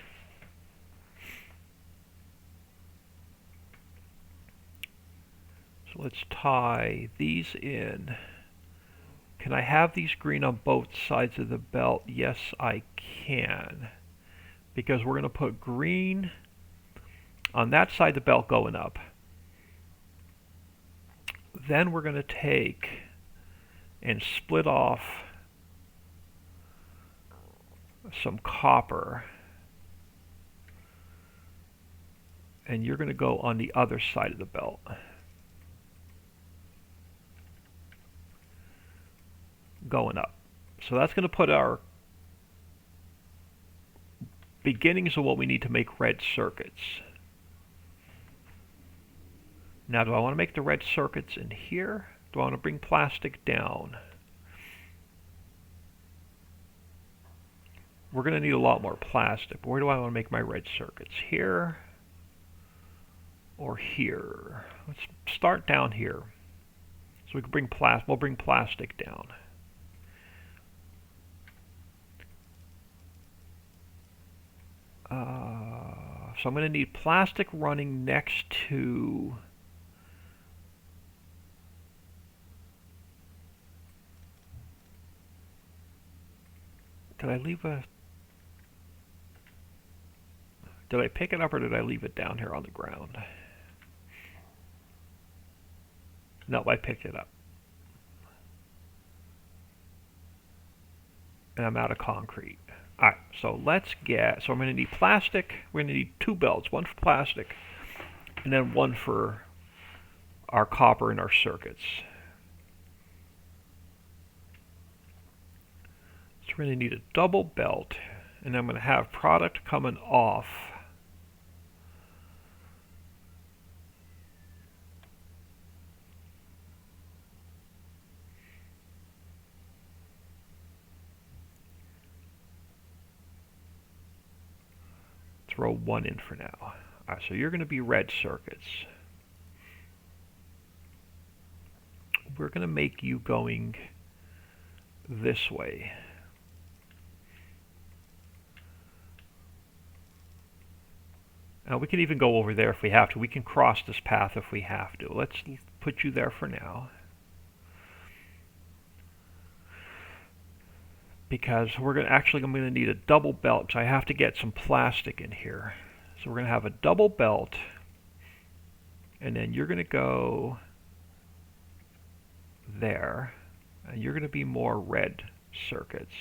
So let's tie these in. Can I have these green on both sides of the belt? Yes, I can. Because we're going to put green on that side of the belt going up. Then we're going to take and split off some copper. And you're going to go on the other side of the belt. Going up. So that's going to put our beginnings of what we need to make red circuits. Now, do I want to make the red circuits in here? Do I want to bring plastic down? We're going to need a lot more plastic. Where do I want to make my red circuits? Here or here? Let's start down here. So we can bring we'll bring plastic down. So I'm going to need plastic running next to did I pick it up or did I leave it down here on the ground? No, I picked it up. and I'm out of concrete. Alright, so let's get, so I'm going to need plastic. We're going to need 2 belts, one for plastic, and then one for our copper and our circuits. So we're going to need a double belt, and I'm going to have product coming off. Throw 1 in for now. Alright, so you're going to be red circuits. We're going to make you going this way. Now we can even go over there if we have to. We can cross this path if we have to. Let's put you there for now. Because we're going to need a double belt because I have to get some plastic in here. So we're going to have a double belt, and then you're going to go there, and you're going to be more red circuits.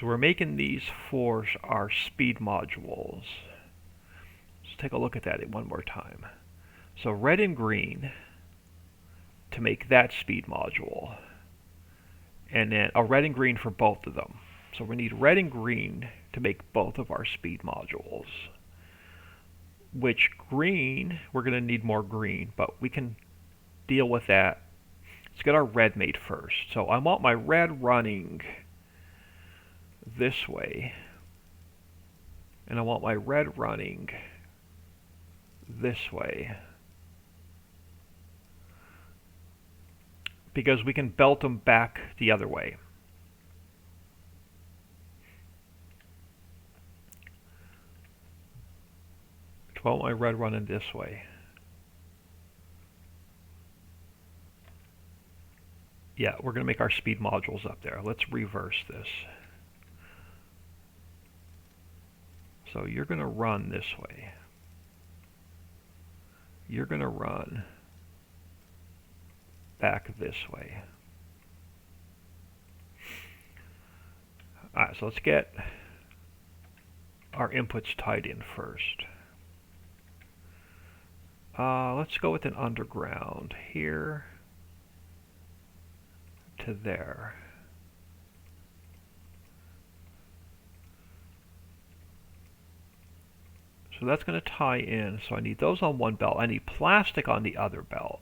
So we're making these for our speed modules. Let's take a look at that one more time. So red and green to make that speed module, and then red and green for both of them. So we need red and green to make both of our speed modules. Which green, we're going to need more green, but we can deal with that. Let's get our red made first. So I want my red running this way, and I want my red running this way. Because we can belt them back the other way. So I want my red running this way. Yeah, we're going to make our speed modules up there. Let's reverse this. So you're going to run this way. You're going to run back this way. Alright, so let's get our inputs tied in first. Let's go with an underground here to there. So that's going to tie in. So I need those on one belt. I need plastic on the other belt.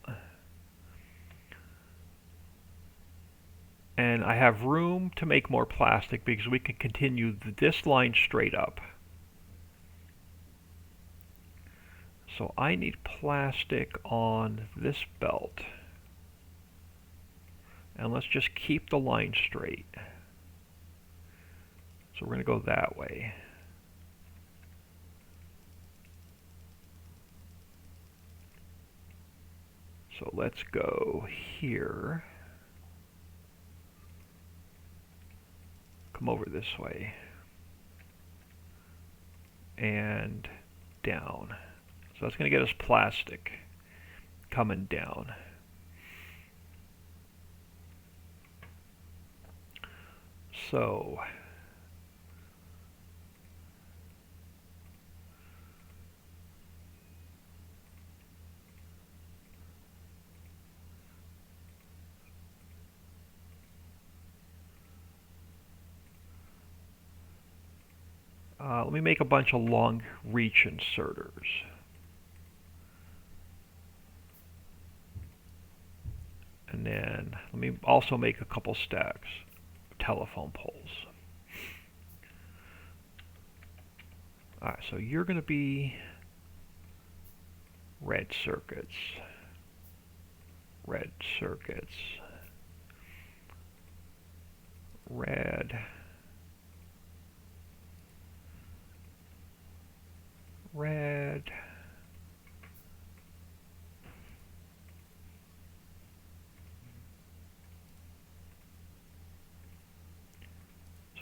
And I have room to make more plastic because we can continue this line straight up. So I need plastic on this belt. And let's just keep the line straight. So we're going to go that way. So let's go here. Come over this way. And down. So that's going to get us plastic coming down. So let me make a bunch of long reach inserters. And then let me also make a couple stacks of telephone poles. Alright, so you're going to be red circuits. Red circuits. Red. Red.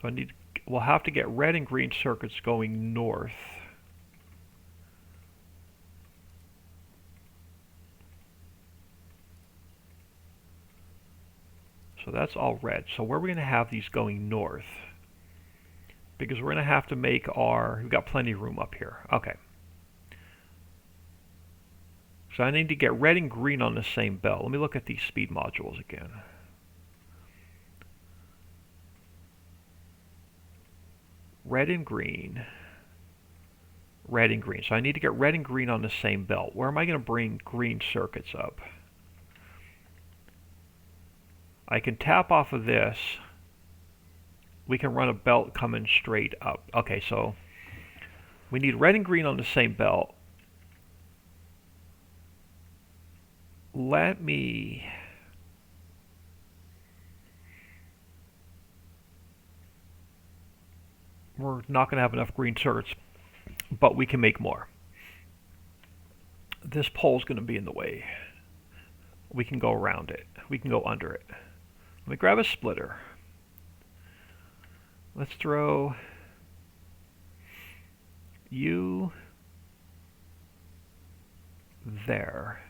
So we'll have to get red and green circuits going north. So that's all red. So where are we going to have these going north? Because we're going to have to make we've got plenty of room up here. Okay. So I need to get red and green on the same belt. Let me look at these speed modules again. Red and green. Red and green. So I need to get red and green on the same belt. Where am I going to bring green circuits up? I can tap off of this. We can run a belt coming straight up. Okay, so we need red and green on the same belt. We're not going to have enough green circuits, but we can make more. This pole is going to be in the way. We can go around it. We can go under it. Let me grab a splitter. Let's throw you there.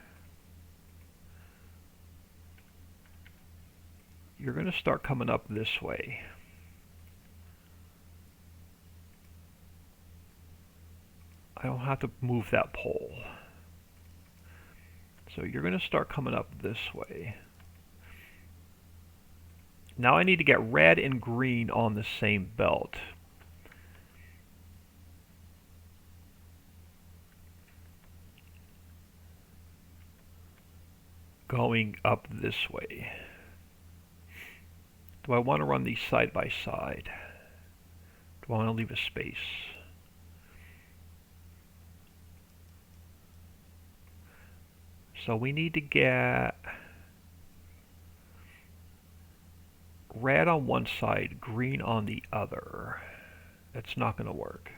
You're going to start coming up this way. I don't have to move that pole. So you're going to start coming up this way. Now I need to get red and green on the same belt. Going up this way. Do I want to run these side by side? Do I want to leave a space? So we need to get red on one side, green on the other. That's not going to work.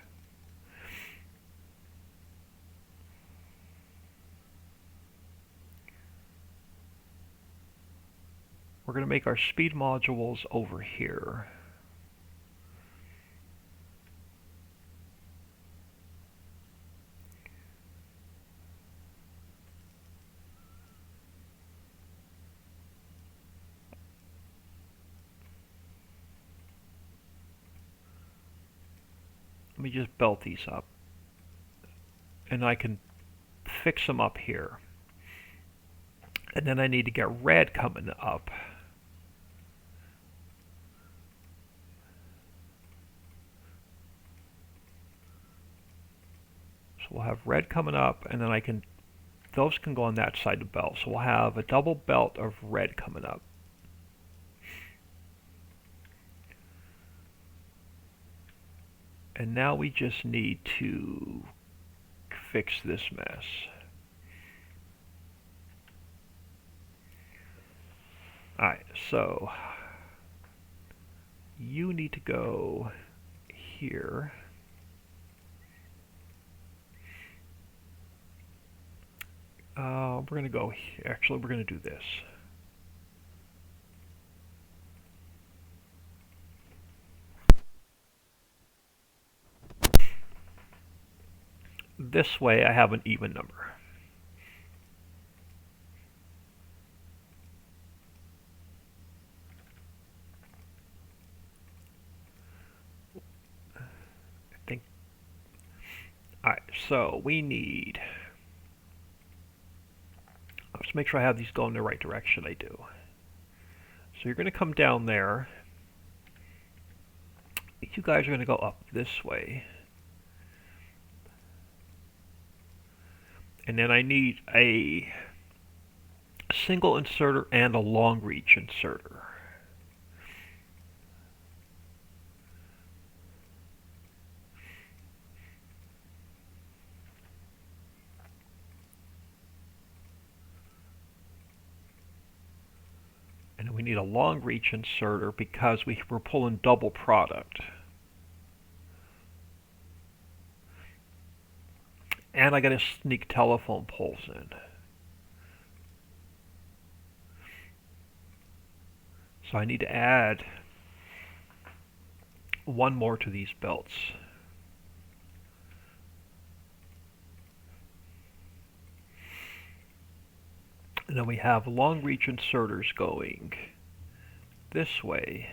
We're going to make our speed modules over here. Let me just belt these up. And I can fix them up here. And then I need to get red coming up. So we'll have red coming up, and then those can go on that side of the belt. So we'll have a double belt of red coming up. And now we just need to fix this mess. Alright, so you need to go here. We're going to go here. Actually, we're going to do this. This way I have an even number. Alright, so we need... Let's make sure I have these going in the right direction. I do. So you're going to come down there. You guys are going to go up this way. And then I need a single inserter and a long reach inserter. And we need a long reach inserter because we're pulling double product. And I got to sneak telephone poles in. So I need to add one more to these belts. And then we have long reach inserters going this way.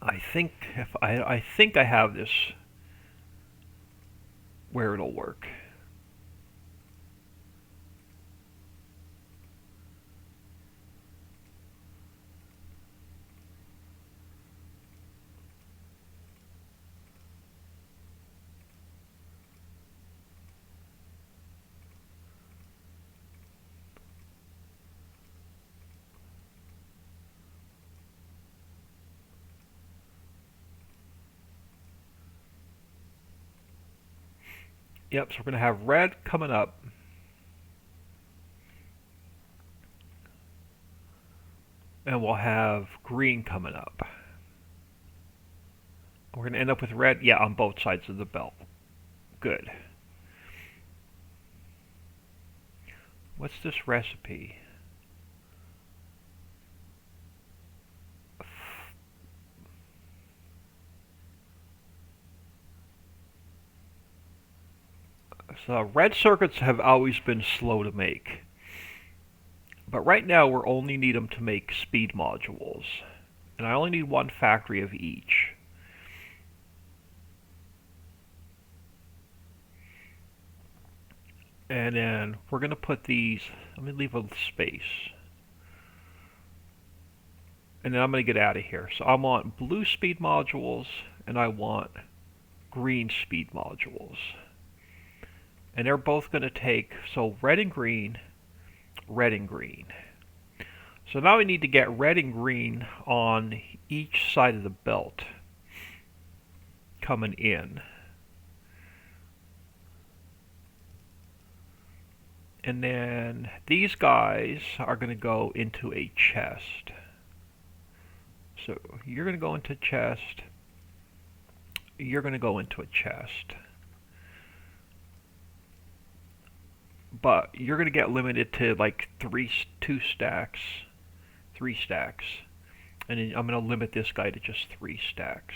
I think I have this where it'll work. Yep, so we're going to have red coming up. And we'll have green coming up. We're going to end up with red, yeah, on both sides of the belt. Good. What's this recipe? So red circuits have always been slow to make. But right now we only need them to make speed modules. And I only need one factory of each. And then we're going to put these, let me leave a space. And then I'm going to get out of here. So I want blue speed modules and I want green speed modules. And they're both going to take, so red and green, red and green. So now we need to get red and green on each side of the belt coming in. And then these guys are going to go into a chest. So you're going to go into chest. You're going to go into a chest. But you're going to get limited to like three stacks. And then I'm going to limit this guy to just 3 stacks.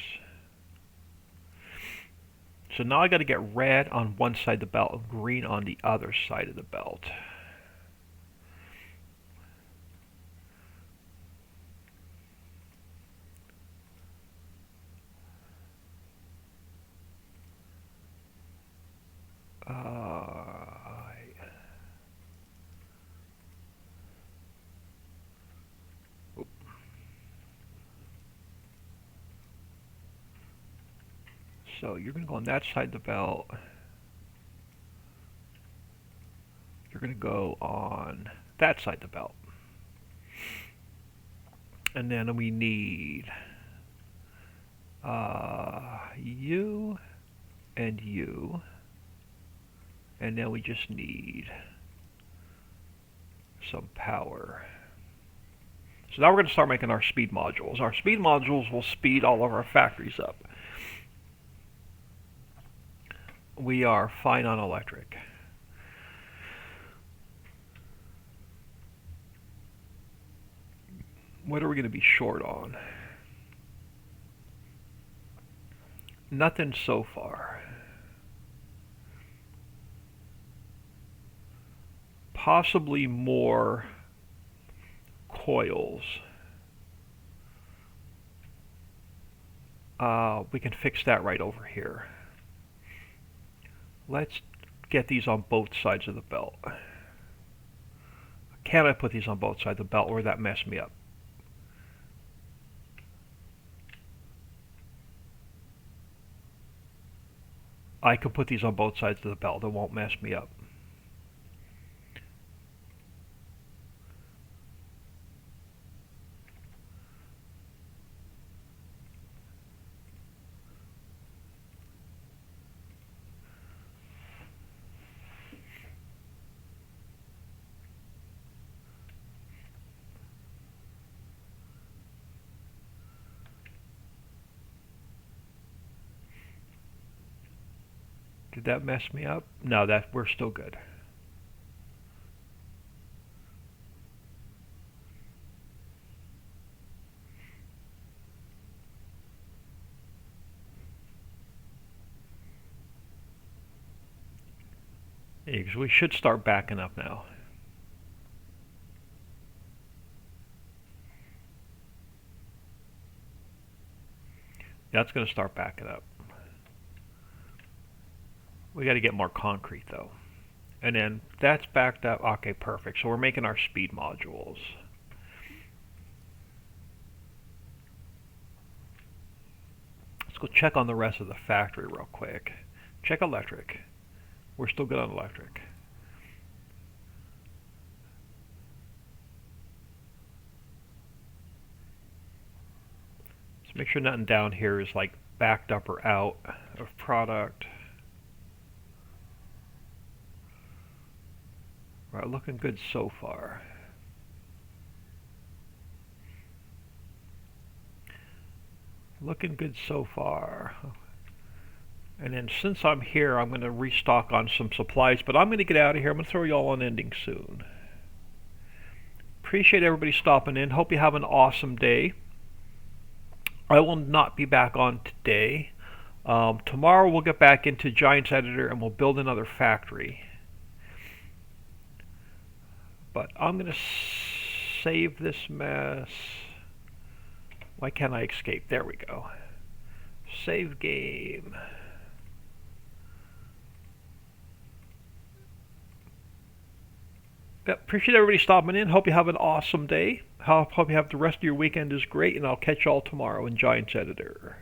So now I got to get red on one side of the belt and green on the other side of the belt. So you're going to go on that side of the belt. You're going to go on that side of the belt. And then we need you and you. And then we just need some power. So now we're going to start making our speed modules. Our speed modules will speed all of our factories up. We are fine on electric. What are we going to be short on? Nothing so far. Possibly more coils. We can fix that right over here. Let's get these on both sides of the belt. Can I put these on both sides of the belt, or would that mess me up? I could put these on both sides of the belt. It won't mess me up. Did that mess me up? No, that we're still good. Because we should start backing up now. That's going to start backing up. We got to get more concrete though. And then that's backed up. Okay, perfect. So we're making our speed modules. Let's go check on the rest of the factory real quick. Check electric. We're still good on electric. So make sure nothing down here is like backed up or out of product. All right, looking good so far. Looking good so far. And then since I'm here, I'm going to restock on some supplies, but I'm going to get out of here. I'm going to throw you all on ending soon. Appreciate everybody stopping in. Hope you have an awesome day. I will not be back on today. Tomorrow we'll get back into Giants Editor and we'll build another factory. But I'm going to save this mess. Why can't I escape? There we go. Save game. Yep, appreciate everybody stopping in. Hope you have an awesome day. Hope you have the rest of your weekend is great, and I'll catch you all tomorrow in Giants Editor.